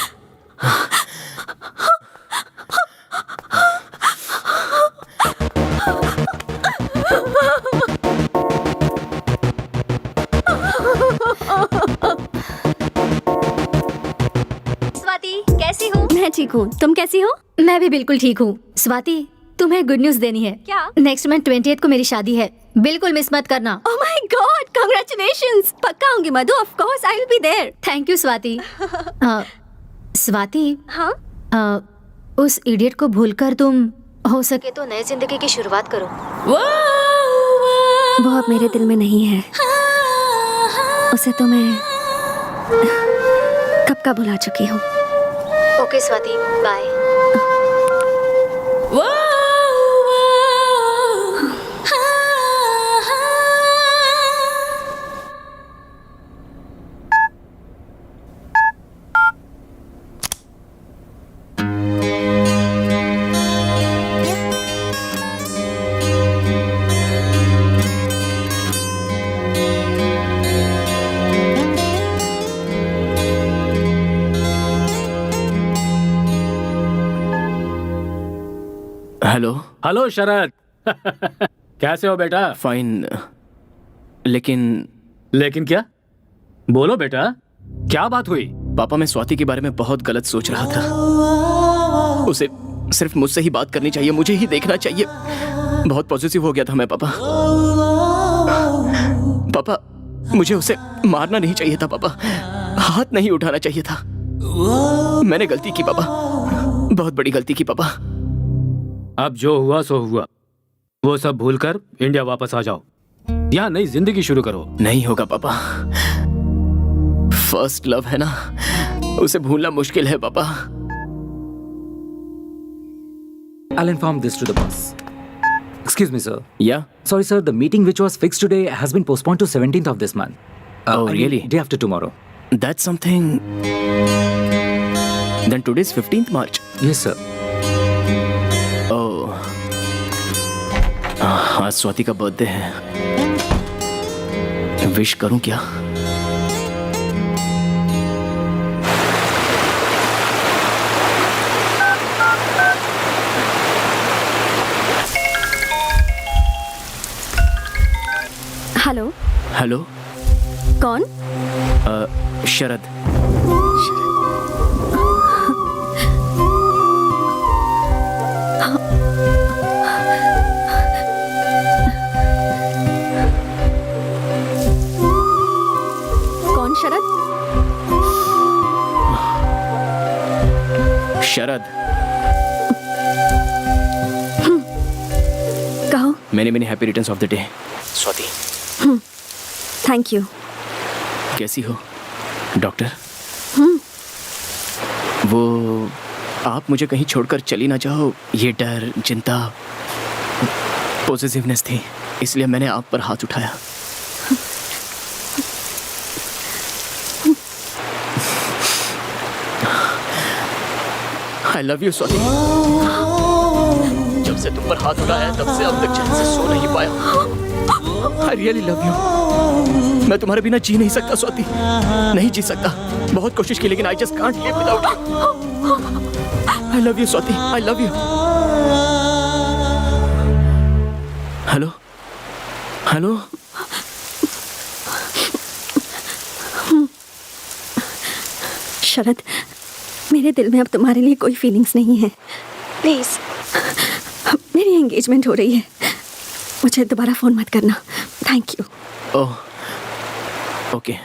Speaker 5: कैसी हो?
Speaker 2: मैं ठीक हूँ, तुम कैसी हो?
Speaker 5: मैं भी बिल्कुल ठीक हूँ। स्वाति, तुम्हें गुड न्यूज देनी है।
Speaker 2: क्या?
Speaker 5: नेक्स्ट मंथ 28 को मेरी शादी है, बिल्कुल मिस मत करना।
Speaker 2: Oh my God, congratulations. पक्का आऊंगी Madhu, of course I will be there.
Speaker 5: Thank you Swati. Swati,
Speaker 2: हाँ?
Speaker 5: उस इडियट को भूलकर तुम हो सके तो नई जिंदगी की शुरुआत करो।
Speaker 2: वो अब मेरे दिल में नहीं है, उसे तो मैं कब का भुला चुकी हूँ।
Speaker 5: Okay Swati, bye.
Speaker 8: Hello.
Speaker 4: Hello Sharad. कैसे हो बेटा?
Speaker 8: फाइन, लेकिन
Speaker 4: क्या? बोलो बेटा, क्या बात हुई?
Speaker 8: पापा, मैं स्वाति के बारे में बहुत गलत सोच रहा था। उसे सिर्फ मुझसे ही बात करनी चाहिए, मुझे ही देखना चाहिए। बहुत पॉजिटिव हो गया था मैं पापा। पापा, मुझे उसे मारना नहीं चाहिए था पापा, हाथ नहीं उठाना चाहिए था। मैंने गलती की पापा, बहुत बड़ी गलती की पापा।
Speaker 4: अब जो हुआ सो हुआ, वो सब भूलकर इंडिया वापस आ जाओ, यहाँ नई जिंदगी शुरू करो।
Speaker 8: नहीं होगा पापा, फर्स्ट लव है ना, उसे भूलना मुश्किल है पापा।
Speaker 3: I'll inform this to the boss. Excuse me, sir.
Speaker 8: Yeah?
Speaker 3: Sorry, sir. The meeting which was fixed today has been postponed to 17th of this month.
Speaker 8: Oh,
Speaker 3: I mean,
Speaker 8: really?
Speaker 3: Day after tomorrow.
Speaker 8: That's something. Then today's 15th March.
Speaker 3: Yes, sir.
Speaker 8: ओह, आज स्वाति का birthday है। Wish करूं क्या?
Speaker 2: Hello.
Speaker 8: Hello.
Speaker 2: कौन?
Speaker 8: शरद।
Speaker 2: कौन शरद?
Speaker 8: शरद।
Speaker 2: कहो।
Speaker 8: मैंने happy returns of the day. Swati.
Speaker 2: Thank you.
Speaker 8: कैसी हो डॉक्टर? वो आप मुझे कहीं छोड़कर चली ना जाओ, ये डर, चिंता, पॉजिटिवनेस थी, इसलिए मैंने आप पर हाथ उठाया। I love you, Swati. जब से तुम पर हाथ उठाया तब से अब तक चैन से सो नहीं पाया। I really love you। मैं तुम्हारे बिना जी नहीं सकता स्वाति, नहीं जी सकता। बहुत कोशिश की लेकिन I just can't live without you। I love you Swati, I love you। Hello, hello.
Speaker 2: Sharad, मेरे दिल में अब तुम्हारे लिए कोई फीलिंग्स नहीं है। प्लीज, मेरी एंगेजमेंट हो रही है, मुझे दोबारा फोन मत करना। Thank you.
Speaker 8: Oh, okay.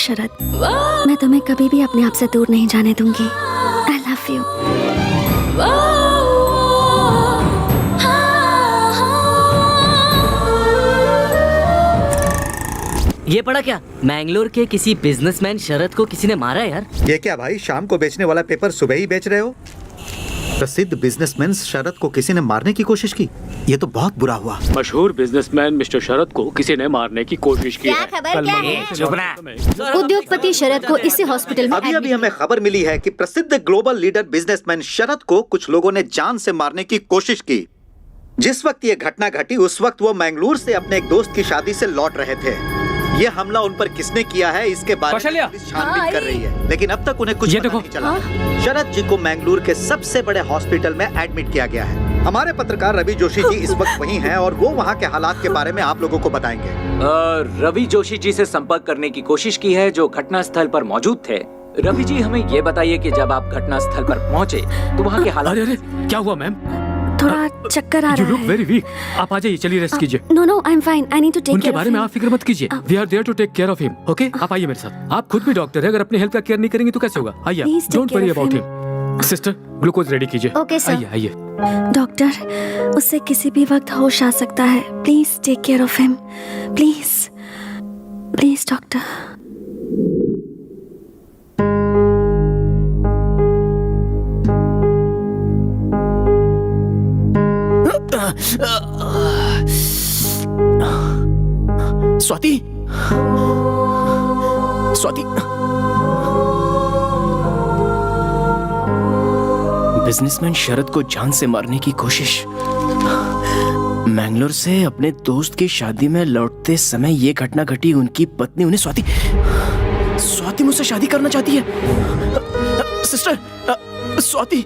Speaker 2: Sharad, मैं तुम्हें कभी भी अपने आप से दूर नहीं जाने दूंगी। आई लव यू।
Speaker 6: ये पढ़ा क्या? मैंगलोर के किसी बिजनेसमैन शरद को किसी ने मारा यार।
Speaker 1: ये क्या भाई, शाम को बेचने वाला पेपर सुबह ही बेच रहे हो? प्रसिद्ध बिजनेसमैन शरद को किसी ने मारने की कोशिश की। ये तो बहुत बुरा हुआ।
Speaker 4: मशहूर बिजनेसमैन मिस्टर शरद को किसी ने मारने की कोशिश की है।
Speaker 5: उद्योगपति शरद को इसी हॉस्पिटल में
Speaker 1: अभी अभी हमें खबर मिली है कि प्रसिद्ध ग्लोबल लीडर बिजनेसमैन शरद को कुछ लोगों ने जान से मारने की कोशिश की। जिस वक्त ये घटना घटी उस वक्त वो मैंगलोर से अपने एक दोस्त की शादी से लौट रहे थे। ये हमला उन पर किसने किया है इसके बारे में पुलिस छानबीन कर रही है, लेकिन अब तक उन्हें कुछ पता नहीं चला। शरद जी को मैंगलोर के सबसे बड़े हॉस्पिटल में एडमिट किया गया है। हमारे पत्रकार रवि जोशी जी इस वक्त वहीं हैं और वो वहाँ के हालात के बारे में आप लोगों को बताएंगे।
Speaker 3: रवि जोशी जी से संपर्क करने की कोशिश की है जो घटना स्थल पर मौजूद थे। रवि जी हमें ये बताइए कि जब आप घटना स्थल पर पहुँचे तो वहाँ के हालात।
Speaker 4: अरे क्या हुआ मैम?
Speaker 2: थोड़ा चक्कर आ
Speaker 4: You
Speaker 2: रहा
Speaker 4: look
Speaker 2: है।
Speaker 4: very weak. आप आ जाइए, चलिए रेस्ट कीजिए।
Speaker 2: No no I am fine, I need to take
Speaker 4: उनके
Speaker 2: केयर
Speaker 4: बारे में आप फिक्र मत कीजिए। We are there to take care of him. Okay? आप आइए मेरे साथ। आप खुद भी डॉक्टर है, अगर अपनी हेल्थ का केयर नहीं करेंगे तो कैसे होगा? आइए,
Speaker 2: Please take
Speaker 4: don't
Speaker 2: care
Speaker 4: worry
Speaker 2: of
Speaker 4: about
Speaker 2: him.
Speaker 4: Him. Sister, glucose ready कीजिए।
Speaker 5: Okay, sir.
Speaker 4: आइए आइए।
Speaker 2: डॉक्टर, उससे किसी भी वक्त होश आ सकता है। Please take care of him, please please doctor.
Speaker 8: Swati, Swati, businessman Sharad को जान से मारने की कोशिश। मैंगलोर से अपने दोस्त की शादी में लौटते समय ये घटना घटी। उनकी पत्नी उन्हें स्वाति मुझसे शादी करना चाहती है। सिस्टर, स्वाति।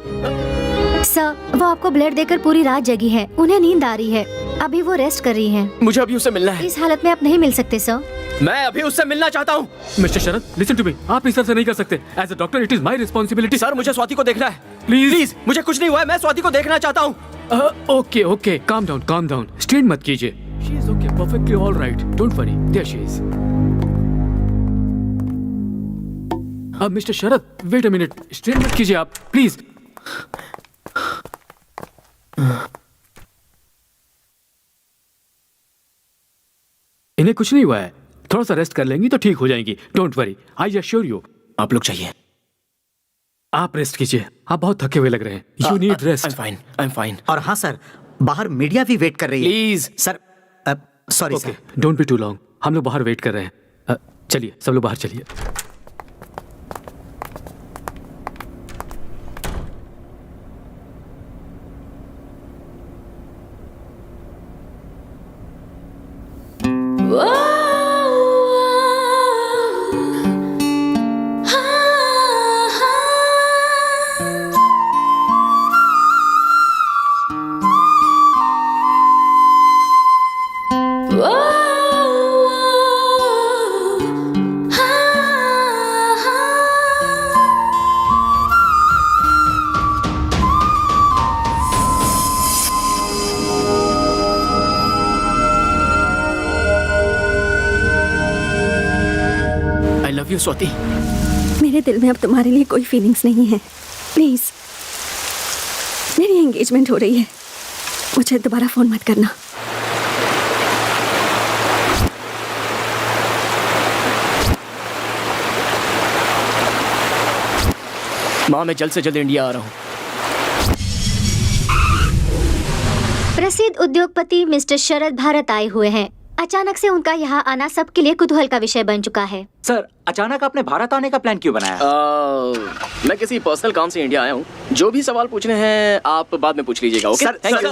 Speaker 5: सर, वो आपको ब्लड देकर पूरी रात जगी है। उन्हें नींद आ रही है। अभी वो रेस्ट कर रही हैं।
Speaker 8: मुझे अभी उससे मिलना है।
Speaker 5: इस हालत में आप नहीं मिल सकते सर।
Speaker 8: मैं अभी उससे मिलना चाहता हूँ।
Speaker 4: Mister Sharad, listen to me. आप इस तरह से नहीं कर सकते। As a doctor it is my responsibility.
Speaker 8: Sir, मुझे स्वाति को देखना है।
Speaker 4: प्लीज
Speaker 8: मुझे कुछ नहीं हुआ है। मैं स्वाति को देखना चाहता हूँ।
Speaker 4: Okay okay, calm down, strain मत कीजिए। She is okay, perfectly all right, don't worry, there she is. अब mister Sharad, wait a minute, strain मत कीजिए आप, प्लीज। इन्हें कुछ नहीं हुआ है, थोड़ा सा रेस्ट कर लेंगी तो ठीक हो जाएंगी। Don't worry, I assure you.
Speaker 8: आप लोग चाहिए।
Speaker 4: आप रेस्ट कीजिए, आप बहुत थके हुए लग रहे हैं। You need rest.
Speaker 8: I am fine.
Speaker 1: और हाँ सर, बाहर मीडिया भी वेट कर रही है।
Speaker 8: Please
Speaker 1: sir, sorry sir.
Speaker 4: Don't be too long, हम लोग बाहर वेट कर रहे हैं। चलिए, सब लोग बाहर चलिए।
Speaker 8: स्वाति,
Speaker 2: मेरे दिल में अब तुम्हारे लिए कोई फीलिंग्स नहीं है। प्लीज, मेरी एंगेजमेंट हो रही है, मुझे दोबारा फोन मत करना।
Speaker 8: माँ, मैं जल्द से जल्द इंडिया आ रहा हूँ।
Speaker 5: प्रसिद्ध उद्योगपति मिस्टर शरद भारत आए हुए हैं। अचानक से उनका यहाँ आना सबके लिए कुतूहल का विषय बन चुका है।
Speaker 3: सर, अचानक आपने भारत आने का प्लान क्यों बनाया?
Speaker 8: मैं किसी पर्सनल काम से इंडिया आया हूँ। जो भी सवाल पूछने हैं आप बाद में पूछ लीजिएगा। ओके? Thank you.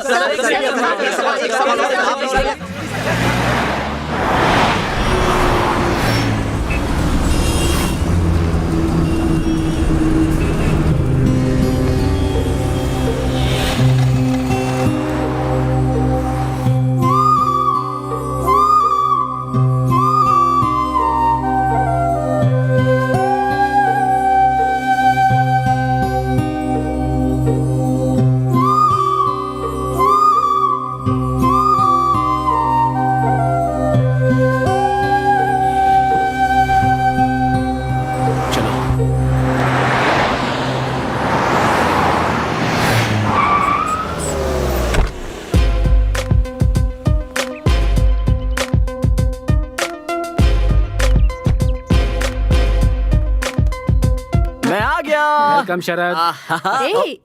Speaker 4: वेलकम शरद।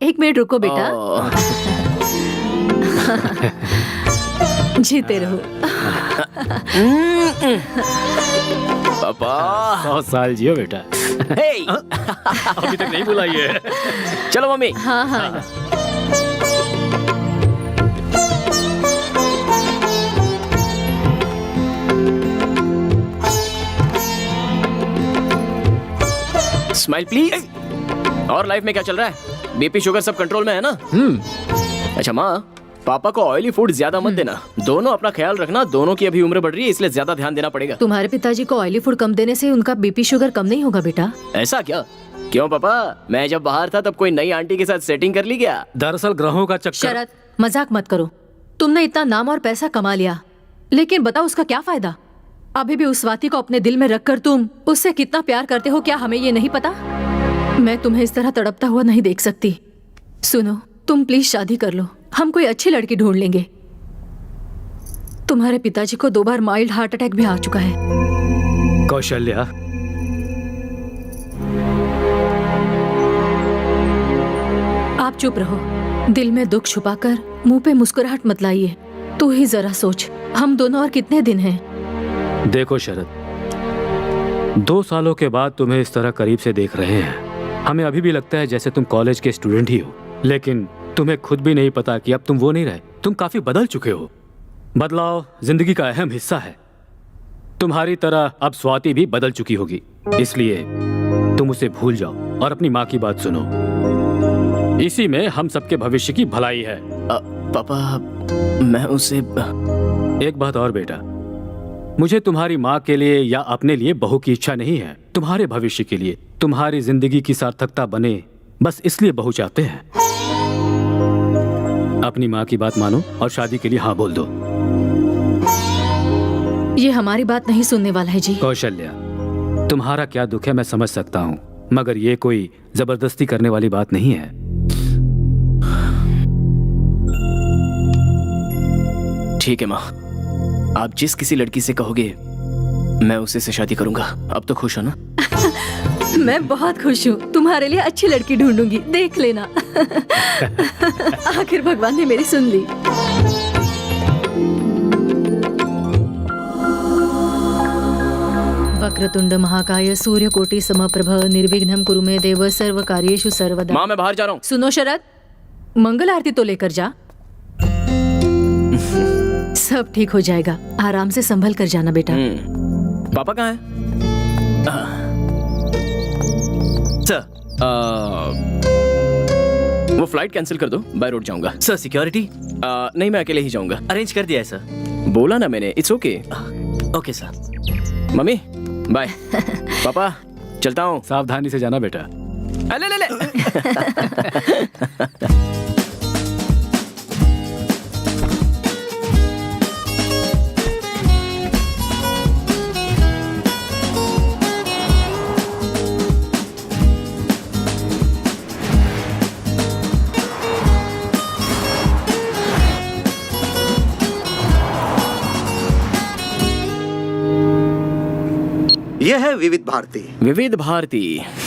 Speaker 5: एक मिनट रुको बेटा। जीते रहो।
Speaker 8: पापा
Speaker 4: 100 साल जियो बेटा।
Speaker 8: हे
Speaker 4: अभी तक नहीं बुलाई है।
Speaker 8: चलो मम्मी।
Speaker 5: हाँ हाँ।
Speaker 8: Smile please. और लाइफ में क्या चल रहा है? बीपी शुगर सब कंट्रोल में है ना? अच्छा माँ, पापा को ऑयली फूड ज्यादा मत देना। दोनों अपना ख्याल रखना। दोनों की अभी उम्र बढ़ रही है, इसलिए ज्यादा ध्यान देना पड़ेगा।
Speaker 5: तुम्हारे पिताजी को ऑयली फूड कम देने से उनका बीपी शुगर कम नहीं होगा बेटा।
Speaker 8: ऐसा क्या? क्यों पापा, मैं जब बाहर था तब कोई नई आंटी के साथ सेटिंग कर ली क्या?
Speaker 4: दरअसल ग्रहों का चक्कर।
Speaker 5: शरद, मजाक मत करो। तुमने इतना नाम और पैसा कमा लिया, लेकिन बताओ उसका क्या फायदा? अभी भी उस स्वाति को अपने दिल में रखकर तुम उससे कितना प्यार करते हो, क्या हमें ये नहीं पता? मैं तुम्हें इस तरह तड़पता हुआ नहीं देख सकती। सुनो, तुम प्लीज शादी कर लो। हम कोई अच्छी लड़की ढूंढ लेंगे। तुम्हारे पिताजी को 2 बार माइल्ड हार्ट अटैक भी आ चुका है।
Speaker 4: कौशल्या,
Speaker 5: आप चुप रहो। दिल में दुख छुपाकर मुंह पे मुस्कुराहट मत लाइए। तू ही जरा सोच, हम दोनों और कितने दिन हैं?
Speaker 4: देखो शरद, 2 सालों के बाद तुम्हें इस तरह करीब से देख रहे हैं। हमें अभी भी लगता है जैसे तुम कॉलेज के स्टूडेंट ही हो, लेकिन तुम्हें खुद भी नहीं पता कि अब तुम वो नहीं रहे। तुम काफी बदल चुके हो। बदलाव जिंदगी का अहम हिस्सा है। तुम्हारी तरह अब स्वाति भी बदल चुकी होगी, इसलिए तुम उसे भूल जाओ और अपनी माँ की बात सुनो। इसी में हम सबके भविष्य की भलाई है।
Speaker 8: पापा, मैं उसे
Speaker 4: एक बात और बेटा, मुझे तुम्हारी माँ के लिए या अपने लिए बहू की इच्छा नहीं है। तुम्हारे भविष्य के लिए, तुम्हारी जिंदगी की सार्थकता बने, बस इसलिए बहू चाहते हैं। अपनी माँ की बात मानो और शादी के लिए हाँ बोल दो।
Speaker 5: ये हमारी बात नहीं सुनने वाला है जी।
Speaker 4: कौशल्या, तुम्हारा क्या दुख है मैं समझ सकता हूँ, मगर ये कोई जबरदस्ती करने वाली बात नहीं है।
Speaker 8: ठीक है माँ, आप जिस किसी लड़की से कहोगे मैं उसी से शादी करूंगा। अब तो खुश हो ना?
Speaker 5: मैं बहुत खुश हूँ। तुम्हारे लिए अच्छी लड़की ढूंढूंगी, देख लेना। आखिर भगवान ने मेरी सुन ली। वक्रतुंड महाकाय सूर्यकोटि समप्रभ निर्विघ्नं कुरु मे देव सर्व कार्येषु सर्वदा।
Speaker 8: माँ, मैं बाहर जा रहा हूँ।
Speaker 5: सुनो शरद, मंगल आरती तो लेकर जा। सब ठीक हो जाएगा, आराम से संभल कर जाना बेटा।
Speaker 8: पापा कहाँ हैं? सर, वो फ्लाइट कैंसिल कर दो, बाय रोड जाऊंगा।
Speaker 6: सर सिक्योरिटी
Speaker 8: नहीं, मैं अकेले ही जाऊंगा।
Speaker 6: अरेंज कर दिया है सर।
Speaker 8: बोला ना मैंने, it's okay.
Speaker 6: Okay sir.
Speaker 8: Mummy bye. Papa चलता हूँ।
Speaker 4: सावधानी से जाना बेटा।
Speaker 8: ले ले ले।
Speaker 1: यह है विविध भारती।
Speaker 8: विविध भारती।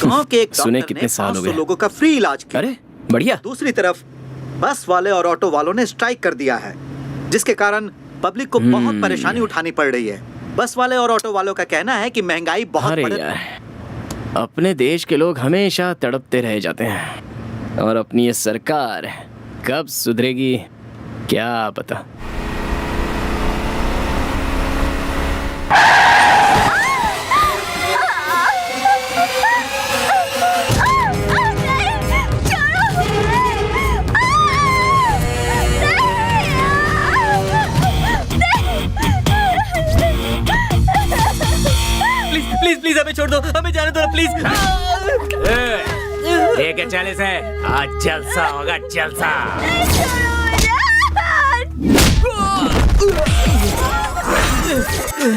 Speaker 1: गांव के एक
Speaker 8: सुने
Speaker 1: डॉक्टर
Speaker 8: कितने
Speaker 1: ने
Speaker 8: साल हो
Speaker 1: 500
Speaker 8: गए।
Speaker 1: लोगों का फ्री इलाज किया।
Speaker 8: अरे बढ़िया।
Speaker 1: दूसरी तरफ बस वाले और ऑटो वालों ने स्ट्राइक कर दिया है, जिसके कारण पब्लिक को बहुत परेशानी उठानी पड़ रही है। बस वाले और ऑटो वालों का कहना है कि महंगाई बहुत
Speaker 8: अरे
Speaker 1: बढ़
Speaker 8: यार, अपने देश के लोग हमेशा तड़पते रह जाते हैं और अपनी ये सरकार कब सुधरेगी क्या पता।
Speaker 6: प्लीज प्लीज हमें छोड़ दो, हमें जाने दो प्लीज।
Speaker 3: लेके चले से, आज जलसा होगा जलसा।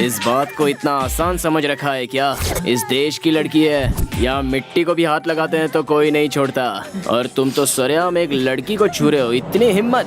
Speaker 8: इस बात को इतना आसान समझ रखा है क्या? इस देश की लड़की है, या मिट्टी को भी हाथ लगाते हैं तो कोई नहीं छोड़ता, और तुम तो सरेआम एक लड़की को छू रहे हो। इतनी हिम्मत!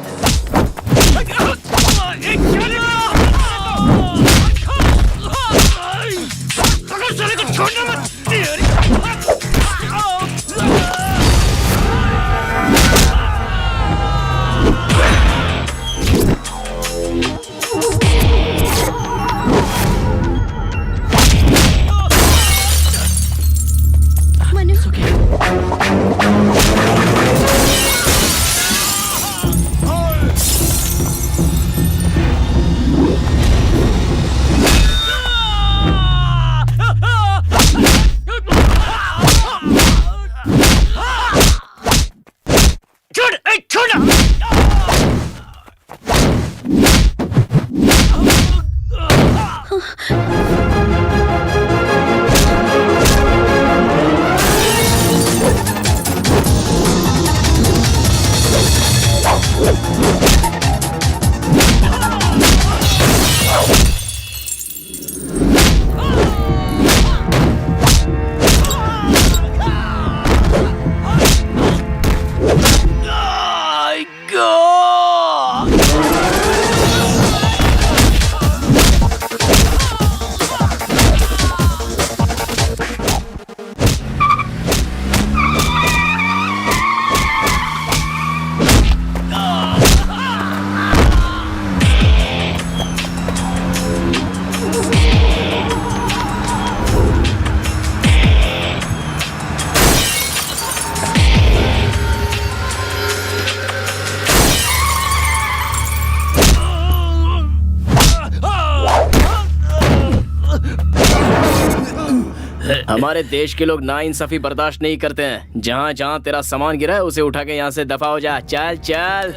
Speaker 8: हमारे देश के लोग नाइंसाफी बर्दाश्त नहीं करते हैं। जहाँ जहाँ तेरा सामान गिरा है उसे उठा के यहाँ से दफा हो जा। चल चल।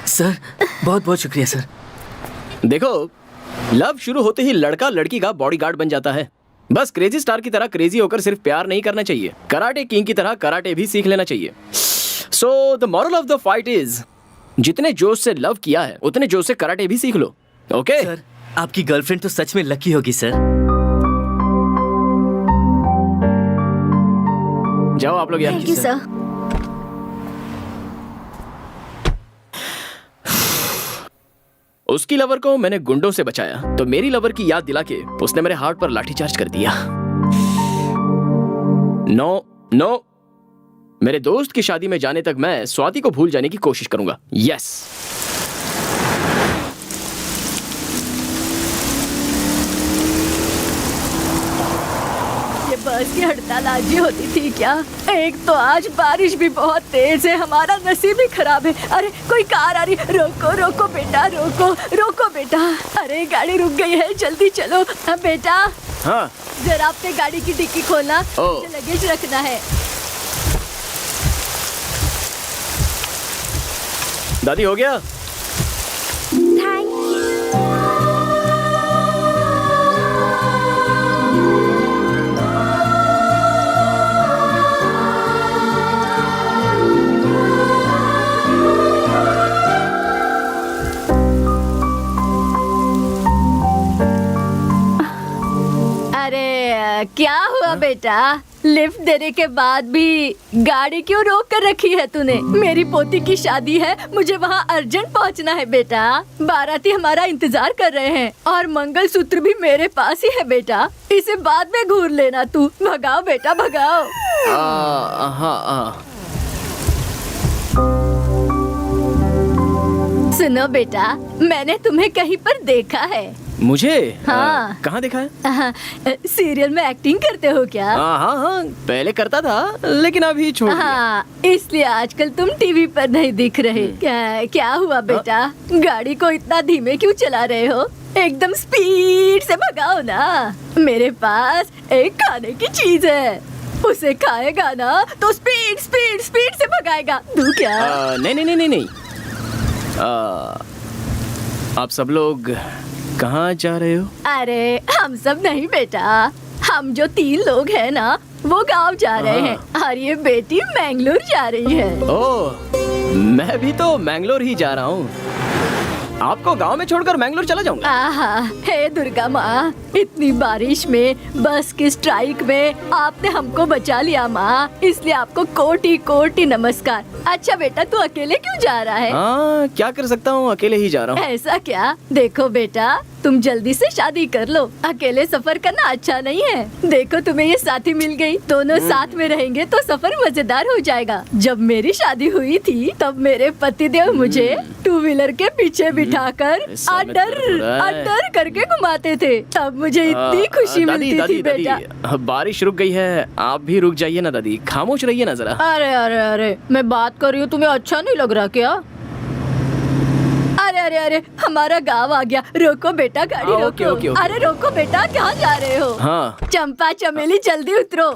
Speaker 6: सर बहुत बहुत शुक्रिया सर।
Speaker 8: देखो, लव शुरू होते ही लड़का लड़की का बॉडीगार्ड बन जाता है। बस क्रेजी स्टार की तरह क्रेजी होकर सिर्फ प्यार नहीं करना चाहिए, कराटे किंग की तरह कराटे भी सीख लेना चाहिए। So the moral of the fight is, जितने जोश से लव किया है उतने जोश से कराटे भी सीख लो। ओके
Speaker 6: सर, आपकी गर्लफ्रेंड तो सच में लकी होगी सर।
Speaker 8: जाओ आप लोग यार।
Speaker 5: Thank you sir.
Speaker 8: उसकी लवर को मैंने गुंडों से बचाया तो मेरी लवर की याद दिला के उसने मेरे हार्ट पर लाठीचार्ज कर दिया। नो नो, मेरे दोस्त की शादी में जाने तक मैं स्वाति को भूल जाने की कोशिश करूंगा। यस।
Speaker 2: ये बस की हड़ताल आज ही होती थी क्या? एक तो आज बारिश भी बहुत तेज है, हमारा नसीब भी खराब है। अरे कोई कार आ रही, रोको रोको बेटा, रोको रोको बेटा। अरे गाड़ी रुक गई है, जल्दी चलो। बेटा
Speaker 8: हाँ
Speaker 2: जरा अपने गाड़ी की डिक्की खोलना,
Speaker 8: ओ।
Speaker 2: मुझे लगेज रखना है।
Speaker 8: दादी हो गया?
Speaker 2: अरे क्या हुआ बेटा? लिफ्ट देने के बाद भी गाड़ी क्यों रोक कर रखी है तूने? मेरी पोती की शादी है, मुझे वहाँ अर्जेंट पहुँचना है बेटा। बाराती हमारा इंतजार कर रहे हैं और मंगलसूत्र भी मेरे पास ही है बेटा। इसे बाद में घूर लेना तू। भगाओ बेटा भगाओ। सुनो बेटा, मैंने तुम्हें कहीं पर देखा है।
Speaker 8: मुझे?
Speaker 2: हाँ।
Speaker 8: कहाँ देखा है?
Speaker 2: सीरियल में एक्टिंग करते हो क्या?
Speaker 8: हाँ, पहले करता था लेकिन अभी छोड़ दिया।
Speaker 2: हाँ, इसलिए आजकल तुम टीवी पर नहीं दिख रहे। क्या हुआ बेटा? गाड़ी को इतना धीमे क्यों चला रहे हो? एकदम स्पीड से भगाओ ना। मेरे पास एक खाने की चीज है, उसे खाएगा ना तो स्पीड स्पीड स्पीड से भगाएगा। दूं क्या?
Speaker 8: नहीं। आप सब लोग कहाँ जा रहे हो?
Speaker 2: अरे हम सब नहीं बेटा, हम जो 3 लोग हैं ना वो गांव जा रहे हैं और ये बेटी मैंगलोर जा रही है।
Speaker 8: ओह, मैं भी तो मैंगलोर ही जा रहा हूँ। आपको गांव में छोड़कर मैंगलोर चला जाऊंगा।
Speaker 2: आहा, हे दुर्गा माँ, इतनी बारिश में बस की स्ट्राइक में आपने हमको बचा लिया माँ, इसलिए आपको कोटि कोटि नमस्कार। अच्छा बेटा, तू अकेले क्यों जा रहा है?
Speaker 8: हाँ, क्या कर सकता हूँ, अकेले ही जा रहा हूँ।
Speaker 2: ऐसा क्या? देखो बेटा, तुम जल्दी से शादी कर लो, अकेले सफर करना अच्छा नहीं है। देखो तुम्हें ये साथी मिल गई, दोनों साथ में रहेंगे तो सफर मजेदार हो जाएगा। जब मेरी शादी हुई थी तब मेरे पतिदेव मुझे 2 व्हीलर के पीछे बिठाकर अडर करके घुमाते थे, तब मुझे इतनी खुशी मिलती थी बेटा।
Speaker 8: बारिश रुक गई है, आप भी रुक जाइए ना दादी, खामोश रहिए ना जरा।
Speaker 2: अरे अरे अरे, मैं बात कर रही हूँ, तुम्हें अच्छा नहीं लग रहा क्या? अरे अरे, हमारा गांव आ गया। रोको बेटा, गाड़ी रोको।
Speaker 8: ओके।
Speaker 2: अरे रोको बेटा, कहाँ जा रहे हो?
Speaker 8: हाँ।
Speaker 2: चंपा चमेली जल्दी उतरो।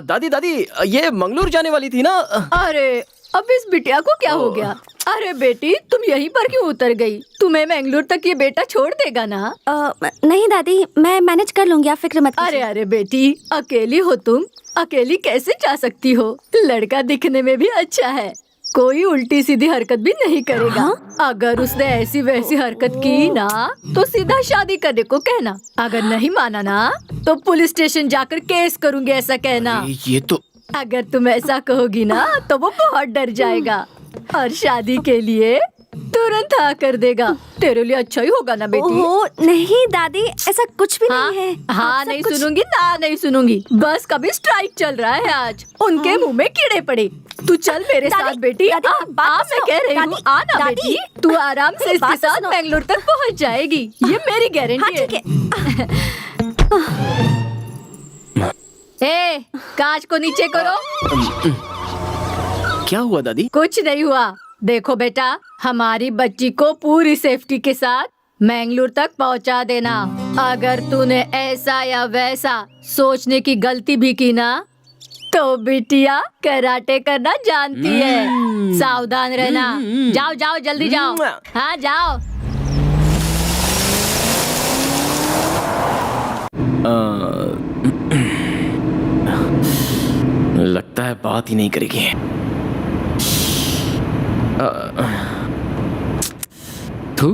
Speaker 8: दादी, ये मंगलोर जाने वाली थी ना?
Speaker 2: अरे
Speaker 5: अब इस बिटिया को क्या हो गया? अरे बेटी, तुम यहीं पर क्यों उतर गई? तुम्हें मैंगलोर तक ये बेटा छोड़ देगा ना?
Speaker 2: नहीं दादी, मैं मैनेज कर लूंगी, आप फिक्र मत कीजिए।
Speaker 5: अरे बेटी, अकेली हो तुम, अकेली कैसे जा सकती हो? लड़का दिखने में भी अच्छा है, कोई उल्टी सीधी हरकत भी नहीं करेगा। अगर उसने ऐसी वैसी हरकत की ना तो सीधा शादी करने को कहना। अगर नहीं माना ना तो पुलिस स्टेशन जाकर केस करूंगी ऐसा कहना।
Speaker 8: ये तो
Speaker 5: अगर तुम ऐसा कहोगी ना तो वो बहुत डर जाएगा और शादी के लिए तुरंत हाँ कर देगा। तेरे लिए अच्छा ही होगा ना बेटी?
Speaker 2: ओह नहीं दादी, ऐसा कुछ भी
Speaker 5: हाँ,
Speaker 2: नहीं है।
Speaker 5: हाँ
Speaker 2: आप सब
Speaker 5: नहीं
Speaker 2: कुछ-
Speaker 5: सुनूंगी ना, नहीं सुनूंगी। बस कभी स्ट्राइक चल रहा है आज, उनके मुंह में कीड़े पड़े। तू चल मेरे
Speaker 2: दादी,
Speaker 5: साथ बेटी।
Speaker 2: दादी,
Speaker 5: आ,
Speaker 2: बात
Speaker 5: आ, मैं
Speaker 2: सुनो।
Speaker 5: कह रही हूँ,
Speaker 2: दादी,
Speaker 5: आ ना
Speaker 2: दादी,
Speaker 5: बेटी, तू आराम से
Speaker 2: मेरी
Speaker 5: इसके
Speaker 2: बात तो
Speaker 5: साथ
Speaker 2: सुनो।
Speaker 5: बेंगलोर तक पहुँच जाएगी, ये मेरी
Speaker 2: हाँ
Speaker 5: गारंटी
Speaker 2: ठीक है।
Speaker 5: ए, कांच को नीचे करो।
Speaker 8: क्या हुआ दादी?
Speaker 5: कुछ नहीं हुआ। देखो बेटा, हमारी बच्ची को पूरी सेफ्टी के साथ मैंगलोर तक पहुंचा देना। अगर तूने ऐसा या वैसा सोचने की गलती भी की ना तो बिटिया कराटे करना जानती है। सावधान रहना। जाओ जाओ जल्दी जाओ। हाँ जाओ।
Speaker 8: लगता है बात ही नहीं करेगी। तू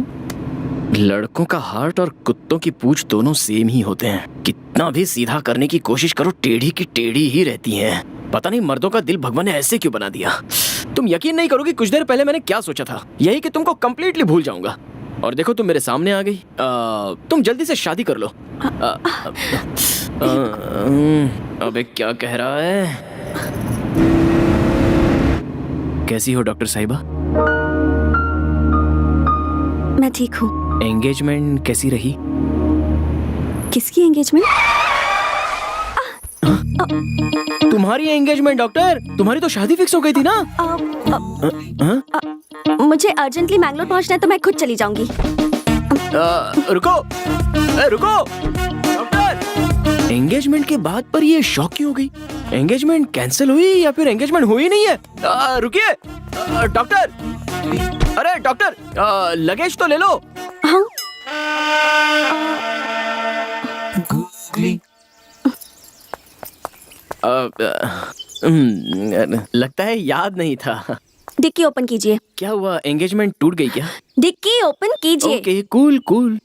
Speaker 8: लड़कों का हार्ट और कुत्तों की पूंछ दोनों सेम ही होते हैं। कितना भी सीधा करने की कोशिश करो, टेढ़ी की टेढ़ी ही रहती हैं। पता नहीं मर्दों का दिल भगवान ने ऐसे क्यों बना दिया। तुम यकीन नहीं करोगी, कुछ देर पहले मैंने क्या सोचा था, यही कि तुमको कंप्लीटली भूल जाऊंगा। और देखो तुम मेरे सामने आ गई। तुम जल्दी से शादी कर लो। अबे क्या कह रहा है? कैसी हो डॉक्टर साहिबा?
Speaker 2: मैं ठीक हूँ।
Speaker 8: एंगेजमेंट कैसी रही?
Speaker 2: किसकी एंगेजमेंट?
Speaker 8: तुम्हारी एंगेजमेंट डॉक्टर, तुम्हारी तो शादी फिक्स हो गई थी ना?
Speaker 2: मुझे अर्जेंटली मैंगलोर पहुंचना है तो मैं खुद चली जाऊंगी।
Speaker 8: रुको, रुको डॉक्टर। एंगेजमेंट के बाद पर ये शॉक क्यों हो गई? एंगेजमेंट कैंसिल हुई या फिर एंगेजमेंट हुई नहीं है? रुकिए डॉक्टर। अरे डॉक्टर, लगेज तो ले लो।
Speaker 2: हाँ
Speaker 8: लगता है याद नहीं था।
Speaker 2: डिक्की ओपन कीजिए।
Speaker 8: क्या हुआ, एंगेजमेंट टूट गई क्या?
Speaker 2: डिक्की ओपन कीजिए।
Speaker 8: Okay cool cool.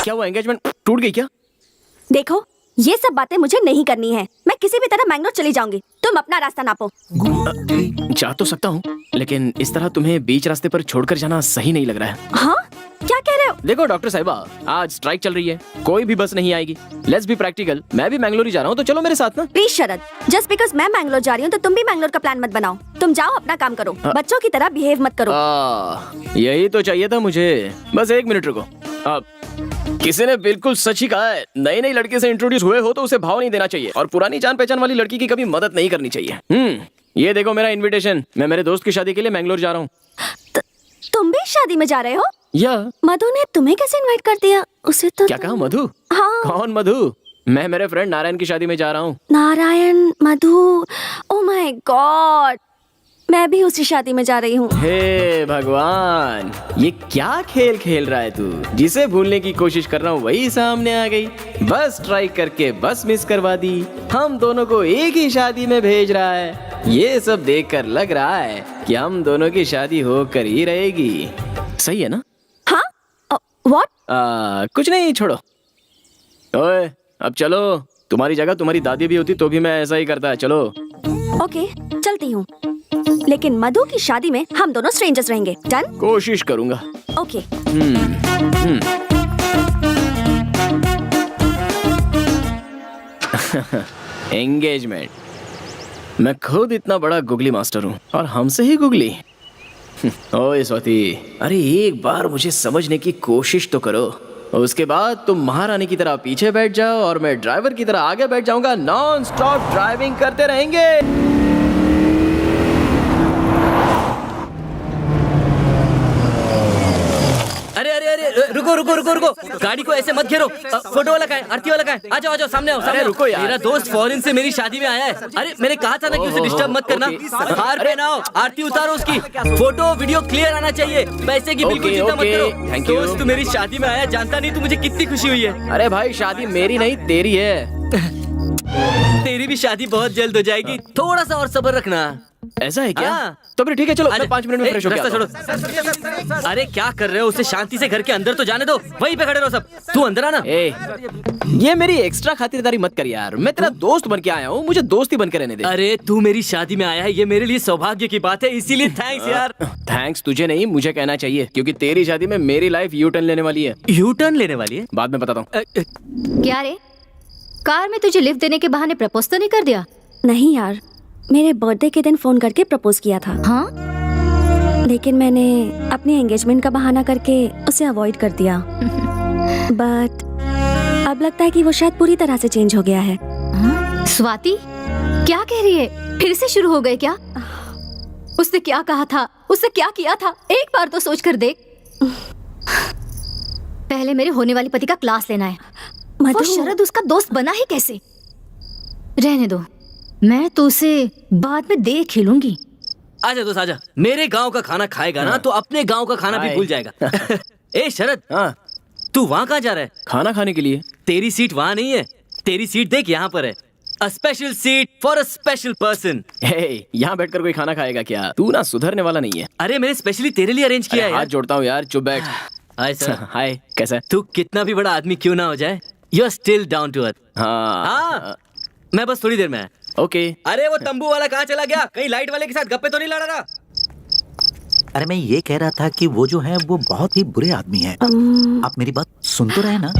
Speaker 8: क्या हुआ, एंगेजमेंट टूट गई क्या?
Speaker 2: देखो, ये सब बातें मुझे नहीं करनी है। मैं किसी भी तरह मैंगलोर चली जाऊंगी। तुम अपना रास्ता नापो।
Speaker 8: जा तो सकता हूँ, लेकिन इस तरह तुम्हें बीच रास्ते पर छोड़कर जाना सही नहीं लग रहा है।
Speaker 2: हाँ, क्या कह रहे हो?
Speaker 8: देखो डॉक्टर साहिबा, आज स्ट्राइक चल रही है, कोई भी बस नहीं आएगी। Let's be practical. मैं भी मैंगलोर ही जा रहा हूँ, तो चलो मेरे साथ ना।
Speaker 2: प्लीज शरद, जस्ट बिकॉज मैं मैंगलोर जा रही हूँ तो तुम भी मैंगलोर का प्लान मत बनाओ। तुम जाओ, अपना काम करो, बच्चों की तरह बिहेव मत करो।
Speaker 8: यही तो चाहिए था मुझे। बस एक मिनट रुको। किसी ने बिल्कुल सच ही कहा है, नई नई लड़की से इंट्रोड्यूस हुए हो तो उसे भाव नहीं देना चाहिए और पुरानी जान पहचान वाली लड़की की कभी मदद नहीं करनी चाहिए। ये देखो मेरा इनविटेशन। मैं मेरे दोस्त की शादी के लिए मैंगलोर जा रहा हूँ।
Speaker 2: तुम भी शादी में जा रहे हो?
Speaker 8: या
Speaker 2: मधु ने तुम्हें कैसे इनवाइट कर दिया? उसे तो
Speaker 8: क्या कहा मधु?
Speaker 2: हाँ।
Speaker 8: कौन मधु? मैं मेरे फ्रेंड नारायण की शादी में जा रहा हूँ।
Speaker 2: नारायण, मधु, ओह माय गॉड, मैं भी उसी शादी में जा रही हूँ।
Speaker 8: हे भगवान, ये क्या खेल खेल रहा है तू? जिसे भूलने की कोशिश कर रहा हूँ वही सामने आ गई। बस ट्राई करके बस मिस करवा दी। हम दोनों को एक ही शादी में भेज रहा है। ये सब देखकर लग रहा है कि हम दोनों की शादी होकर ही रहेगी। सही है ना?
Speaker 2: हाँ? व्हाट?
Speaker 8: कुछ नहीं, छोड़ो। ओए, अब चलो। तुम्हारी जगह तुम्हारी दादी भी होती तो भी मैं ऐसा ही करता है। चलो।
Speaker 2: ओके, चलती हूँ, लेकिन मधु की शादी में हम दोनों स्ट्रेंजर्स रहेंगे। डन?
Speaker 8: कोशिश करूंगा।
Speaker 2: ओके।
Speaker 8: एंगेजमेंट। मैं खुद इतना बड़ा गुगली मास्टर हूँ और हमसे ही गुगली। ओए स्वाति, अरे एक बार मुझे समझने की कोशिश तो करो। उसके बाद तुम महारानी की तरह पीछे बैठ जाओ और मैं ड्राइवर की तरह आगे बैठ जाऊंगा। नॉन स्टॉप ड्राइविंग करते रहेंगे। अरे अरे अरे रुको
Speaker 6: रुको रुको रुको रुको, गाड़ी को ऐसे मत घेरो। फोटो वाला कहाँ है? आरती वाला कहाँ है? आ जाओ आ जाओ, सामने आओ, सामने
Speaker 8: रुको यार।
Speaker 6: मेरा दोस्त फॉरेन से मेरी शादी में आया है। अरे मैंने कहा था ना कि उसे डिस्टर्ब मत करना। हार पहनाओ, आरती उतारो उसकी, फोटो वीडियो क्लियर आना चाहिए, पैसे की बिल्कुल चिंता मत करो।
Speaker 8: Thank you.
Speaker 6: दोस्त तू मेरी शादी में आया, जानता नहीं तू मुझे कितनी खुशी हुई है।
Speaker 8: अरे भाई शादी मेरी नहीं तेरी है।
Speaker 6: तेरी भी शादी बहुत जल्द हो जाएगी, थोड़ा सा और सब्र रखना।
Speaker 8: ऐसा है क्या?
Speaker 6: हाँ।
Speaker 8: तो फिर ठीक है, चलो
Speaker 6: अरे,
Speaker 8: मैं 5 मिनट में फ्रेश हो
Speaker 6: रास्ता
Speaker 8: गया।
Speaker 6: छोड़ो। अरे क्या कर रहे हो? उसे शांति से घर के अंदर तो जाने दो, वहीं पे खड़े रहो सब। तू अंदर आना।
Speaker 8: ये मेरी एक्स्ट्रा खातिरदारी मत कर यार, मैं तेरा दोस्त बन के आया हूँ, मुझे दोस्ती बन के रहने दे।
Speaker 6: अरे तू मेरी शादी में आया है, ये मेरे लिए सौभाग्य की बात है, इसीलिए थैंक्स यार।
Speaker 8: थैंक्स तुझे नहीं, मुझे कहना चाहिए, क्योंकि तेरी शादी में मेरी लाइफ यू टर्न लेने वाली है।
Speaker 6: यू टर्न लेने वाली है?
Speaker 8: बाद में बताता हूँ।
Speaker 5: क्या रे, कार में तुझे लिफ्ट देने के बहाने प्रपोज तो नहीं कर दिया?
Speaker 2: नहीं यार, मेरे बर्थडे के दिन फोन करके प्रपोज किया था,
Speaker 5: हाँ,
Speaker 2: लेकिन मैंने अपनी एंगेजमेंट का बहाना करके उसे अवॉइड कर दिया। बट अब लगता है कि वो शायद पूरी तरह से चेंज हो गया है।
Speaker 5: स्वाति क्या कह रही है? फिर से शुरू हो गए क्या? उसने क्या कहा था, उसने क्या किया था, एक बार तो सोच कर देख। पहले मेरे होने वाली पति का क्लास लेना है। वो शरद उसका दोस्त बना ही कैसे? रहने दो, मैं तो उसे बाद में देख ही लूंगी।
Speaker 6: आजा दोस्त आजा, मेरे गांव का खाना खाएगा ना तो अपने गांव का खाना भी भूल जाएगा। ए शरद,
Speaker 8: हाँ
Speaker 6: तू वहाँ कहाँ जा रहा है?
Speaker 8: खाना खाने के लिए।
Speaker 6: तेरी सीट वहाँ नहीं है, तेरी सीट देख यहाँ पर है। A special seat for a special person.
Speaker 8: यहाँ बैठकर कोई खाना खाएगा क्या? तू ना सुधरने वाला नहीं है।
Speaker 6: अरे मैंने स्पेशली तेरे लिए अरेंज किया है
Speaker 8: हाथ
Speaker 6: यार।
Speaker 8: जोड़ता हूँ यार, चुप बैठ।
Speaker 6: Hi sir.
Speaker 8: हाय, कैसा है?
Speaker 6: तू कितना भी बड़ा आदमी क्यों ना हो जाए, you are still down to earth.
Speaker 8: हाँ
Speaker 6: हाँ, मैं बस थोड़ी देर में आया।
Speaker 8: ओके।
Speaker 6: अरे वो तंबू वाला कहाँ चला गया? कहीं लाइट वाले के साथ गप्पे तो नहीं लड़ा रहा?
Speaker 1: अरे मैं ये कह रहा था कि वो जो है वो बहुत ही बुरे आदमी है। आप मेरी बात सुन तो रहे ना?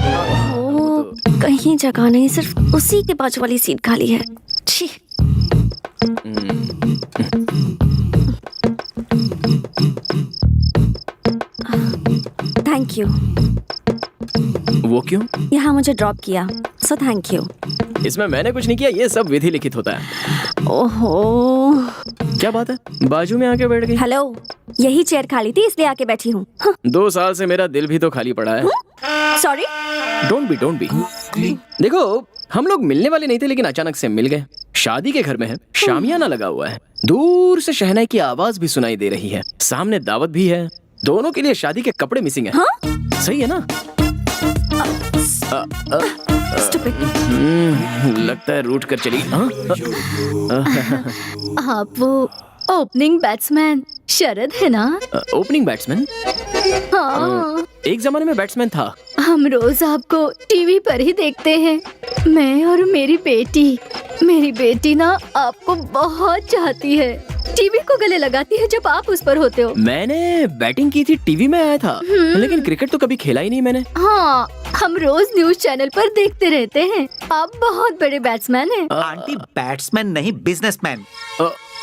Speaker 2: वो कहीं जगह नहीं, सिर्फ उसी के बाजू वाली सीट खाली है। छी। Thank you.
Speaker 8: वो क्यों?
Speaker 2: यहाँ मुझे ड्रॉप किया, सो थैंक यू।
Speaker 8: इसमें मैंने कुछ नहीं किया, ये सब विधि लिखित होता है।
Speaker 2: ओहो,
Speaker 8: क्या बात है, बाजू में आके बैठ गई?
Speaker 2: हेलो, यही चेयर खाली थी इसलिए आके बैठी हूँ।
Speaker 8: 2 साल से मेरा दिल भी तो खाली पड़ा है।
Speaker 2: सॉरी।
Speaker 8: Don't be. देखो हम लोग मिलने वाले नहीं थे, लेकिन अचानक से मिल गए। शादी के घर में है, शामियाना लगा हुआ है, दूर से शहनाई की आवाज भी सुनाई दे रही है, सामने दावत भी है, दोनों के लिए शादी के कपड़े मिसिंग है। सही है ना? लगता है रूठ कर चली।
Speaker 5: आप वो ओपनिंग बैट्समैन शरद है ना?
Speaker 8: Opening batsman?
Speaker 5: हाँ,
Speaker 8: एक जमाने में बैट्समैन था।
Speaker 5: हम रोज आपको टीवी पर ही देखते हैं, मैं और मेरी बेटी। मेरी बेटी ना आपको बहुत चाहती है, टीवी को गले लगाती है जब आप उस पर होते हो।
Speaker 8: मैंने बैटिंग की थी, टीवी में आया था, लेकिन क्रिकेट तो कभी खेला ही नहीं मैंने।
Speaker 5: हाँ, हम रोज न्यूज चैनल पर देखते रहते हैं। आप बहुत बड़े बैट्समैन हैं।
Speaker 1: आंटी बैट्समैन नहीं, बिजनेसमैन।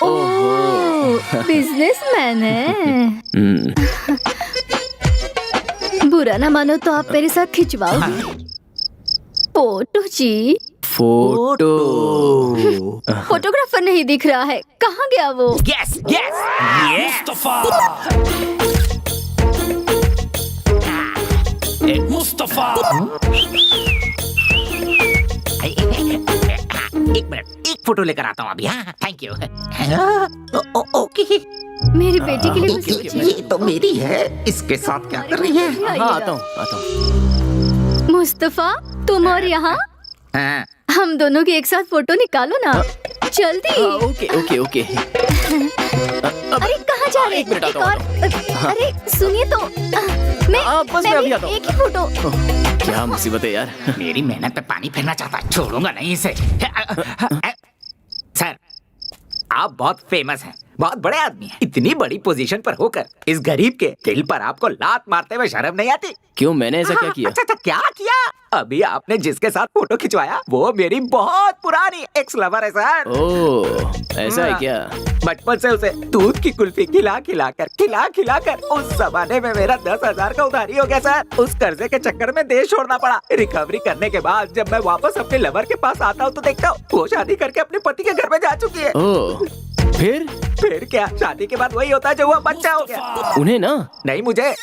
Speaker 5: ओह, बिजनेसमैन है। बुरा ना मानो तो आप मेरे साथ खिंचवाओगे फोटो जी?
Speaker 8: फोटो?
Speaker 5: फोटोग्राफर नहीं दिख रहा है, कहाँ गया वो?
Speaker 3: Yes yes Mustafa. मुस्तफा, एक मिनट, एक फोटो लेकर आता हूँ अभी। हाँ थैंक यू। ओके,
Speaker 5: मेरी बेटी के लिए कुछ
Speaker 3: ये तो मेरी है, इसके साथ क्या कर रही है?
Speaker 8: हाँ आता हूँ।
Speaker 5: मुस्तफा, तुम और यहाँ?
Speaker 3: हाँ,
Speaker 5: हम दोनों की एक साथ फोटो निकालो ना, जल्दी।
Speaker 8: ओके।
Speaker 5: अरे कहाँ जा रहे?
Speaker 8: एक मिनट आता हूँ।
Speaker 5: अरे सुनिए तो,
Speaker 8: बस मैं अभी आता हूँ।
Speaker 5: एक ही फोटो।
Speaker 8: क्या मुसीबत है यार।
Speaker 3: मेरी मेहनत पे पानी फेरना चाहता, छोड़ूंगा नहीं इसे। सर, आप बहुत फेमस हैं, बहुत बड़े आदमी हैं। इतनी बड़ी पोजीशन पर होकर इस गरीब के दिल पर आपको लात मारते हुए शर्म नहीं आती?
Speaker 8: क्यों, मैंने ऐसा क्या किया?
Speaker 3: अच्छा, क्या किया? अभी आपने जिसके साथ फोटो खिंचवाया वो मेरी बहुत पुरानी एक्स लवर है सर।
Speaker 8: ओह, ऐसा है क्या?
Speaker 3: बचपन से उसे दूध की कुल्फी खिला कर उस जमाने में मेरा 10,000 का उधारी हो गया सर। उस कर्जे के चक्कर में देश छोड़ना पड़ा। रिकवरी करने के बाद जब मैं वापस अपने लवर के पास आता हूँ तो देखता हूँ वो शादी करके अपने पति के घर में जा चुकी है।
Speaker 8: ओह, फिर
Speaker 3: क्या, शादी के बाद वही होता है जो हुआ, बच्चा हो गया।
Speaker 8: उन्हें ना?
Speaker 3: नहीं, मुझे।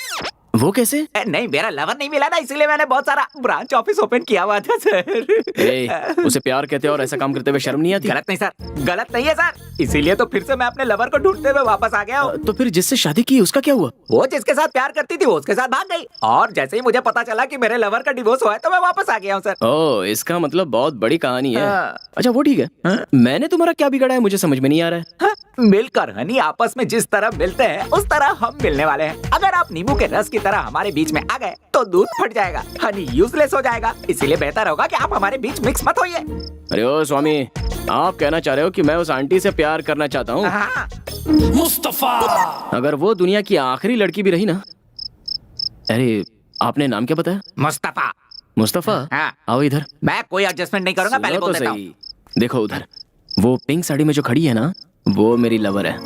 Speaker 8: वो कैसे?
Speaker 3: नहीं, मेरा लवर नहीं मिला ना, इसीलिए मैंने बहुत सारा ब्रांच ऑफिस ओपन किया हुआ था सर।
Speaker 8: उसे प्यार कहते हैं और ऐसा काम करते हुए शर्म नहीं आती?
Speaker 3: गलत नहीं सर, गलत नहीं है सर, इसीलिए तो फिर से मैं अपने लवर को ढूंढते हुए वापस आ गया हूँ।
Speaker 8: तो फिर जिससे शादी की उसका क्या हुआ?
Speaker 3: वो जिसके साथ प्यार करती थी वो उसके साथ भाग गई, और जैसे ही मुझे पता चला कि मेरे लवर का डिवोर्स हुआ है तो मैं वापस आ गया हूँ सर।
Speaker 8: ओह, इसका मतलब बहुत बड़ी कहानी है।
Speaker 3: हाँ।
Speaker 8: अच्छा वो ठीक है, मैंने तुम्हारा क्या बिगाड़ा है मुझे समझ में नहीं आ रहा है।
Speaker 3: हाँ, मिलकर हनी आपस में जिस तरह मिलते हैं उस तरह हम मिलने वाले हैं। अगर आप नींबू के रस की तरह हमारे बीच में आ गए तो दूध फट जाएगा, हनी यूजलेस हो जाएगा, इसीलिए बेहतर होगा कि आप हमारे बीच मिक्स मत होइए।
Speaker 8: अरे ओ स्वामी, आप कहना चाह रहे हो कि मैं उस आंटी से प्यार करना चाहता हूँ?
Speaker 3: हाँ।
Speaker 10: मुस्तफा।
Speaker 8: अगर वो दुनिया की आखिरी लड़की भी रही ना। अरे आपने नाम क्या बताया?
Speaker 3: मुस्तफा।
Speaker 8: मुस्तफा?
Speaker 3: हाँ।
Speaker 8: आओ इधर।
Speaker 3: मैं कोई एडजस्टमेंट नहीं करूंगा, पहले
Speaker 8: सुनो
Speaker 3: बोल
Speaker 8: तो
Speaker 3: देता हूँ।
Speaker 8: सही। देखो उधर, वो पिंक साड़ी में जो खड़ी है ना, वो मेरी लवर है।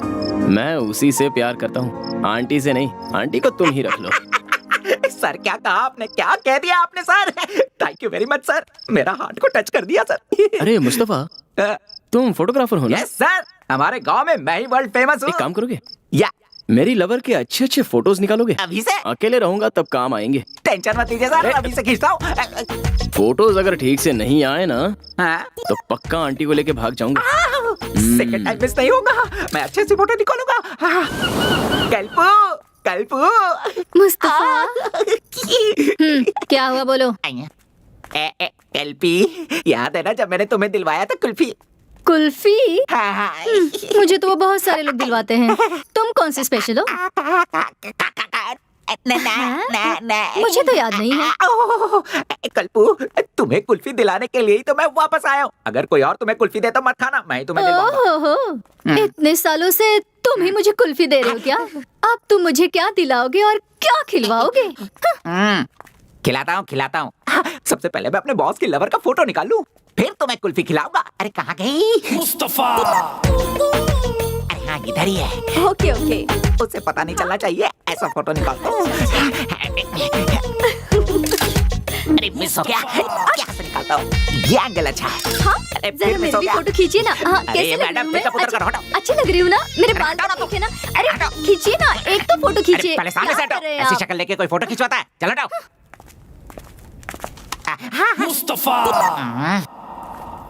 Speaker 8: मैं उसी से प्यार करता हूँ, आंटी से नहीं। आंटी को तुम ही रख लो।
Speaker 3: सर क्या कहा आपने, क्या कह दिया आपने sir? Thank you very much sir, मेरा हार्ट को टच कर दिया सर।
Speaker 8: अरे मुस्तफा, तुम फोटोग्राफर हो ना?
Speaker 3: यस सर, हमारे गांव में मैं ही वर्ल्ड फेमस हूँ।
Speaker 8: एक काम करोगे,
Speaker 3: या
Speaker 8: मेरी लवर के अच्छे अच्छे फोटोज निकालोगे?
Speaker 3: अभी से?
Speaker 8: अकेले रहूंगा तब काम आएंगे।
Speaker 3: टेंशन मत लीजिए सर, अभी से खींचता हूँ।
Speaker 8: फोटोज अगर ठीक से नहीं आए ना
Speaker 3: हाँ?
Speaker 8: तो पक्का आंटी को लेके भाग जाऊंगा।
Speaker 3: सेकंड टाइम मिस नहीं होगा, मैं अच्छे से फोटो निकालूंगा। हाँ। कल्पू, कल्पू।
Speaker 5: मुस्तफा। क्या हुआ बोलो?
Speaker 3: एलपी, याद है ना जब मैंने तुम्हें दिलवाया था कुल्फी?
Speaker 5: कुल्फी?
Speaker 3: हाँ हाँ।
Speaker 5: मुझे तो वो बहुत सारे लोग दिलवाते हैं, तुम कौन से स्पेशल हो? मुझे तो याद नहीं है।
Speaker 3: कल्पू, तुम्हें कुल्फी दिलाने के लिए ही तो मैं वापस आया हूँ। अगर कोई और तुम्हें कुल्फी दे तो मत खाना, मैं ही तुम्हें दिलवाऊंगा।
Speaker 5: ओहो, इतने सालों से तुम ही मुझे कुल्फी दे रहे हो क्या? अब तुम मुझे क्या दिलाओगे और क्या खिलवाओगे?
Speaker 3: खिलाता हूँ, खिलाता हूँ। सबसे पहले मैं अपने बॉस की लवर का फोटो निकाल लूं, फिर तो मैं कुल्फी खिलाऊंगा। अरे कहाँ गई?
Speaker 10: मुस्तफा।
Speaker 3: अरे हाँ, इधर ही है।
Speaker 5: Okay okay.
Speaker 3: उसे पता नहीं चलना चाहिए, ऐसा फोटो निकालता हूँ। अरे मिस हो गया, क्या से निकालता हूँ? ये एंगल अच्छा है।
Speaker 5: हाँ,
Speaker 3: अरे
Speaker 5: जरा
Speaker 3: फिर मिस
Speaker 5: मेरी
Speaker 3: हो
Speaker 5: भी
Speaker 3: गया।
Speaker 5: फोटो खींचिए ना। हाँ,
Speaker 3: अरे
Speaker 5: कैसे लग रही
Speaker 3: मैडम,
Speaker 5: हूँ मैं?
Speaker 3: मेकअप उतर कर हटाओ।
Speaker 5: अच्छी लग रही हूँ ना? मेरे बाल
Speaker 3: हटाओ ना
Speaker 5: तो
Speaker 3: तो।
Speaker 5: देखे ना। अरे
Speaker 3: हटाओ।
Speaker 5: खींचिए ना, एक तो फोटो
Speaker 3: अरे
Speaker 5: खींचिए।
Speaker 3: पहले सामने से
Speaker 5: क्या
Speaker 3: हटाओ,
Speaker 5: कर रहे हैं
Speaker 3: ऐसी
Speaker 5: आप?
Speaker 3: शक्ल लेके कोई फोटो खिंचवाता है? चलो हटाओ।
Speaker 10: मुस्तफा।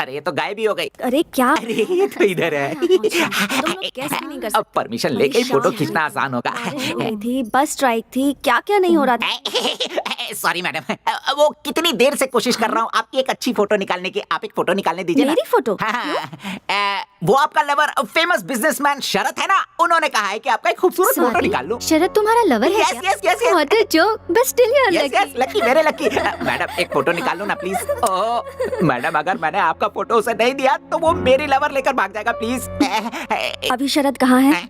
Speaker 3: अरे ये तो गायब ही हो गई।
Speaker 2: अरे क्या?
Speaker 3: अरे ये तो इधर है।
Speaker 2: कैसे नहीं कर
Speaker 3: अब परमिशन लेके ही फोटो खींचना आसान होगा।
Speaker 2: गई थी, बस स्ट्राइक थी, क्या क्या नहीं हो रहा था।
Speaker 3: सॉरी मैडम, वो कितनी देर से कोशिश कर रहा हूँ आपकी एक अच्छी फोटो निकालने की। आप एक फोटो निकालने दीजिए ना।
Speaker 2: मेरी फोटो?
Speaker 3: हाँ, वो आपका लवर फेमस बिजनेसमैन शरद है ना, उन्होंने कहा है कि आपका एक खूबसूरत फोटो
Speaker 5: Sorry,
Speaker 3: निकाल लूं।
Speaker 5: शरद तुम्हारा लवर है
Speaker 3: Yes,
Speaker 5: क्या?
Speaker 3: yes, yes, yes.
Speaker 5: What a joke, but still you are
Speaker 3: yes
Speaker 5: lucky.
Speaker 3: Yes, lucky, very lucky. Madam एक फोटो निकाल लो ना प्लीज। ओह मैडम, अगर मैंने आपका फोटो उसे नहीं दिया तो वो मेरी लवर लेकर भाग जाएगा प्लीज।
Speaker 2: अभी शरद कहाँ है?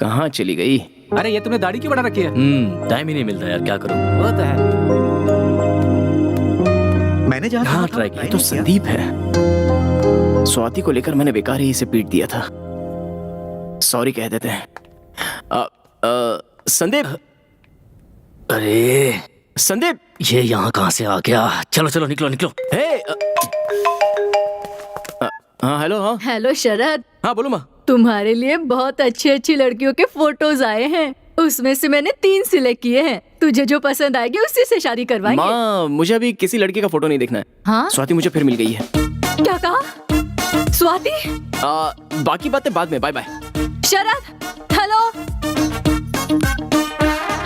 Speaker 8: कहाँ चली गई?
Speaker 7: अरे ये तुमने दाढ़ी क्यों बढ़ा रखी है?
Speaker 4: टाइम ही नहीं मिलता यार, क्या करूं?
Speaker 7: वो तो है।
Speaker 1: मैंने जहाँ
Speaker 8: हाँ ट्राई किया। तो संदीप है। स्वाति को लेकर मैंने बेकार ही इसे पीट दिया था। सॉरी कह देते हैं। संदीप।
Speaker 4: अरे
Speaker 8: संदीप,
Speaker 4: ये यहाँ कहाँ से आ गया? चलो चलो निकलो निकलो।
Speaker 8: हे हाँ हेलो। हाँ
Speaker 5: हेलो शरद,
Speaker 8: हाँ बोलो माँ।
Speaker 5: तुम्हारे लिए बहुत अच्छी अच्छी लड़कियों के फोटोज आए हैं, उसमें से मैंने 3 सिलेक्ट किए हैं। तुझे जो पसंद आएगी उसी से शादी करवाएंगे।
Speaker 8: माँ मुझे अभी किसी लड़की का फोटो नहीं देखना है।
Speaker 5: हाँ?
Speaker 8: स्वाति मुझे फिर मिल गई है।
Speaker 5: क्या कहा? स्वाति?
Speaker 8: बाकी बातें बाद में। Bye bye.
Speaker 5: शरद, हेलो।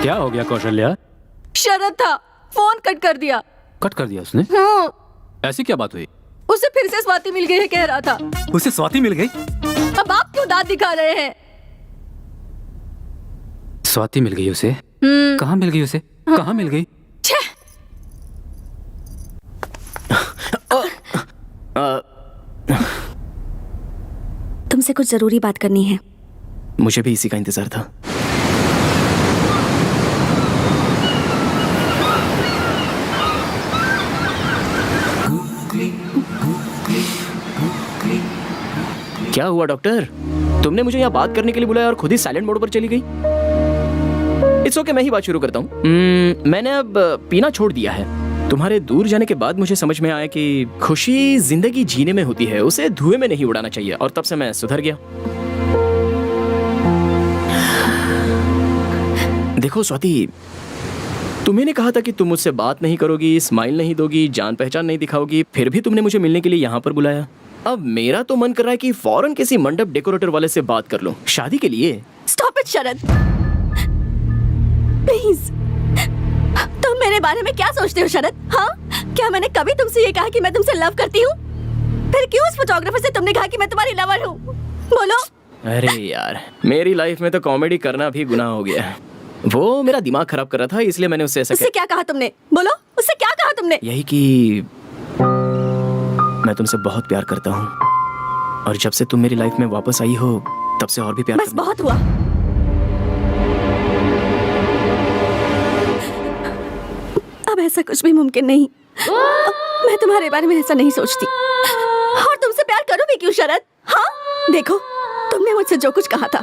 Speaker 4: क्या हो गया कौशल्या?
Speaker 5: शरद था, फोन कट कर दिया।
Speaker 4: कट कर दिया उसने?
Speaker 5: हाँ,
Speaker 4: ऐसी क्या बात हुई?
Speaker 5: उसे फिर से स्वाति मिल गई है कह रहा था।
Speaker 4: उसे स्वाति मिल गई?
Speaker 5: अब आप क्यों दांत दिखा रहे हैं?
Speaker 4: स्वाति मिल गई उसे? कहाँ मिल गई उसे? कहाँ मिल गई?
Speaker 5: छह!
Speaker 2: तुमसे कुछ जरूरी बात करनी है।
Speaker 8: मुझे भी इसी का इंतजार था। क्या हुआ डॉक्टर? तुमने मुझे यहाँ बात करने के लिए बुलाया और खुद ही साइलेंट मोड पर चली गई। इट्स ओके, मैं ही बात शुरू करता हूँ। मैंने अब पीना छोड़ दिया है। तुम्हारे दूर जाने के बाद मुझे समझ में आया कि खुशी जिंदगी जीने में होती है, उसे धुएं में नहीं उड़ाना चाहिए, और तब से मैं सुधर गया। देखो स्वाति, तुम्हें कहा था कि तुम मुझसे बात नहीं करोगी, स्माइल नहीं दोगी, जान पहचान नहीं दिखाओगी, फिर भी तुमने मुझे मिलने के लिए यहाँ पर बुलाया। अब मेरा तो मन कर रहा है कि फौरन किसी मंडप डेकोरेटर वाले से बात कर लूं शादी के लिए।
Speaker 2: Stop it Sharad, please. तुम मेरे बारे में क्या सोचते हो शरद? हाँ, क्या मैंने कभी तुमसे ये कहा कि मैं तुमसे लव करती हूँ? फिर क्यों उस फोटोग्राफर से तुमने कहा कि मैं तुम्हारी लवर हूँ? बोलो।
Speaker 8: अरे यार, मेरी लाइफ में तो कॉमेडी करना भी गुनाह हो गया है। वो मेरा दिमाग खराब कर रहा था, इसलिए मैंने उससे ऐसा
Speaker 2: उससे क्या कहा तुमने? बोलो, उससे क्या कहा तुमने?
Speaker 8: यही कि मैं तुमसे बहुत प्यार करता हूँ, और जब से तुम मेरी लाइफ में वापस आई हो तब से और भी प्यार
Speaker 2: बस बहुत हुआ। अब ऐसा कुछ भी मुमकिन नहीं। मैं तुम्हारे बारे में ऐसा नहीं सोचती, और तुमसे प्यार करूं भी क्यों शरद? हाँ, देखो, तुमने मुझसे जो कुछ कहा था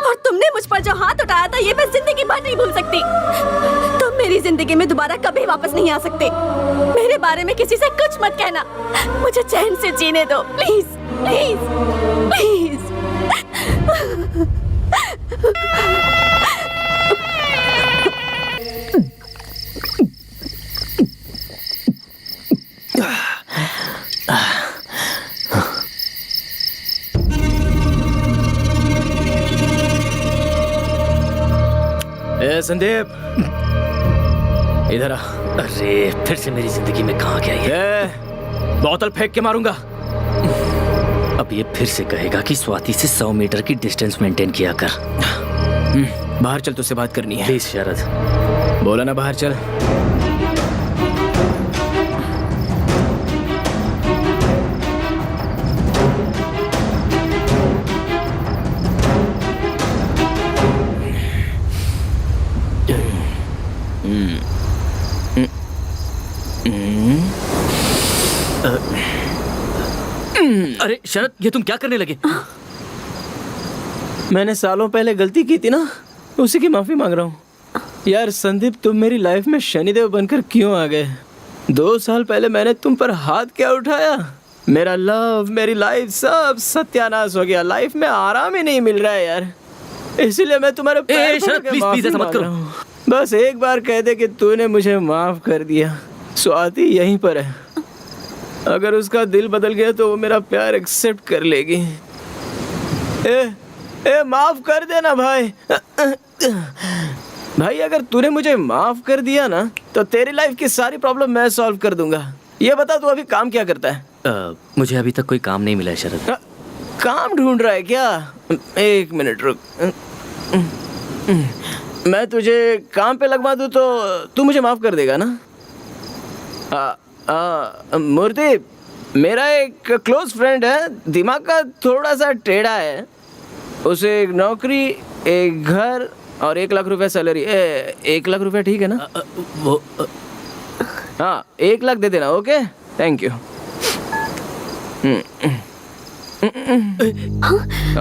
Speaker 2: और तुमने मुझ पर जो हाथ उठाया था, ये मैं जिंदगी भर नहीं भूल सकती। तुम मेरी जिंदगी में दोबारा कभी वापस नहीं आ सकते। मेरे बारे में किसी से कुछ मत कहना। मुझे चैन से जीने दो, प्लीज प्लीज प्लीज।
Speaker 8: संदीप, इधर आ।
Speaker 6: अरे फिर से मेरी जिंदगी में कहाँ गया ये?
Speaker 8: बोतल फेंक के मारूंगा।
Speaker 6: अब ये फिर से कहेगा कि स्वाति से 100 मीटर की डिस्टेंस मेंटेन किया कर।
Speaker 8: बाहर चल, तुझसे बात करनी है।
Speaker 6: प्लीज शरद।
Speaker 8: बोला ना, बाहर चल।
Speaker 6: अरे शरद, ये तुम क्या करने लगे?
Speaker 8: मैंने सालों पहले गलती की थी ना, उसी की माफी मांग रहा हूँ। यार संदीप, तुम मेरी लाइफ में शनिदेव बनकर क्यों आ गए? 2 साल पहले मैंने तुम पर हाथ क्या उठाया? मेरा लव, मेरी लाइफ सब सत्यानाश हो गया। लाइफ में आराम ही नहीं मिल रहा है यार, इसलिए मैं तुम्हारे पैर पकड़ के
Speaker 6: प्लीज ऐसा मत करो।
Speaker 8: बस एक बार कह दे कि तूने मुझे माफ कर दिया। स्वाति यहीं पर है, अगर उसका दिल बदल गया तो वो मेरा प्यार एक्सेप्ट कर लेगी। माफ कर देना भाई। भाई, अगर तूने मुझे माफ कर दिया ना तो तेरी लाइफ की सारी प्रॉब्लम मैं सॉल्व कर दूंगा। ये बता, तू अभी काम क्या करता है?
Speaker 6: मुझे अभी तक कोई काम नहीं मिला है शरद।
Speaker 8: काम ढूंढ रहा है क्या? 1 मिनट रुक, मैं तुझे काम पे लगवा दूं तो तू मुझे माफ कर देगा ना? मूर्ति, मेरा एक क्लोज फ्रेंड है, दिमाग का थोड़ा सा टेढ़ा है। उसे एक नौकरी, एक घर और 1 लाख रुपए सैलरी। 1 लाख रुपए ठीक है ना? हाँ, 1 लाख दे देना। Okay, thank you.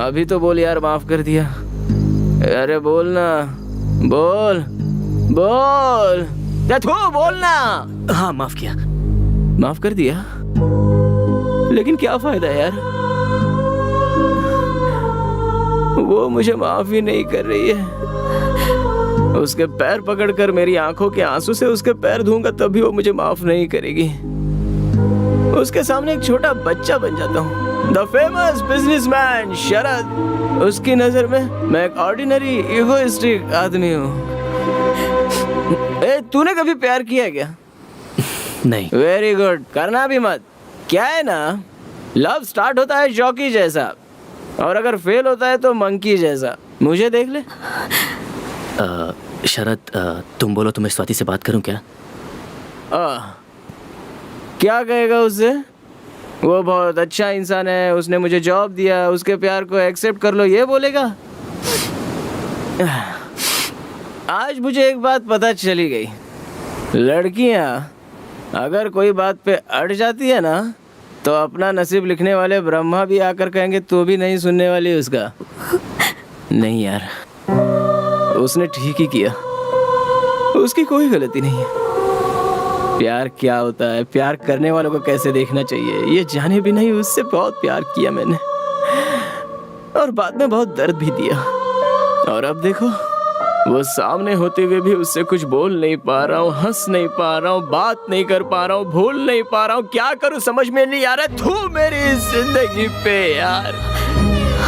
Speaker 8: अभी तो बोल यार, माफ कर दिया। अरे बोल ना, बोल बोल, बोल ना।
Speaker 6: हाँ, माफ किया।
Speaker 8: माफ कर दिया, लेकिन क्या फायदा यार? वो मुझे माफ ही नहीं कर रही है। उसके पैर पकड़कर मेरी आंखों के आंसू से उसके पैर धोऊंगा तब भी वो मुझे माफ नहीं करेगी। उसके सामने एक छोटा बच्चा बन जाता हूँ, द फेमस बिजनेसमैन शरद। उसकी नजर में मैं एक ऑर्डिनरी इगोइस्टिक आदमी हूँ। तूने कभी प्यार किया क्या?
Speaker 6: नहीं।
Speaker 8: वेरी गुड, करना भी मत। क्या है ना, लव स्टार्ट होता है जॉकी जैसा, और अगर फेल होता है तो मंकी जैसा। मुझे देख ले।
Speaker 6: शरद, तुम बोलो तो मैं स्वाति से बात करूं क्या?
Speaker 8: क्या कहेगा उससे? वो बहुत अच्छा इंसान है, उसने मुझे जॉब दिया, उसके प्यार को एक्सेप्ट कर लो, ये बोलेगा? आज मुझे एक बात पता चली गई, लड़कियां अगर कोई बात पे अड़ जाती है ना तो अपना नसीब लिखने वाले ब्रह्मा भी आकर कहेंगे तू भी नहीं सुनने वाली उसका। नहीं यार, उसने ठीक ही किया, उसकी कोई गलती नहीं है। प्यार क्या होता है, प्यार करने वालों को कैसे देखना चाहिए, ये जाने भी नहीं उससे बहुत प्यार किया मैंने, और बाद में बहुत दर्द भी दिया। और अब देखो, वो सामने होते हुए भी उससे कुछ बोल नहीं पा रहा हूँ, हंस नहीं पा रहा हूँ, बात नहीं कर पा रहा हूँ, भूल नहीं पा रहा हूँ, क्या करूँ समझ में नहीं आ रहा। तू मेरी जिंदगी पे यार,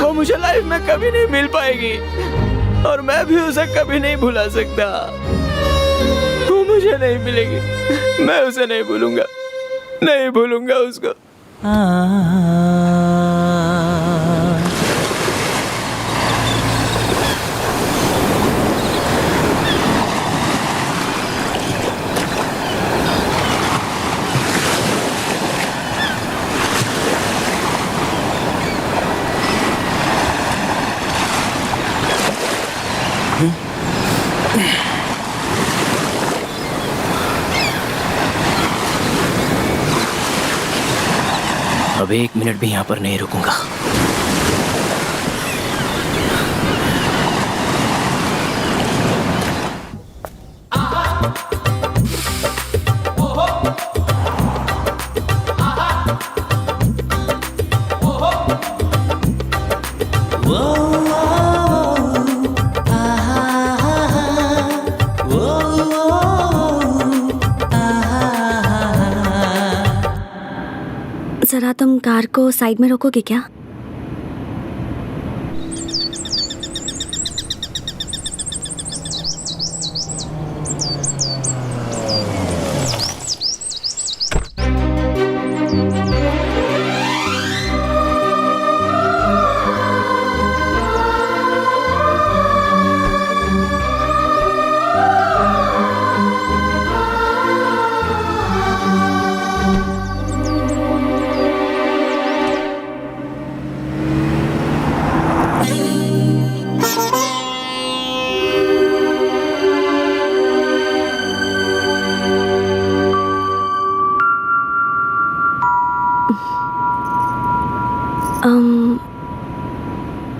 Speaker 8: वो मुझे लाइफ में कभी नहीं मिल पाएगी और मैं भी उसे कभी नहीं भुला सकता। वो मुझे नहीं मिलेगी, मैं उसे नहीं भूलूंगा, नहीं भूलूंगा उसको। अब 1 मिनट भी यहाँ पर नहीं रुकूंगा।
Speaker 2: जरा तुम कार को साइड में रोकोगे क्या?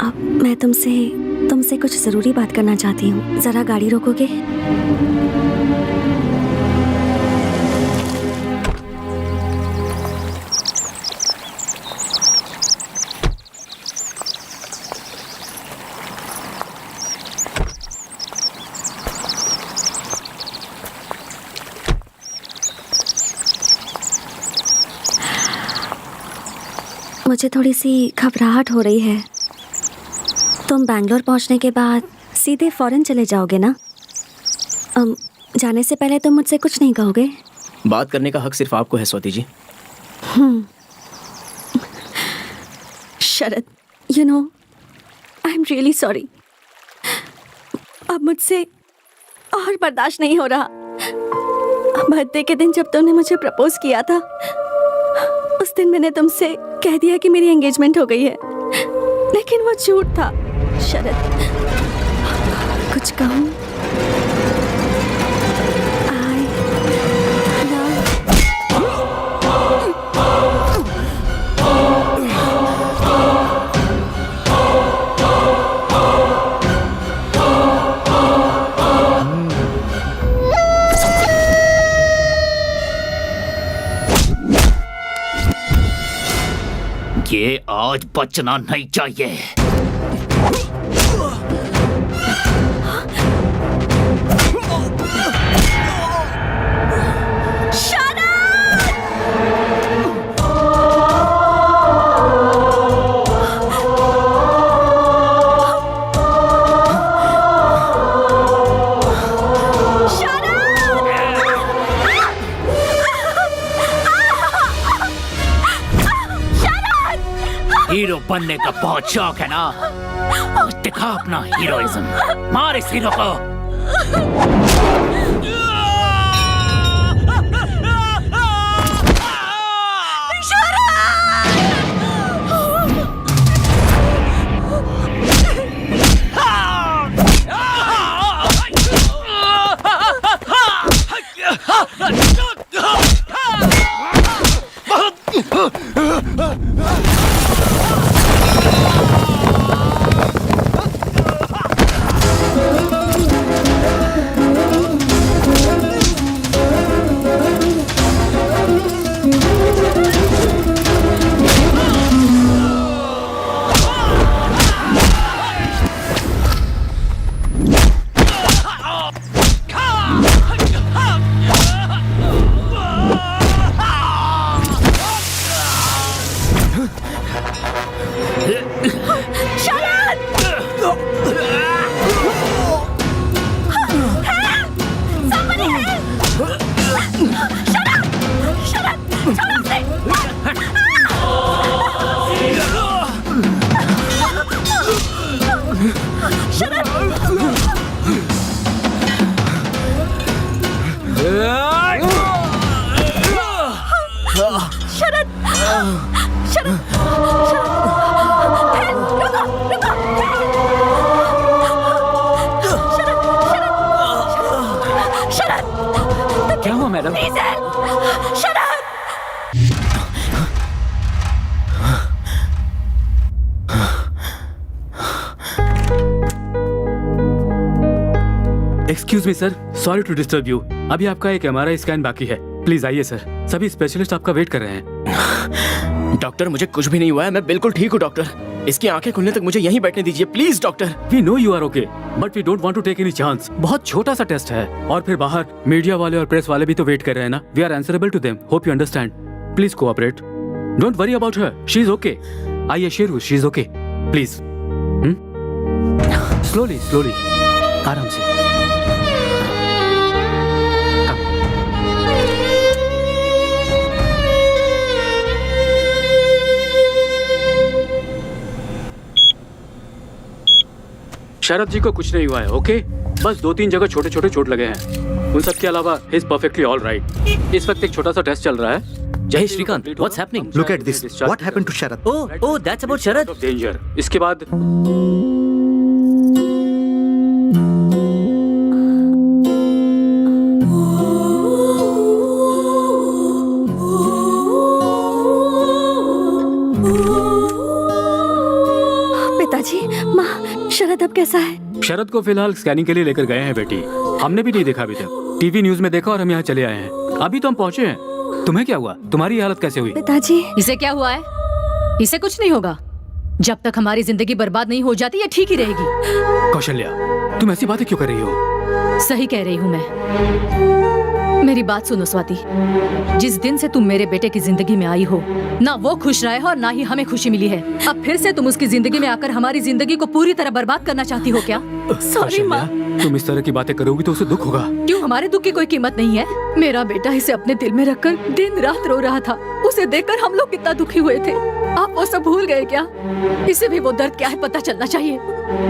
Speaker 2: अब मैं तुमसे कुछ ज़रूरी बात करना चाहती हूँ। ज़रा गाड़ी रोकोगे? मुझे थोड़ी सी घबराहट हो रही है। तुम बैंगलोर पहुंचने के बाद सीधे फॉरेन चले जाओगे ना? जाने से पहले तुम मुझसे कुछ नहीं कहोगे?
Speaker 8: बात करने का हक सिर्फ आपको है Swati ji.
Speaker 2: Sharad, you know, I am really sorry. अब मुझसे और बर्दाश्त नहीं हो रहा। बर्थडे के दिन जब तुमने मुझे प्रपोज किया था, उस दिन मैंने तुमसे कह दिया कि मेरी एंगेजमेंट हो गई है, लेकिन वो झूठ था। शरद, कुछ कहूँ?
Speaker 3: ये आज बचना नहीं चाहिए। हीरो बनने का बहुत शौक है ना? दिखा अपना हीरोइज्म, मार इस हीरो को। Madam.
Speaker 4: Excuse me sir, sorry to disturb you. अभी आपका एक MRI स्कैन बाकी है, प्लीज आइए सर। सभी स्पेशलिस्ट आपका वेट कर रहे हैं।
Speaker 8: डॉक्टर मुझे कुछ भी नहीं हुआ है, मैं बिल्कुल ठीक हूँ डॉक्टर। इसकी आंखें खुलने तक मुझे यहीं बैठने दीजिए please doctor.
Speaker 4: We know you are okay, but we don't want to take any chance. बहुत छोटा सा टेस्ट है, और फिर बाहर मीडिया वाले और प्रेस वाले भी तो वेट कर रहे हैं ना। We are answerable to them, hope you understand. Please cooperate, don't worry about her, she is okay. I assure you she is okay, please. Slowly slowly, आराम से। शरद जी को कुछ नहीं हुआ है, ओके? बस 2-3 जगह छोटे छोटे चोट लगे हैं। उन सब के अलावा he is perfectly all right. इस वक्त एक छोटा सा टेस्ट चल रहा है।
Speaker 6: Jai Shrikant, what's happening?
Speaker 1: Look at this. What happened to Sharad?
Speaker 6: Oh, that's about Sharad.
Speaker 4: Danger. इसके बाद
Speaker 2: पिताजी, माँ, शरद अब कैसा है?
Speaker 4: शरद को फिलहाल स्कैनिंग के लिए लेकर गए हैं बेटी। हमने भी नहीं देखा अभी तक, टीवी न्यूज में देखा और हम यहाँ चले आए हैं। अभी तो हम पहुँचे हैं। तुम्हें क्या हुआ? तुम्हारी हालत कैसे हुई?
Speaker 2: पिताजी,
Speaker 5: इसे क्या हुआ है? इसे कुछ नहीं होगा। जब तक हमारी जिंदगी बर्बाद नहीं हो जाती, ये ठीक ही रहेगी।
Speaker 4: कौशल्या, तुम ऐसी बातें क्यों कर रही हो?
Speaker 5: सही कह रही हूँ मैं। मेरी बात सुनो स्वाति, जिस दिन से तुम मेरे बेटे की जिंदगी में आई हो, ना वो खुश रहा है और ना ही हमें खुशी मिली है। अब फिर से तुम उसकी जिंदगी में आकर हमारी जिंदगी को पूरी तरह बर्बाद करना चाहती हो क्या?
Speaker 2: सॉरी माँ।
Speaker 4: तुम इस तरह की बातें करोगी तो उसे दुख होगा।
Speaker 5: क्यों, हमारे दुख की कोई कीमत नहीं है? मेरा बेटा इसे अपने दिल में रखकर दिन रात रो रहा था। उसे देखकर हम लोग कितना दुखी हुए थे। आप वो सब भूल गए क्या? इसे भी वो दर्द क्या है पता चलना चाहिए।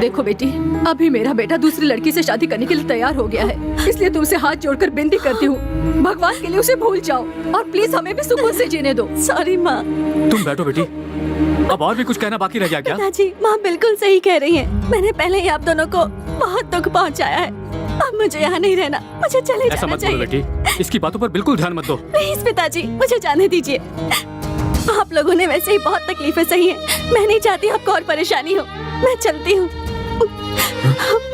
Speaker 5: देखो बेटी, अभी मेरा बेटा दूसरी लड़की से शादी करने के लिए तैयार हो गया है, इसलिए तुमसे हाथ जोड़कर विनती करती हूँ, भगवान के लिए उसे भूल जाओ और प्लीज हमें भी सुकून से जीने दो।
Speaker 2: सॉरी माँ।
Speaker 4: तुम बैठो बेटी, अब और भी कुछ कहना बाकी रह गया क्या?
Speaker 2: पिताजी, माँ बिल्कुल सही कह रही हैं। मैंने पहले ही आप दोनों को बहुत दुख पहुँचाया है। अब मुझे यहाँ नहीं रहना, मुझे चले
Speaker 4: ऐसा
Speaker 2: जाना
Speaker 4: मत बोलो
Speaker 2: चाहिए।
Speaker 4: बेटी, इसकी बातों पर बिल्कुल ध्यान मत दो।
Speaker 2: प्लीज पिताजी, मुझे जाने दीजिए। आप लोगों ने वैसे ही बहुत तकलीफें सही हैं। मैं नहीं चाहती आपको और परेशानी हो। मैं चलती हूँ।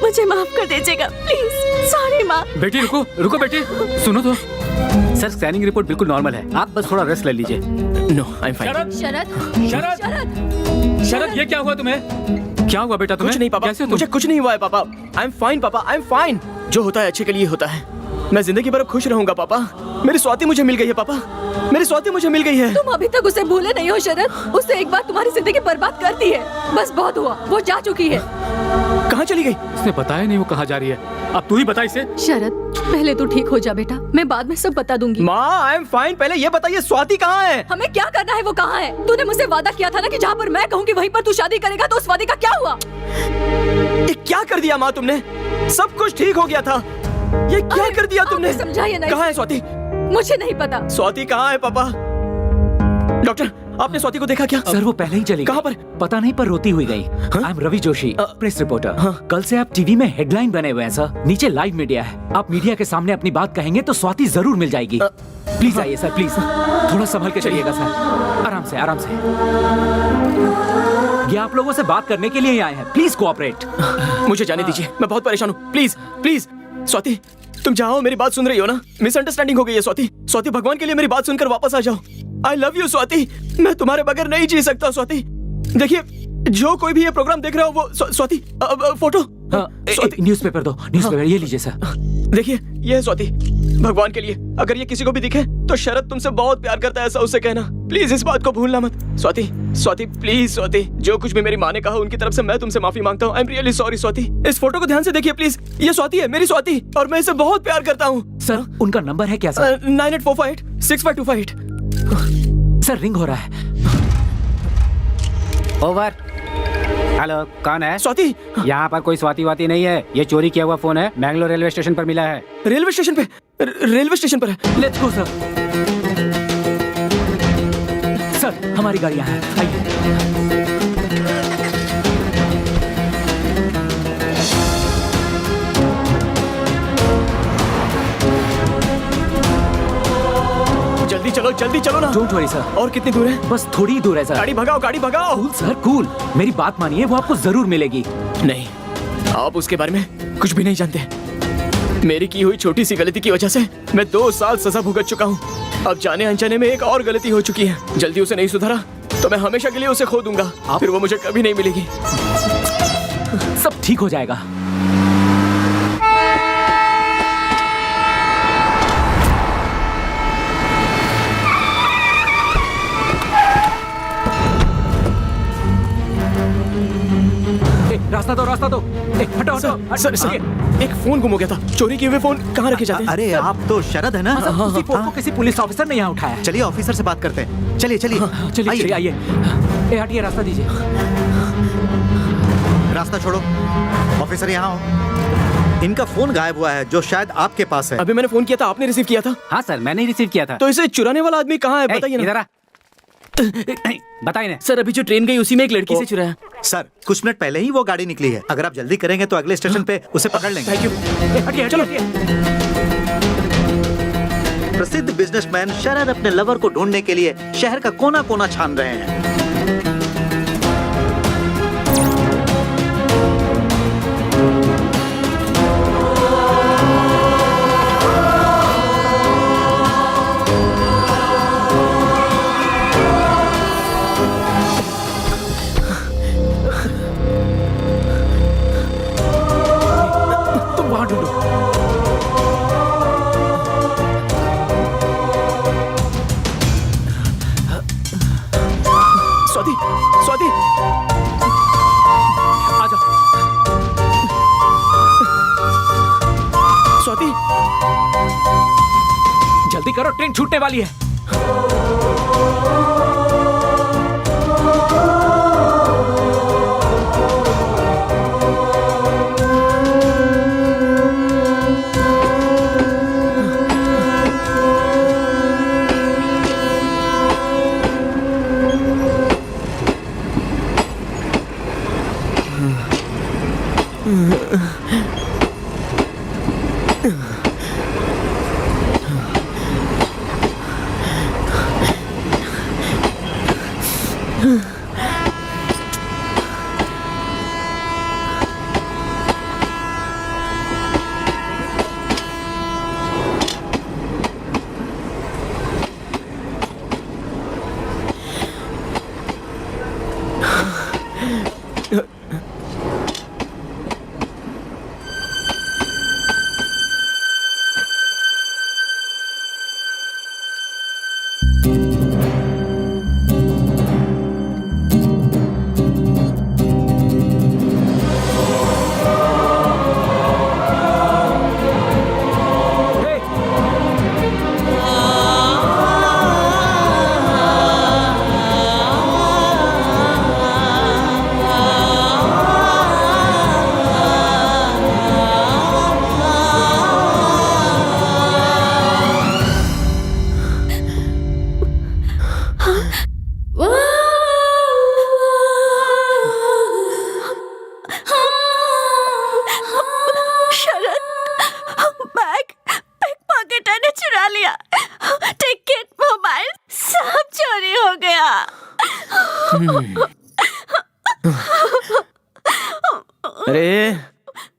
Speaker 2: मुझे माफ कर दीजिएगा प्लीज। सॉरी माँ।
Speaker 4: बेटी रुको रुको बेटी, सुनो तो। सर, स्कैनिंग रिपोर्ट बिल्कुल नॉर्मल है, आप बस थोड़ा रेस्ट ले लीजिए।
Speaker 8: No, I am fine.
Speaker 4: Sharad,
Speaker 5: Sharad,
Speaker 4: Sharad,
Speaker 5: Sharad,
Speaker 4: Sharad, ये क्या हुआ तुम्हें? क्या हुआ बेटा तुम्हें?
Speaker 8: कुछ नहीं पापा,
Speaker 4: कैसे हो तुम?
Speaker 8: मुझे कुछ नहीं हुआ है पापा। आई एम फाइन पापा, आई एम फाइन। जो होता है अच्छे के लिए होता है। मैं जिंदगी भर खुश रहूंगा पापा। मेरी स्वाति मुझे मिल गई है पापा, मेरी स्वाति मुझे मिल गई है।
Speaker 5: तुम अभी तक उसे भूले नहीं हो शरद। उसने एक बार तुम्हारी जिंदगी बर्बाद कर दी है। बस बहुत हुआ, वो जा चुकी है।
Speaker 8: कहाँ चली गई?
Speaker 4: इसने बताया नहीं वो कहाँ जा रही है। अब तू ही बता इसे।
Speaker 5: शरद, पहले तू ठीक हो जा बेटा, मैं बाद में सब बता दूंगी।
Speaker 8: माँ, आई एम फाइन। पहले ये बताइए स्वाति कहाँ है?
Speaker 5: हमें क्या करना है वो कहाँ है? तूने मुझसे वादा किया था ना कि जहाँ पर मैं कहूँगी वहीं पर तू शादी करेगा, तो उस वादे का क्या हुआ?
Speaker 8: ये क्या कर दिया माँ तुमने? सब कुछ ठीक हो गया था, ये क्या कर दिया तुमने?
Speaker 5: समझाइए नहीं।
Speaker 8: कहाँ है स्वाति?
Speaker 5: मुझे नहीं पता।
Speaker 8: स्वाति कहाँ है पापा? डॉक्टर, आपने स्वाति को देखा क्या?
Speaker 3: सर, वो पहले ही चली गई।
Speaker 8: कहाँ पर?
Speaker 3: पता नहीं, पर रोती हुई गई। I am Ravi Joshi, press reporter. कल से आप टीवी में हेडलाइन बने हुए हैं सर। नीचे लाइव मीडिया है। आप मीडिया के सामने अपनी बात कहेंगे तो स्वाति जरूर मिल जाएगी। प्लीज आइए सर, प्लीज। थोड़ा संभल के चलिएगा सर, आराम से आराम से। ये आप लोगों से बात करने के लिए ही आए हैं, प्लीज कोऑपरेट।
Speaker 8: मुझे जाने दीजिए, मैं बहुत परेशान हूँ। प्लीज प्लीज स्वाति, तुम जाओ, मेरी बात सुन रही हो ना? मिसअंडरस्टैंडिंग हो गई है स्वाति। स्वाति, भगवान के लिए मेरी बात सुनकर वापस आ जाओ। आई लव यू स्वाति, मैं तुम्हारे बगैर नहीं जी सकता स्वाति। देखिए, जो कोई भी ये प्रोग्राम देख रहा हो वो स्वाति, फोटो।
Speaker 3: न्यूज़पेपर दो, न्यूज़पेपर ये लीजिए सर।
Speaker 8: देखिए, ये है स्वाति। भगवान के लिए अगर ये किसी को भी दिखे तो शरद तुमसे बहुत प्यार करता है, ऐसा उससे कहना। प्लीज इस बात को भूलना मत। स्वाति, स्वाति प्लीज स्वाति, जो कुछ भी मेरी माँ ने कहा उनकी तरफ से मैं तुमसे माफी मांगता हूँ। आई एम रियली सॉरी स्वाति। इस फोटो को ध्यान से देखिए प्लीज, ये स्वाति है, मेरी स्वाति, और मैं इसे बहुत प्यार करता हूँ।
Speaker 3: सर, उनका नंबर है क्या सर?
Speaker 8: 9845
Speaker 3: सर, रिंग हो रहा है।
Speaker 11: ओवर। हेलो, कौन है?
Speaker 8: स्वाति।
Speaker 11: यहाँ पर कोई स्वाति वाती नहीं है, ये चोरी किया हुआ फोन है, मैंगलोर रेलवे स्टेशन पर मिला है।
Speaker 8: रेलवे स्टेशन पे? रेलवे स्टेशन पर है।
Speaker 3: Let's go sir. सर, हमारी गाड़ियाँ हैं, आइए।
Speaker 8: चलो जल्दी चलो ना।
Speaker 3: Don't worry sir.
Speaker 8: और कितनी दूर है?
Speaker 3: बस थोड़ी ही दूर है सर।
Speaker 8: गाड़ी भगाओ, गाड़ी भगाओ।
Speaker 3: Cool sir, cool. मेरी बात मानिए, वो आपको जरूर मिलेगी।
Speaker 8: नहीं, आप उसके बारे में कुछ भी नहीं जानते। मेरी की हुई छोटी सी गलती की वजह से मैं 2 साल सजा भुगत चुका हूँ। अब जाने अनजाने में एक और गलती हो चुकी है। जल्दी उसे नहीं सुधारा तो मैं हमेशा के लिए उसे खो दूंगा। फिर वो मुझे कभी नहीं मिलेगी।
Speaker 3: सब ठीक हो जाएगा। रास्ता दो, रास्ता दो। हटो, हटो।
Speaker 8: सर, एक फोन गुम हो गया था। चोरी किए हुए फोन कहाँ रखे जाते हैं?
Speaker 1: अरे आप तो शरद है ना?
Speaker 3: उसी फोन को किसी पुलिस ऑफिसर ने यहाँ उठाया।
Speaker 1: चलिए ऑफिसर से बात करते हैं। चलिए चलिए
Speaker 3: चलिए आइए। हटिए, रास्ता दीजिए।
Speaker 1: रास्ता छोड़ो। ऑफिसर यहाँ हो। इनका फोन गायब हुआ है जो शायद आपके पास है।
Speaker 8: अभी मैंने फोन किया था, आपने रिसीव किया था?
Speaker 11: हाँ सर, मैंने ही रिसीव किया था।
Speaker 8: तो इसे चुराने वाला आदमी कहाँ है बताइए ना।
Speaker 11: इधर आ। बताइए ना
Speaker 6: सर, अभी जो ट्रेन गई उसी में एक लड़की से चुराया।
Speaker 1: सर, कुछ मिनट पहले ही वो गाड़ी निकली है। अगर आप जल्दी करेंगे तो अगले स्टेशन पे उसे पकड़ लेंगे।
Speaker 8: Thank you.
Speaker 3: हटिए, चलो।
Speaker 1: प्रसिद्ध बिजनेसमैन शरद अपने लवर को ढूंढने के लिए शहर का कोना कोना छान रहे हैं।
Speaker 3: तुम वहां ढूंढो।
Speaker 8: स्वाति, स्वाति,
Speaker 3: आ जाओ।
Speaker 8: स्वाति,
Speaker 3: जल्दी करो, ट्रेन छूटने वाली है।
Speaker 8: अरे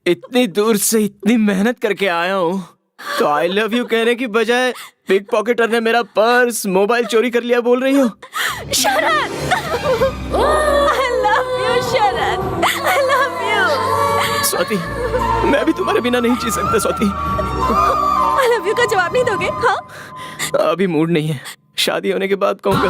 Speaker 8: इतनी दूर से इतनी मेहनत करके आया हूँ तो आई लव यू कहने की बजाय पिक पॉकेटर ने मेरा पर्स मोबाइल चोरी कर लिया बोल रही हो।
Speaker 2: शरद, I love you, Sharad, I love you।
Speaker 8: Swati, मैं भी तुम्हारे बिना नहीं जी सकता स्वाति।
Speaker 2: I love you का जवाब नहीं दोगे? हाँ?
Speaker 8: अभी मूड नहीं है, शादी होने के बाद कहूँगा।